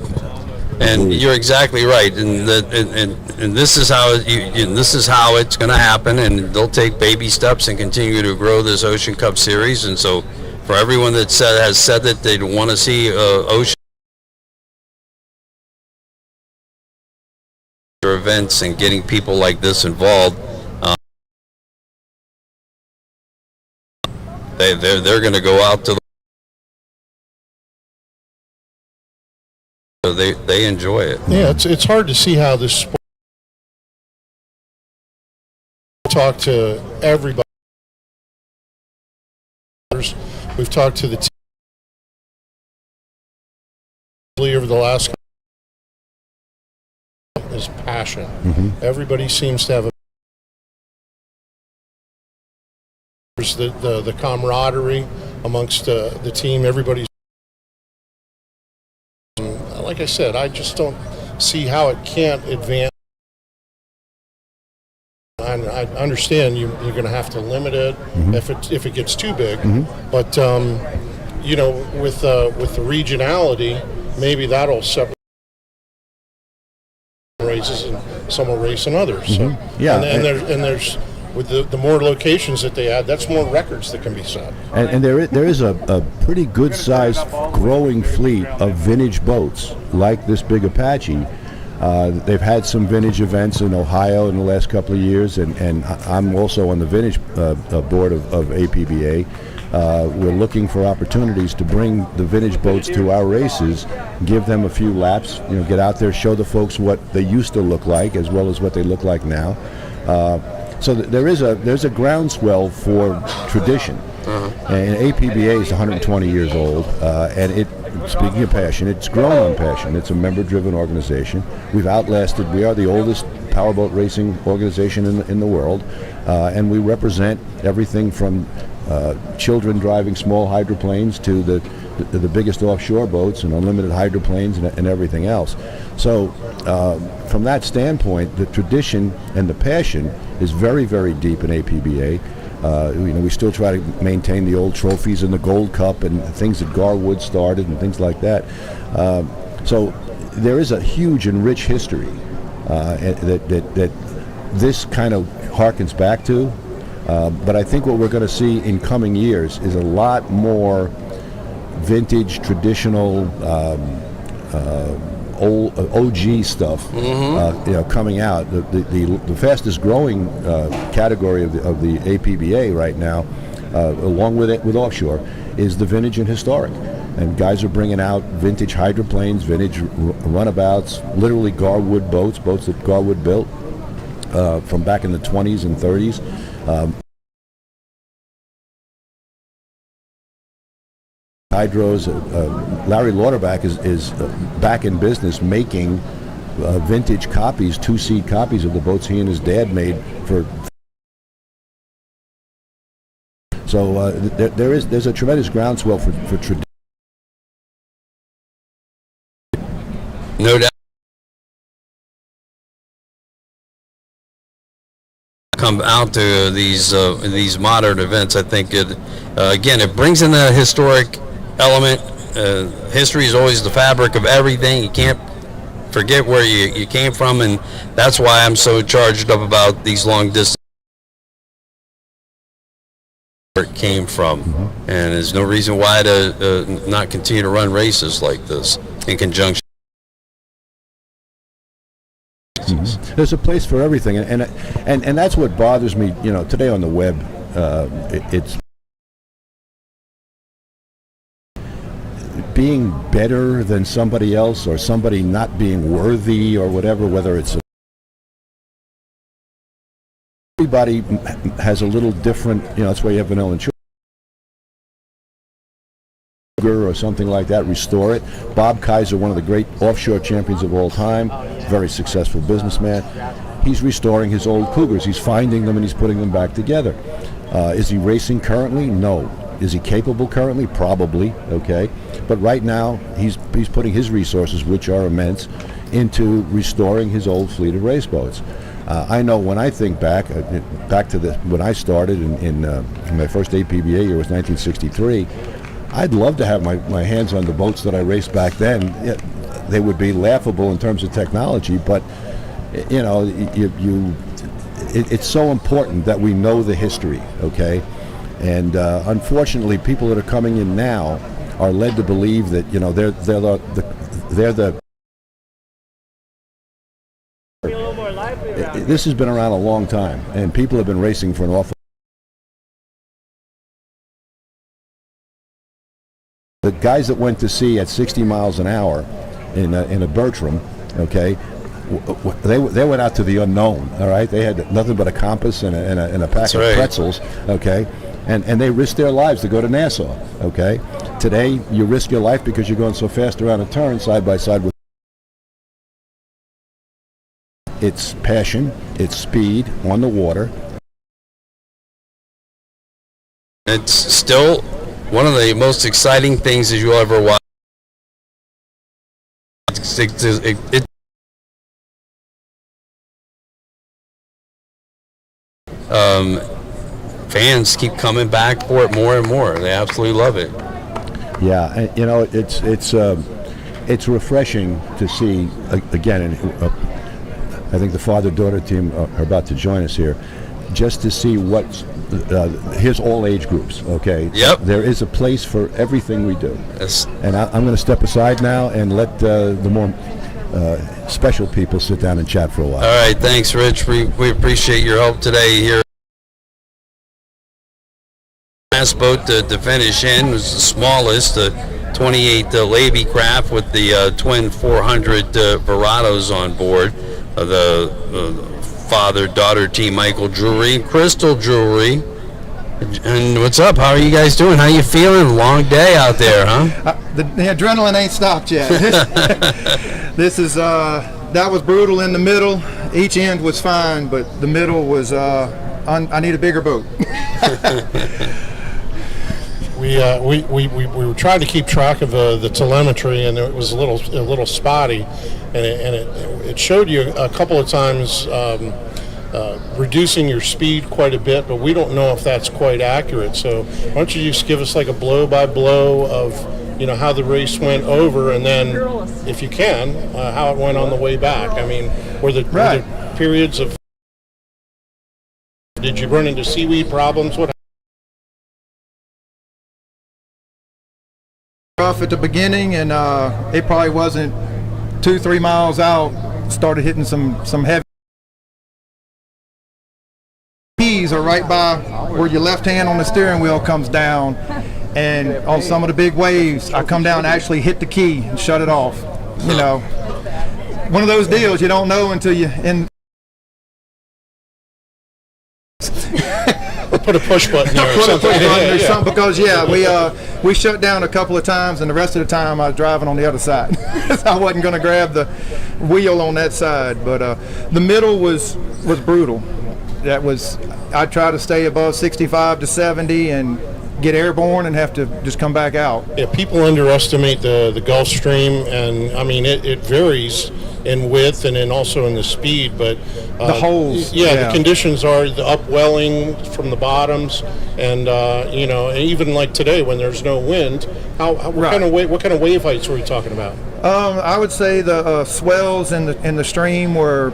And you're exactly right, and this is how this is how it's going to happen, and they'll take baby steps and continue to grow this Ocean Cup series. And so, for everyone that has said that they want to see Ocean events and getting people like this involved, they're going to go out to they enjoy it. Yeah, it's hard to see how this sport. Talk to everybody. We've talked to the team over the last. Is passion. Everybody seems to have the camaraderie amongst the team. Everybody's. Like I said, I just don't see how it can't advance. I understand you're going to have to limit it if it gets too big, but with the regionality, maybe that'll separate races, and some will race in others. So, yeah, and there's with the more locations that they add, that's more records that can be set. And there is a pretty good sized growing fleet of vintage boats like this big Apache. They've had some vintage events in Ohio in the last couple of years, and I'm also on the vintage board of APBA. We're looking for opportunities to bring the vintage boats to our races, give them a few laps, get out there, show the folks what they used to look like as well as what they look like now. So there's a groundswell for tradition. And APBA is 120 years old, and speaking of passion, it's grown on passion. It's a member-driven organization. We are the oldest powerboat racing organization in the world, and we represent everything from children driving small hydroplanes to the biggest offshore boats and unlimited hydroplanes and everything else. So from that standpoint, the tradition and the passion is very, very deep in APBA. We still try to maintain the old trophies and the Gold Cup and things that Garwood started and things like that. So there is a huge and rich history that this kind of harkens back to. But I think what we're going to see in coming years is a lot more vintage, traditional, old OG stuff, coming out. The fastest growing category of the APBA right now, along with offshore, is the vintage and historic. And guys are bringing out vintage hydroplanes, vintage runabouts, literally Garwood boats that Garwood built from back in the 20s and 30s. Hydros, Larry Lauterbach is back in business making vintage copies, two-seat copies of the boats he and his dad made for. So there's a tremendous groundswell for tradition. No doubt. Come out to these modern events. I think it again, it brings in that historic element. History is always the fabric of everything. You can't forget where you came from, and that's why I'm so charged up about these long distance. Where it came from, and there's no reason why to not continue to run races like this in conjunction. There's a place for everything, and that's what bothers me. Today on the web, it's being better than somebody else, or somebody not being worthy, or whatever. Whether it's everybody has a little different. That's why you have vanilla and sugar or something like that. Restore it. Bob Kaiser, one of the great offshore champions of all time, very successful businessman. He's restoring his old Cougars. He's finding them and he's putting them back together. Is he racing currently? No. Is he capable currently? Probably. Okay. But right now he's putting his resources, which are immense, into restoring his old fleet of race boats. I know when I think back to when I started in my first APBA year was 1963. I'd love to have my hands on the boats that I raced back then. They would be laughable in terms of technology, but it's so important that we know the history, okay? And unfortunately, people that are coming in now are led to believe that they're the. This has been around a long time, and people have been racing for an awful. The guys that went to sea at 60 miles an hour in a Bertram, okay, they went out to the unknown. All right, they had nothing but a compass and a pack of pretzels, okay, and they risked their lives to go to Nassau. Okay, today you risk your life because you're going so fast around a turn side by side with. It's passion, it's speed on the water. It's still one of the most exciting things that you'll ever watch. Fans keep coming back for it more and more. They absolutely love it. Yeah, it's refreshing to see again. And I think the father-daughter team are about to join us here. Just to see what's here's all age groups. Okay. Yep. There is a place for everything we do. Yes. And I'm going to step aside now and let the more special people sit down and chat for a while. All right. Thanks, Rich. We appreciate your help today here. Last boat to finish in was the smallest, the 28 Levy craft with the twin 400 Verados on board. The father-daughter team, Michael Jewelry and Crystal Jewelry. And what's up? How are you guys doing? How you feeling? Long day out there, huh? The adrenaline ain't stopped yet. This is that was brutal in the middle. Each end was fine, but the middle was I need a bigger boat. We were trying to keep track of the telemetry, and it was a little spotty, and it showed you a couple of times reducing your speed quite a bit, but we don't know if that's quite accurate. So why don't you just give us like a blow by blow of how the race went over, and then, if you can, how it went on the way back. I mean, were there periods of? Did you run into seaweed problems? What? Rough at the beginning, and it probably wasn't 2-3 miles out. Started hitting some heavy. Keys are right by where your left hand on the steering wheel comes down, and on some of the big waves, I come down and actually hit the key and shut it off. One of those deals you don't know until you in. Put a push button there or something. Because we shut down a couple of times, and the rest of the time I was driving on the other side. I wasn't going to grab the wheel on that side, but the middle was brutal. I try to stay above 65 to 70 and get airborne and have to just come back out. Yeah, people underestimate the Gulf Stream, and I mean it varies in width and then also in the speed, but the holes. The conditions are the upwelling from the bottoms, and even like today when there's no wind. What kind of wave heights were we talking about? I would say the swells in the stream were,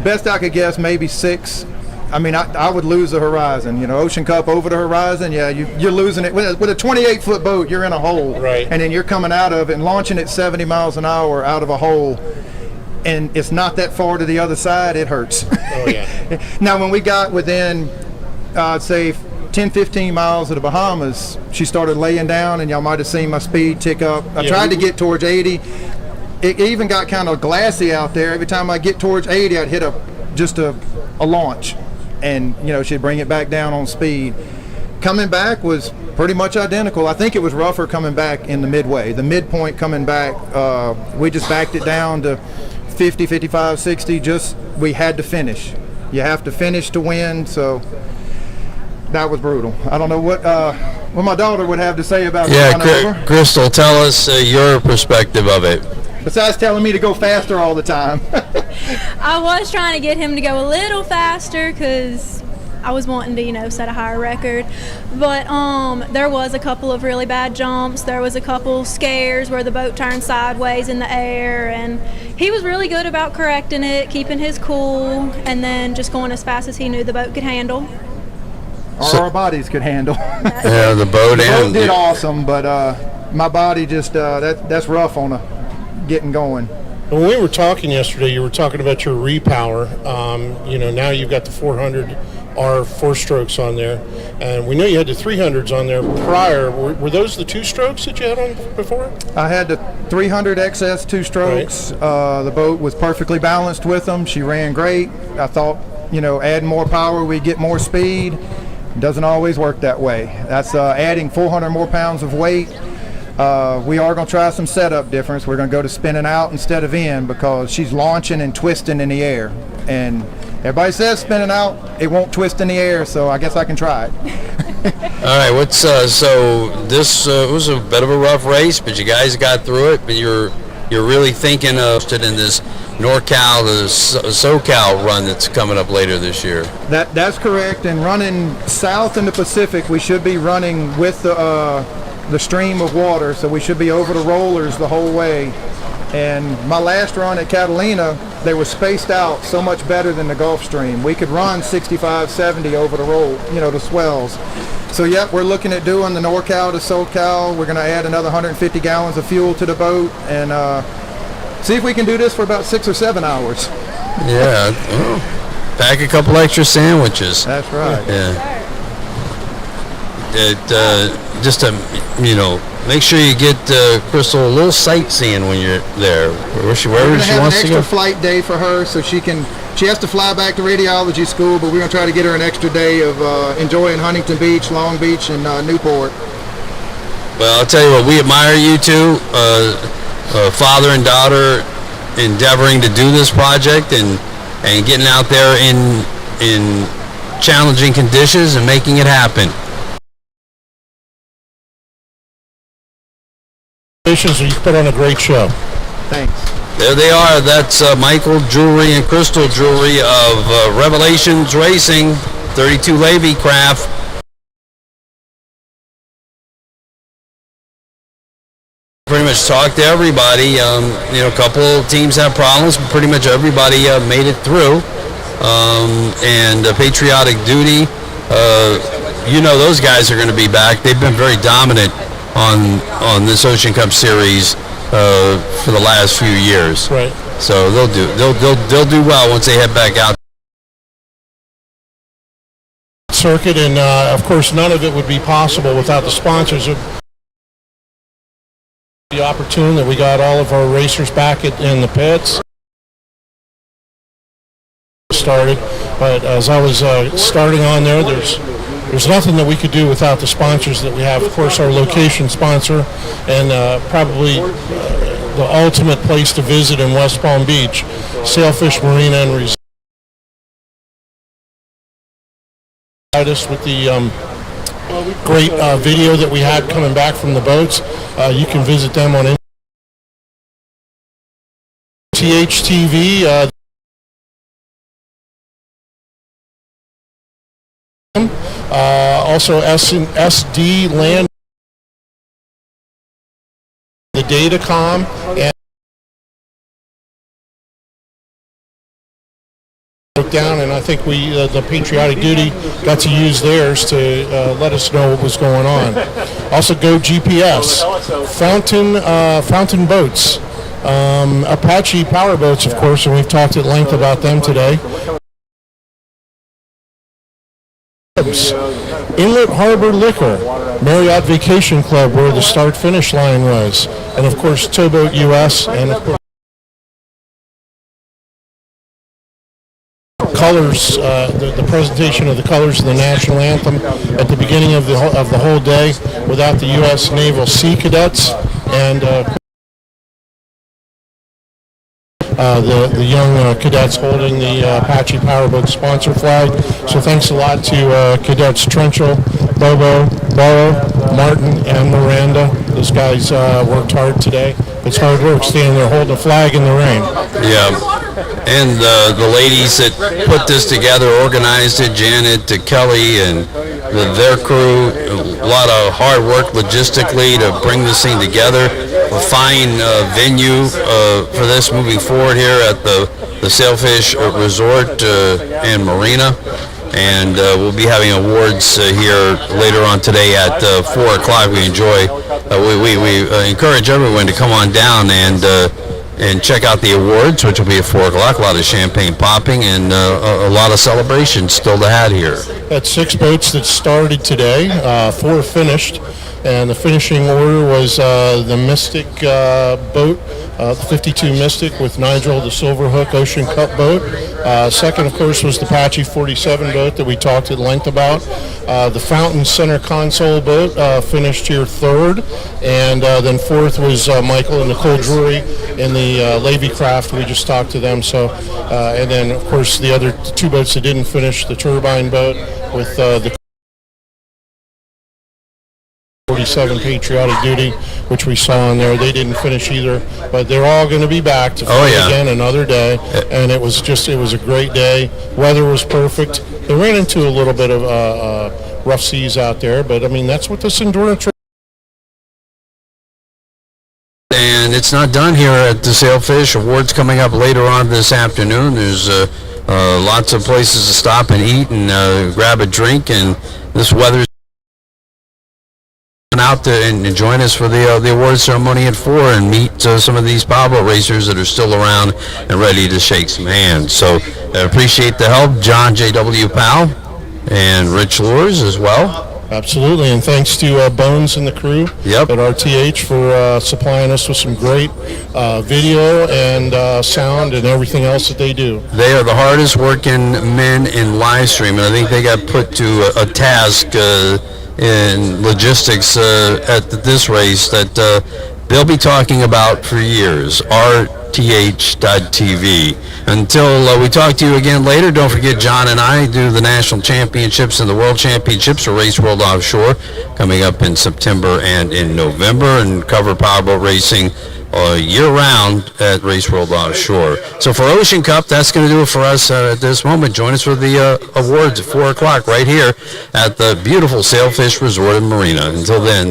best I could guess, maybe 6. I mean, I would lose the horizon. Ocean Cup over the horizon, you're losing it. With a 28-foot boat, you're in a hole. Right. And then you're coming out of it and launching at 70 miles an hour out of a hole. And it's not that far to the other side, it hurts. Oh, yeah. Now, when we got within, I'd say, 10, 15 miles of the Bahamas, she started laying down, and y'all might have seen my speed tick up. I tried to get towards 80. It even got kind of glassy out there. Every time I get towards 80, I'd hit a launch. And she'd bring it back down on speed. Coming back was pretty much identical. I think it was rougher coming back in the midway. The midpoint coming back, we just backed it down to 50, 55, 60. We had to finish. You have to finish to win. So that was brutal. I don't know what my daughter would have to say about it. Crystal, tell us your perspective of it. Besides telling me to go faster all the time. I was trying to get him to go a little faster because I was wanting to, set a higher record. But there was a couple of really bad jumps. There was a couple scares where the boat turned sideways in the air, and he was really good about correcting it, keeping his cool, and then just going as fast as he knew the boat could handle. Or our bodies could handle. Yeah, the boat did awesome, but my body just that's rough on a getting going. When we were talking yesterday, you were talking about your repower. Now you've got the 400R 4-strokes on there, and we know you had the 300s on there prior. Were those the 2-strokes that you had on before? I had the 300 XS 2-strokes. Right. The boat was perfectly balanced with them. She ran great. I thought, adding more power, we'd get more speed. Doesn't always work that way. That's adding 400 more pounds of weight. We are going to try some setup difference. We're going to go to spinning out instead of in because she's launching and twisting in the air. And everybody says spinning out, it won't twist in the air, so I guess I can try it. All right, so this was a bit of a rough race, but you guys got through it, but you're really thinking of in this NorCal to SoCal run that's coming up later this year. That's correct, and running south in the Pacific, we should be running with the stream of water, so we should be over the rollers the whole way. And my last run at Catalina, they were spaced out so much better than the Gulf Stream. We could run 65, 70 over the roll, the swells. So we're looking at doing the NorCal to SoCal. We're going to add another 150 gallons of fuel to the boat and see if we can do this for about 6 or 7 hours. Yeah, pack a couple extra sandwiches. That's right. Yeah. Just to make sure you get Crystal a little sightseeing when you're there. Wherever she wants to go. We're going to have an extra flight day for her, so she has to fly back to radiology school, but we're going to try to get her an extra day of enjoying Huntington Beach, Long Beach, and Newport. Well, I'll tell you what, we admire you two, father and daughter, endeavoring to do this project and getting out there in challenging conditions and making it happen. You put on a great show. Thanks. There they are. That's Michael Jewelry and Crystal Jewelry of Revelations Racing, 32 Levy Craft. Pretty much talked to everybody. A couple teams have problems, but pretty much everybody made it through. And Patriotic Duty, those guys are going to be back. They've been very dominant on this Ocean Cup series for the last few years. Right. So they'll do well once they head back out. Circuit, and of course, none of it would be possible without the sponsors. The opportunity that we got all of our racers back in the pits started, but as I was starting on there's nothing that we could do without the sponsors that we have. Of course, our location sponsor, and probably the ultimate place to visit in West Palm Beach, Sailfish Marina and Resort. With the great video that we had coming back from the boats. You can visit them on THTV. Also SD Land, the Datacom, and down, and I think we, the Patriotic Duty, got to use theirs to let us know what was going on. Also, Go GPS, Fountain Boats, Apache Power Boats, of course, and we've talked at length about them today. Inlet Harbor Liquor, Marriott Vacation Club, where the start-finish line was, and of course, Towboat US, and of course, colors, the presentation of the colors of the national anthem at the beginning of the whole day, without the U.S. Naval Sea Cadets and the young cadets holding the Apache Powerboat sponsor flag. So thanks a lot to Cadets Trenchell, Bobo, Barrow, Martin, and Miranda. Those guys worked hard today. It's hard work standing there holding a flag in the rain. Yeah. And the ladies that put this together, organized it, Janet, to Kelly, and their crew, a lot of hard work logistically to bring this thing together. A fine venue for this moving forward here at the Sailfish Resort and Marina. And we'll be having awards here later on today at 4 o'clock. We encourage everyone to come on down and check out the awards, which will be at 4 o'clock. A lot of champagne popping and a lot of celebrations still to have here. That's 6 boats that started today, 4 finished, and the finishing order was the Mystic boat, the 52 Mystic with Nigel, the Silverhook Ocean Cup boat. Second, of course, was the Apache 47 boat that we talked at length about. The Fountain Center Console boat finished here 3rd, and then 4th was Michael and Nicole Drury in the Levy Craft. We just talked to them. So, and then, of course, the other 2 boats that didn't finish, the Turbine boat with the 47 Patriotic Duty, which we saw in there. They didn't finish either, but they're all going to be back to fly again another day. And it was a great day. Weather was perfect. They ran into a little bit of rough seas out there, but I mean, that's what this endurance. And it's not done here at the Sailfish. Awards coming up later on this afternoon. There's lots of places to stop and eat and grab a drink, and this weather's out there and join us for the awards ceremony at 4 and meet some of these powerboat racers that are still around and ready to shake some hands. So I appreciate the help, John J.W. Powell and Rich Lures as well. Absolutely, and thanks to Bones and the crew at RTH for supplying us with some great video and sound and everything else that they do. They are the hardest working men in LiveStream, and I think they got put to a task in logistics at this race that they'll be talking about for years. RTH.TV. Until we talk to you again later, don't forget John and I do the National Championships and the World Championships for Race World Offshore coming up in September and in November, and cover powerboat racing year-round at Race World Offshore. So for Ocean Cup, that's going to do it for us at this moment. Join us for the awards at 4 o'clock right here at the beautiful Sailfish Resort and Marina. Until then.